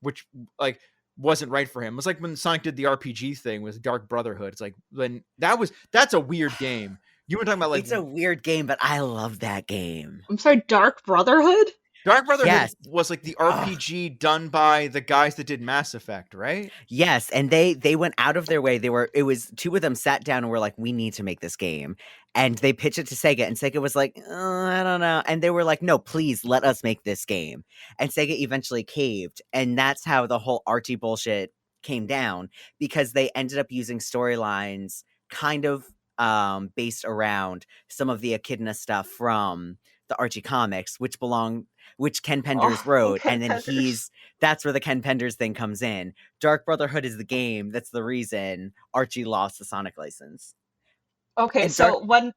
Which like wasn't right for him. It was like when Sonic did the RPG thing with Dark Brotherhood. It's like that's a weird game. You were talking about like
it's a weird game, but I love that game.
I'm sorry, Dark Brotherhood?
Dark Brotherhood was like the RPG done by the guys that did Mass Effect, right?
Yes, and they went out of their way. It was two of them sat down and were like, we need to make this game. And they pitched it to Sega, and Sega was like, I don't know. And they were like, no, please let us make this game. And Sega eventually caved. And that's how the whole Archie bullshit came down, because they ended up using storylines kind of based around some of the Echidna stuff from the Archie comics, which Ken Penders wrote, and then that's where the Ken Penders thing comes in. Dark Brotherhood is the game that's the reason Archie lost the Sonic license.
Okay,
and
so when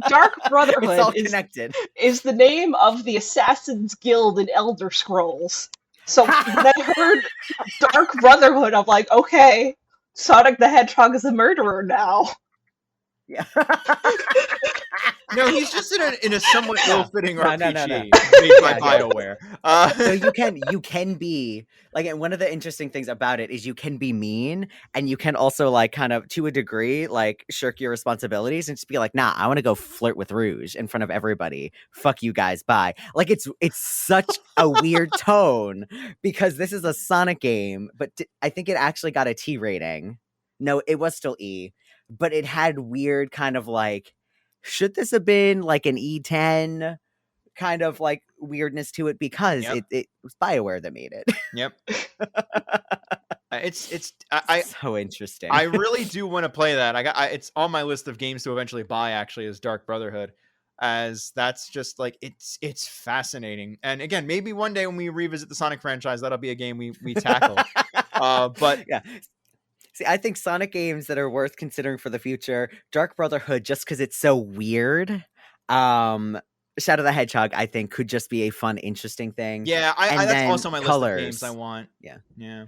Dark Brotherhood is the name of the Assassin's Guild in Elder Scrolls. So when I heard Dark Brotherhood, I'm like, okay, Sonic the Hedgehog is a murderer now.
Yeah.
No, he's just in a somewhat ill-fitting RPG made by BioWare.
So you can be like, and one of the interesting things about it is you can be mean, and you can also like kind of to a degree like shirk your responsibilities and just be like, nah, I want to go flirt with Rouge in front of everybody. Fuck you guys, bye. Like it's such a weird tone, because this is a Sonic game, but I think it actually got a T rating. No, it was still E, but it had weird kind of like, should this have been like an E10 kind of like weirdness to it, because it was BioWare that made it.
Yep. It's
so interesting.
I really do want to play that. It's on my list of games to eventually buy, actually, is Dark Brotherhood, as that's just like it's fascinating. And again, maybe one day when we revisit the Sonic franchise, that'll be a game we tackle. But
yeah. See, I think Sonic games that are worth considering for the future, Dark Brotherhood, just because it's so weird. Shadow the Hedgehog, I think, could just be a fun, interesting thing.
Yeah, that's also my list of games I want.
Yeah.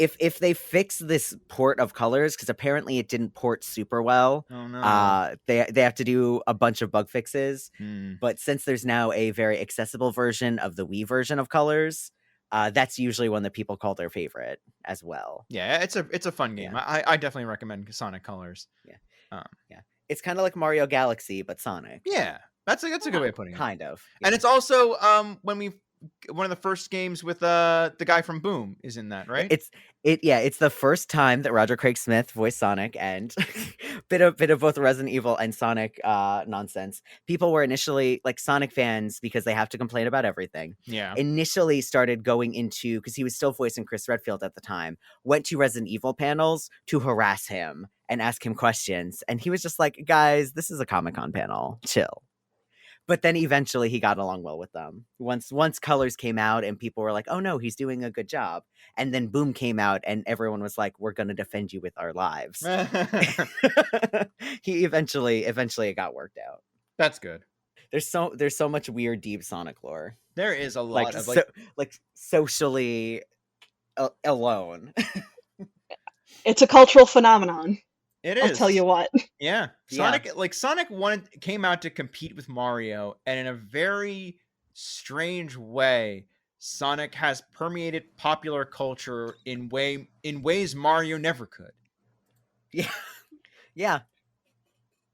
if they fix this port of colors, because apparently it didn't port super well,
Oh no.
they have to do a bunch of bug fixes.
Hmm.
But since there's now a very accessible version of the Wii version of colors, that's usually one that people call their favorite as well.
Yeah, it's a fun game.
Yeah.
I definitely recommend Sonic Colors.
Yeah. It's kind of like Mario Galaxy, but Sonic.
Yeah, that's a good way of putting it.
Kind of.
And it's also one of the first games with the guy from Boom is in that, right?
It's the first time that Roger Craig Smith voiced Sonic, and bit of both Resident Evil and Sonic nonsense. People were initially like Sonic fans because they have to complain about everything.
Yeah.
Initially started going into, because he was still voicing Chris Redfield at the time, went to Resident Evil panels to harass him and ask him questions, and he was just like, "Guys, this is a Comic-Con panel. Chill." But then eventually he got along well with them. Once Colors came out and people were like, "Oh no, he's doing a good job." And then Boom came out and everyone was like, "We're going to defend you with our lives." He eventually it got worked out.
That's good.
There's so much weird deep Sonic lore.
There is a lot of
like socially alone.
It's a cultural phenomenon.
It is.
I'll tell you what.
Yeah. Sonic came out to compete with Mario, and in a very strange way, Sonic has permeated popular culture in ways Mario never could.
Yeah. Yeah.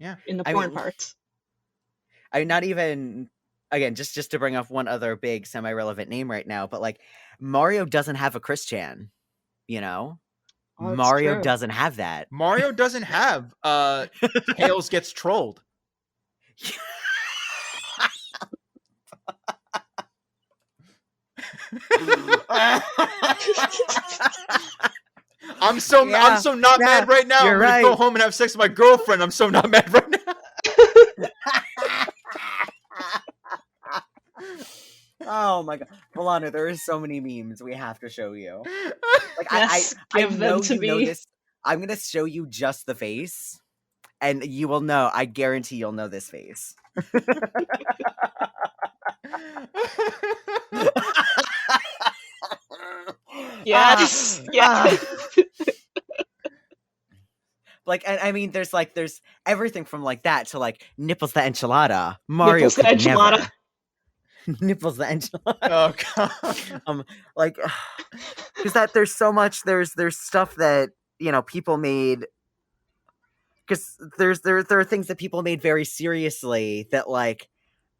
Yeah.
In the porn parts.
Not even, again, just to bring up one other big semi-relevant name right now, but like Mario doesn't have a Chris Chan, you know?
Oh,
Mario
true.
doesn't have that.
Mario doesn't have Tails gets trolled. I'm so not mad right now.
You're
I'm gonna go home and have sex with my girlfriend. I'm so not mad right now.
Oh my god, Milano, there are so many memes we have to show you. Like
Yes,
I
give
know
them to
you know
me.
this. I'm gonna show you just the face, and you will know. I guarantee you'll know this face.
Yes.
Like, and I mean, there's everything from like that to like nipples the enchilada. Mario
Nipples the
could
enchilada.
never. Nipples the enchilada.
Oh god.
Like, because that there's so much. There's stuff that people made. Because there are things that people made very seriously that like,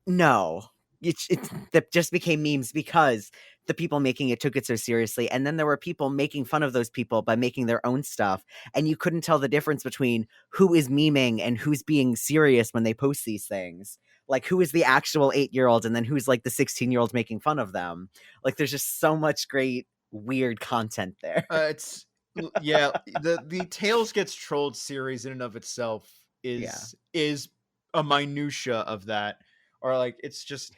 no, that just became memes because the people making it took it so seriously. And then there were people making fun of those people by making their own stuff. And you couldn't tell the difference between who is memeing and who's being serious when they post these things. Like, who is the actual 8-year-old and then who's like the 16-year-old making fun of them. Like, there's just so much great, weird content there.
The Tails Gets Trolled series in and of itself is a minutia of that. Or like, it's just...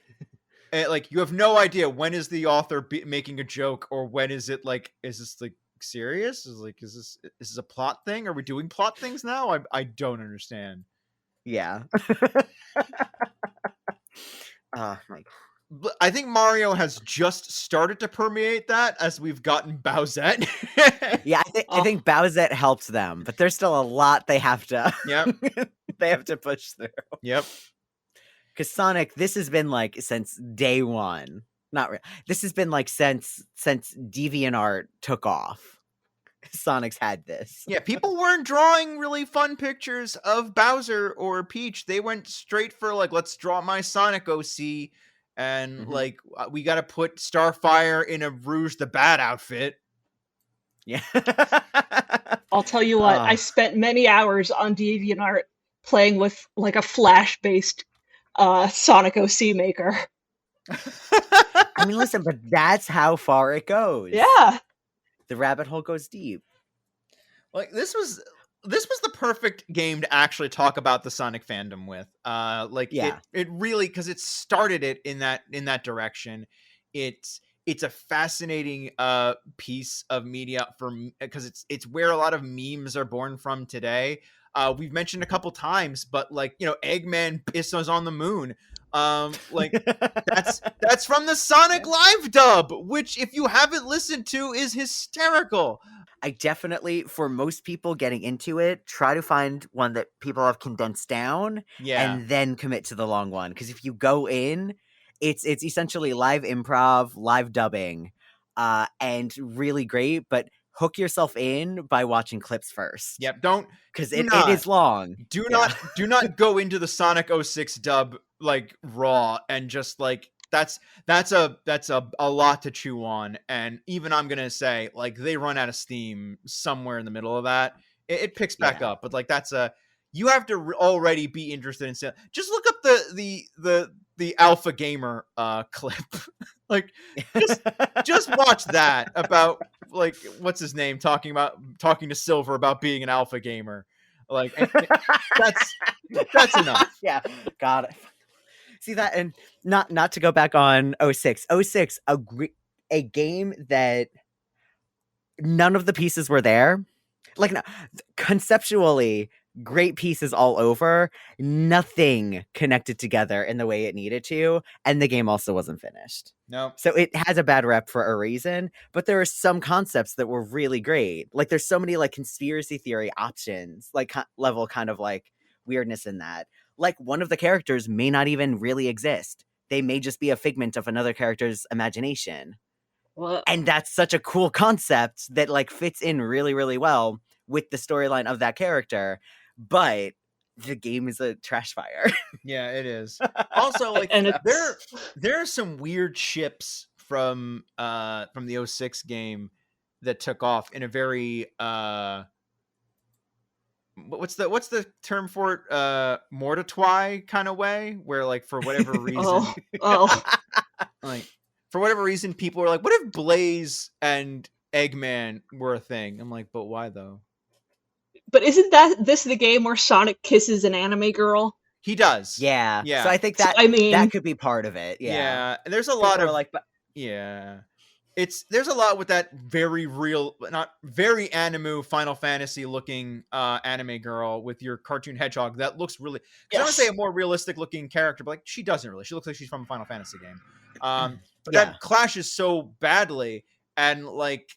like, you have no idea when is the author making a joke, or when is it like, is this like serious? Is this a plot thing? Are we doing plot things now? I don't understand.
Yeah. Oh my god.
I think Mario has just started to permeate that as we've gotten Bowsette.
Yeah, I think Bowsette helped them, but there's still a lot they have to.
Yep.
They have to push through.
Yep.
Because Sonic, this has been like since day one. This has been like since DeviantArt took off. Sonic's had this.
Yeah, people weren't drawing really fun pictures of Bowser or Peach. They went straight for like, let's draw my Sonic OC, and like we got to put Starfire in a Rouge the Bat outfit.
Yeah.
I'll tell you what, I spent many hours on DeviantArt playing with like a Flash-based Sonic OC maker.
I mean, listen, but that's how far it goes.
Yeah.
The rabbit hole goes deep.
Like, this was the perfect game to actually talk about the Sonic fandom with. It really, because it started it in that direction. It's a fascinating piece of media because it's where a lot of memes are born from today. We've mentioned a couple times, but like, Eggman pisses on the moon. Like that's from the Sonic live dub, which if you haven't listened to is hysterical.
I definitely, for most people getting into it, try to find one that people have condensed down
Yeah.
and then commit to the long one. Because if you go in, it's essentially live improv, live dubbing, and really great. But hook yourself in by watching clips first.
Yep.
Because
Do
it is long.
Do
Yeah.
not go into the Sonic 06 dub like raw and just like that's a lot to chew on. And even I'm gonna say like they run out of steam somewhere in the middle of that. It picks back
Yeah.
up, but like you have to already be interested in just look up the Alpha Gamer clip. Like just watch that about like what's his name talking to Silver about being an alpha gamer. Like that's enough.
Yeah. Got it. See that, and not to go back on 06. 06, a game that none of the pieces were there. Like, no, conceptually, great pieces all over, nothing connected together in the way it needed to, and the game also wasn't finished.
No.
So it has a bad rep for a reason, but there are some concepts that were really great. Like, there's so many like conspiracy theory options, like level kind of like weirdness in that. Like, one of the characters may not even really exist. They may just be a figment of another character's imagination.
What?
And that's such a cool concept that like fits in really, really well with the storyline of that character. But the game is a trash fire.
Yeah, it is. Also, like
And it's
there are some weird ships from the 06 game that took off in a very what's the term for it? Mortitwai kind of way, where like for whatever reason
oh
like for whatever reason people were like, what if Blaze and Eggman were a thing? I'm like, but why though?
but isn't this the game where Sonic kisses an anime girl?
He does.
Yeah.
Yeah.
So I think
So,
that
I mean,
that could be part of it. Yeah.
Yeah. And there's a
People
lot
are
of
like, but
yeah. There's a lot with that very real, not very anime Final Fantasy looking anime girl with your cartoon hedgehog that looks really. I want to say a more realistic looking character, but like she doesn't really. She looks like she's from a Final Fantasy game. But
Yeah.
that clashes so badly, and like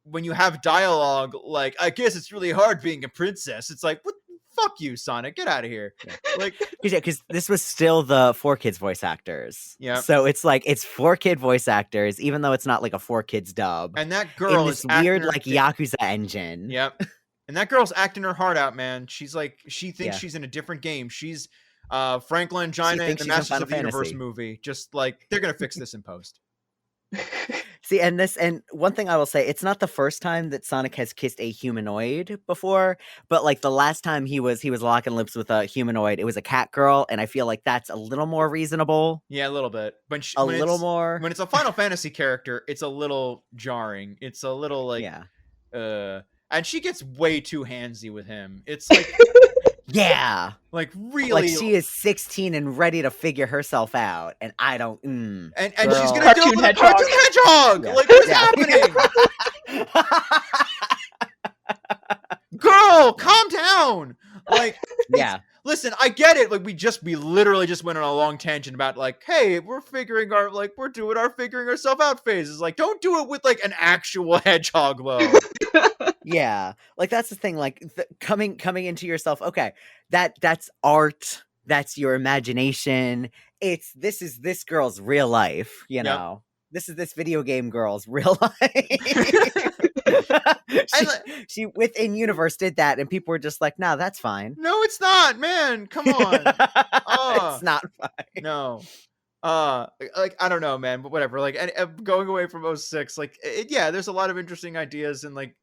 when you have dialogue, like I guess it's really hard being a princess. It's like what. Fuck you, Sonic! Get out of here! Like,
because this was still the 4Kids voice actors.
Yeah.
So it's like it's 4Kid voice actors, even though it's not like a 4Kids dub.
and that girl
in this
is
weird
acting
like Yakuza engine.
Yep. And that girl's acting her heart out, man. She's like, she thinks
Yeah.
she's in a different game. She's Franklin Gina in
thinks
the
she's in
Masters
Final
of the Universe
Fantasy.
movie. Just like they're gonna fix this in post.
See, and one thing I will say, it's not the first time that Sonic has kissed a humanoid before, but like the last time he was locking lips with a humanoid, it was a cat girl, and I feel like that's a little more reasonable.
Yeah, a little bit. But
When
it's a Final Fantasy character, it's a little jarring. It's a little like
yeah.
And she gets way too handsy with him. It's like
Yeah.
like really
Like she is 16 and ready to figure herself out, and I don't.
and
girl.
she's gonna do it with a cartoon hedgehog.
Yeah.
Like what's happening? Girl, calm down. Like
Yeah.
Listen, I get it. Like we literally just went on a long tangent about like, hey, we're doing our figuring ourselves out phases. Like, don't do it with like an actual hedgehog though.
Yeah, like that's the thing. Like coming into yourself. Okay, that's art. That's your imagination. This is this girl's real life. You know, this is this video game girl's real life. she within universe did that, and people were just like, "No, that's fine."
No, it's not, man. Come on,
it's not fine.
No. Like I don't know, man, but whatever. Like, and going away from 06, like, there's a lot of interesting ideas, and like,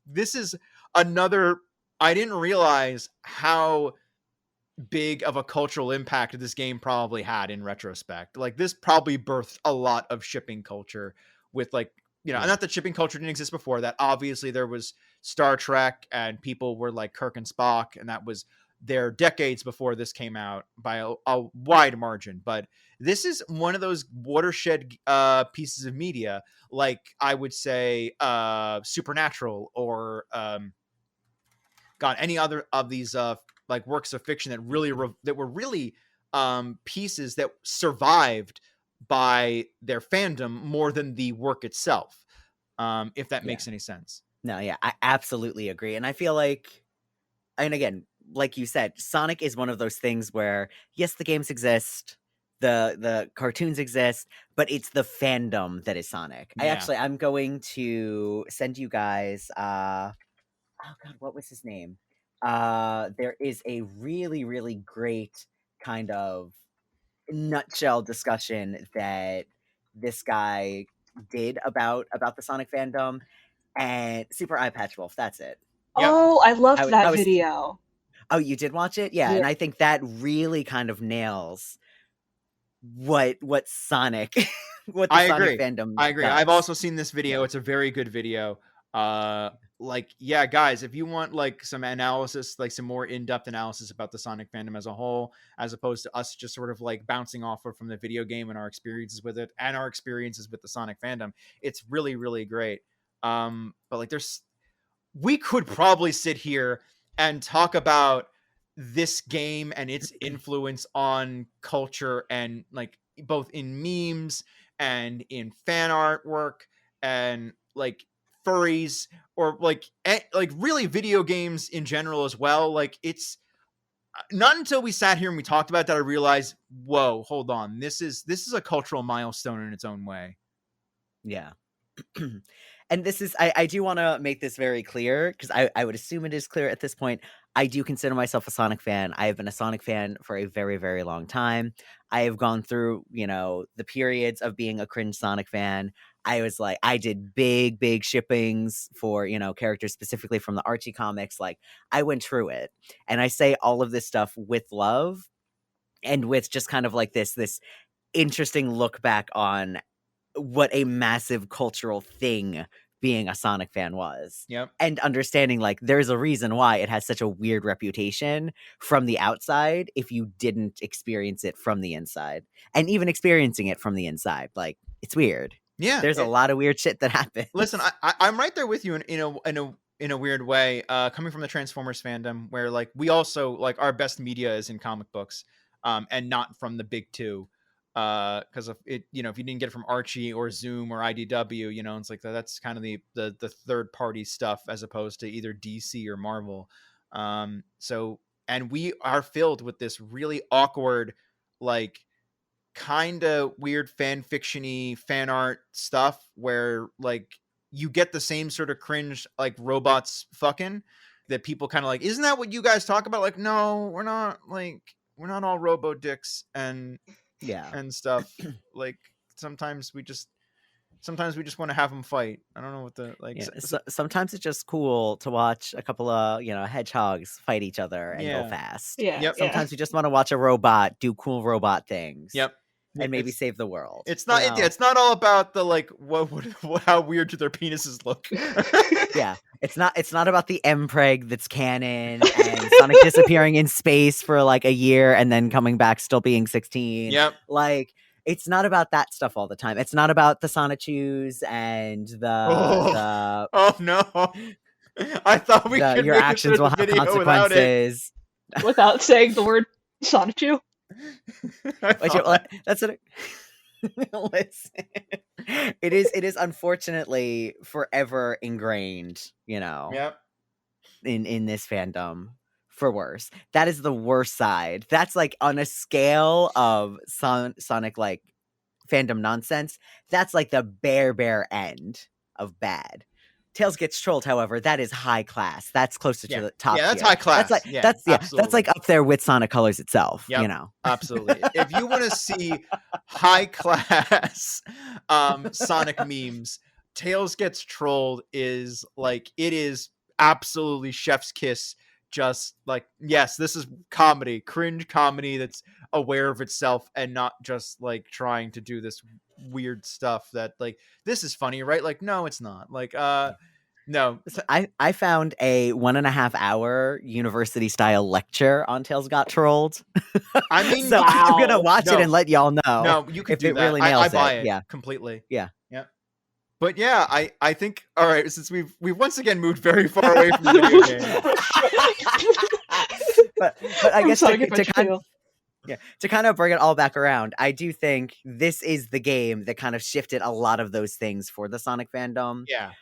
this is another. I didn't realize how big of a cultural impact this game probably had in retrospect. Like, this probably birthed a lot of shipping culture with like. Not that shipping culture didn't exist before that. Obviously, there was Star Trek, and people were like Kirk and Spock, and that was there decades before this came out by a wide margin. But this is one of those watershed pieces of media, like I would say Supernatural or any other of these like works of fiction that really that were really pieces that survived by their fandom more than the work itself, if that makes any sense.
No, yeah, I absolutely agree. And I feel like, and again, like you said, Sonic is one of those things where, yes, the games exist, the cartoons exist, but it's the fandom that is Sonic.
Yeah.
I'm going to send you guys oh god, what was his name? There is a really, really great kind of nutshell discussion that this guy did about the Sonic fandom, and Super Eye Patch Wolf. That's it.
Yep.
Oh, I loved
I
that
was.
video.
Oh, you did watch it? Yeah,
Yeah.
and I think that really kind of nails what Sonic, what the
I
Sonic
agree.
fandom
I agree. I've
does.
also seen this video.
Yeah.
It's a very good video. Like, yeah, guys, if you want like some analysis, like some more in-depth analysis about the Sonic fandom as a whole, as opposed to us just sort of like bouncing off from the video game and our experiences with it and our experiences with the Sonic fandom, it's really, really great. But like we could probably sit here and talk about this game and its influence on culture and like both in memes and in fan artwork and like furries or like really video games in general as well. Like it's not until we sat here and we talked about that I realized, whoa, hold on, this is a cultural milestone in its own way.
Yeah. And this is, I do want to make this very clear, because I would assume it is clear at this point. I do consider myself a Sonic fan. I have been a Sonic fan for a very, very long time. I have gone through, the periods of being a cringe Sonic fan. I did big, big shippings for, characters specifically from the Archie comics. Like, I went through it. And I say all of this stuff with love and with just kind of like this interesting look back on what a massive cultural thing being a Sonic fan was.
Yep.
And understanding like there's a reason why it has such a weird reputation from the outside if you didn't experience it from the inside. And even experiencing it from the inside, like it's weird.
Yeah.
There's a lot of weird shit that happens.
Listen, I'm right there with you in a weird way, coming from the Transformers fandom, where like we also like our best media is in comic books, and not from the big two, because of it, if you didn't get it from Archie or Zoom or IDW, it's like that's kind of the third party stuff as opposed to either DC or Marvel. So, and we are filled with this really awkward, like kind of weird fan fiction-y fan art stuff where like you get the same sort of cringe like robots fucking that people kind of like, isn't that what you guys talk about? Like, no, we're not all robo dicks and stuff. Like sometimes we just want to have them fight. I don't know what the like.
Sometimes it's just cool to watch a couple of hedgehogs fight each other and go fast.
Yeah.
Yep.
Sometimes you just want to watch a robot do cool robot things.
Yep.
And maybe save the world.
It's not. It's not all about the like what how weird do their penises look.
Yeah, it's not about the M-Preg that's canon and Sonic disappearing in space for like a year and then coming back still being 16.
Yep.
Like it's not about that stuff all the time. It's not about the Sonichus and the
oh no. I thought we could
your actions will have consequences
without saying the word Sonichu.
That's it. Listen, it is unfortunately forever ingrained,
Yep.
in this fandom for worse. That is the worst side. That's like on a scale of Sonic like fandom nonsense. That's like the bare end of bad. Tails gets trolled, however, that is high class. That's closer to the top.
Yeah, that's
tier.
high class.
That's like up there with Sonic Colors itself.
Yep, absolutely. If you want to see high class Sonic memes, Tails gets trolled is like it is absolutely chef's kiss. Just like, yes, this is comedy, cringe comedy that's aware of itself and not just like trying to do this weird stuff that like this is funny, right? Like, no, it's not. Like, no.
So I found a 1.5 hour university style lecture on Tails Got Trolled.
I mean,
so I'm gonna watch it and let y'all know.
No, you can
if
do
it
that.
Really nails
I buy it.
Yeah,
completely.
Yeah.
But yeah, I think all right, since we've once again moved very far away from the video game.
but I guess to kind of bring it all back around, I do think this is the game that kind of shifted a lot of those things for the Sonic fandom.
Yeah.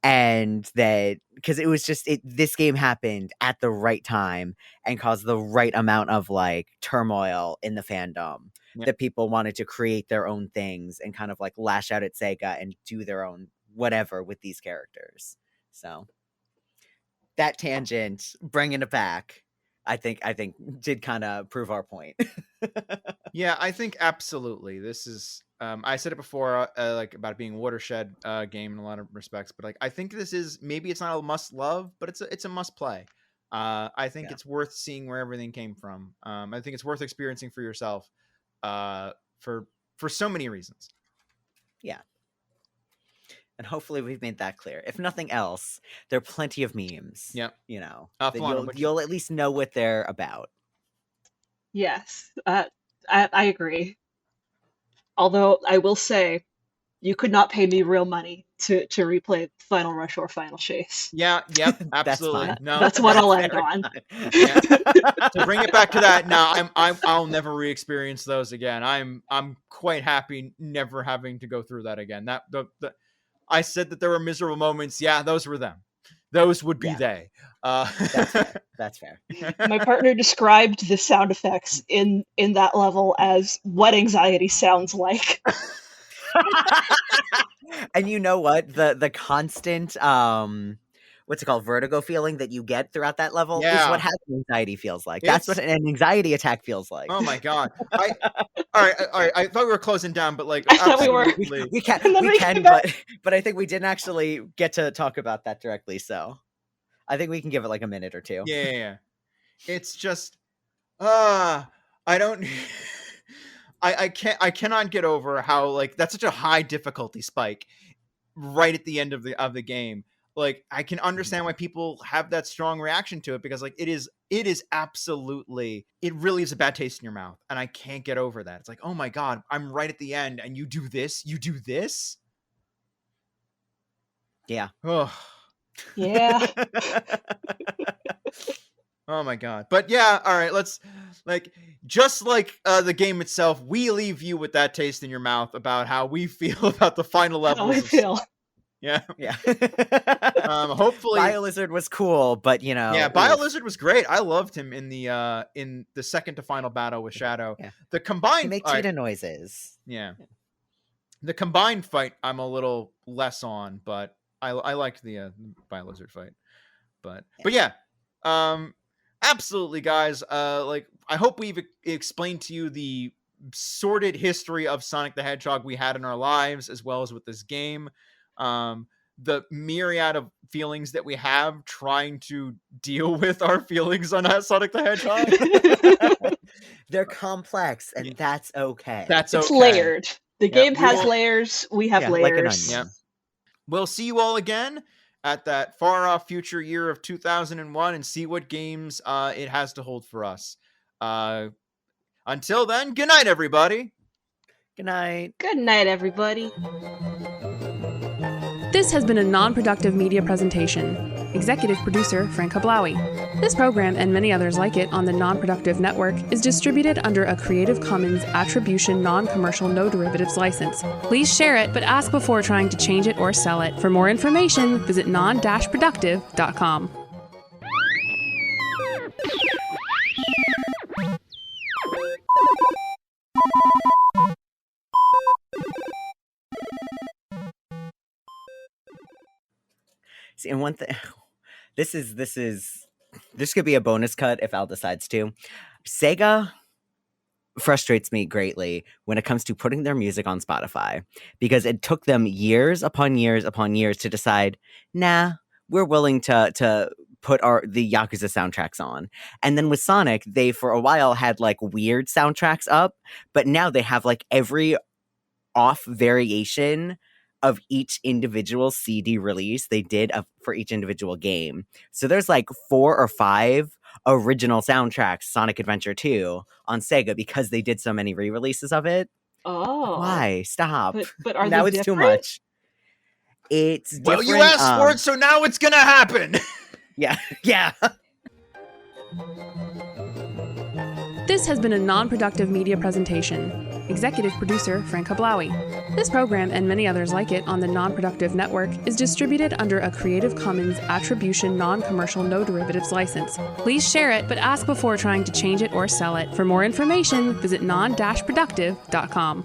and that because it was just this game happened at the right time and caused the right amount of like turmoil in the fandom that people wanted to create their own things and kind of like lash out at Sega and do their own whatever with these characters. So that tangent, bringing it back, I think did kind of prove our point.
Yeah, I think absolutely. This is I said it before, like about it being a watershed game in a lot of respects, but like I think this is, maybe it's not a must love, but it's a must play. I think it's worth seeing where everything came from. I think it's worth experiencing for yourself, for so many reasons.
Yeah. And hopefully we've made that clear. If nothing else, there are plenty of memes.
Yep.
You know,
You'll
at least know what they're about.
Yes, I agree. Although I will say, you could not pay me real money to replay Final Rush or Final Chase.
Yeah, yep, absolutely.
Fine.
No,
That's what I'll end on.
Yeah. To bring it back to that, now I'll never re-experience those again. I'm quite happy never having to go through that again. I said that there were miserable moments. Yeah, those were them. Those would be they.
That's fair.
My partner described the sound effects in that level as what anxiety sounds like.
And you know what? The constant what's it called, vertigo feeling that you get throughout that level is what having anxiety feels like. That's what an anxiety attack feels like.
Oh my god! All right. I thought we were closing down, but like
I thought we were.
We can, but I think we didn't actually get to talk about that directly. So I think we can give it like a minute or two.
Yeah. It's just, I don't. I cannot get over how like that's such a high difficulty spike right at the end of the game. Like I can understand why people have that strong reaction to it, because like it is absolutely, it really is a bad taste in your mouth, and I can't get over that. It's like, oh my god, I'm right at the end and you do this.
Yeah.
Oh.
Yeah.
Oh my god. But yeah, all right, let's just like the game itself, we leave you with that taste in your mouth about how we feel about the final levels.
How I feel.
Yeah.
Hopefully BioLizard was cool, but you know.
Yeah, BioLizard was great. I loved him in the second to final battle with Shadow.
Yeah.
The combined
he makes cheetah noises.
Yeah. The combined fight I'm a little less on, but I liked the BioLizard fight. But yeah. Absolutely, guys. Like I hope we've explained to you the sordid history of Sonic the Hedgehog we had in our lives, as well as with this game. The myriad of feelings that we have trying to deal with our feelings on Sonic the Hedgehog.
They're complex, and that's okay.
It's layered. The game has layers. We have layers.
Like an onion.
Yep. We'll see you all again at that far off future year of 2001 and see what games it has to hold for us. Until then, good night, everybody.
Good night.
Good night, everybody.
This has been a non-productive media presentation. Executive producer Frank Hablawi. This program and many others like it on the Non-Productive Network is distributed under a Creative Commons Attribution Non-Commercial No Derivatives license. Please share it, but ask before trying to change it or sell it. For more information, visit Non-Productive.com.
See, and one thing, this could be a bonus cut if Al decides to. Sega frustrates me greatly when it comes to putting their music on Spotify, because it took them years upon years upon years to decide, nah, we're willing to put the Yakuza soundtracks on. And then with Sonic, they for a while had like weird soundtracks up, but now they have like every off variation of each individual CD release they did for each individual game. So there's like 4 or 5 original soundtracks, Sonic Adventure 2, on Sega, because they did so many re-releases of it.
Oh.
Why? Stop.
But are
now
they
it's
different?
Too much. It's different.
Well, you asked for it, so now it's gonna happen.
Yeah.
This has been a non-productive media presentation. Executive producer Franca Blaui. This program and many others like it on the Non-Productive Network is distributed under a Creative Commons Attribution Non-Commercial No Derivatives license. Please share it, but ask before trying to change it or sell it. For more information, visit Non-Productive.com.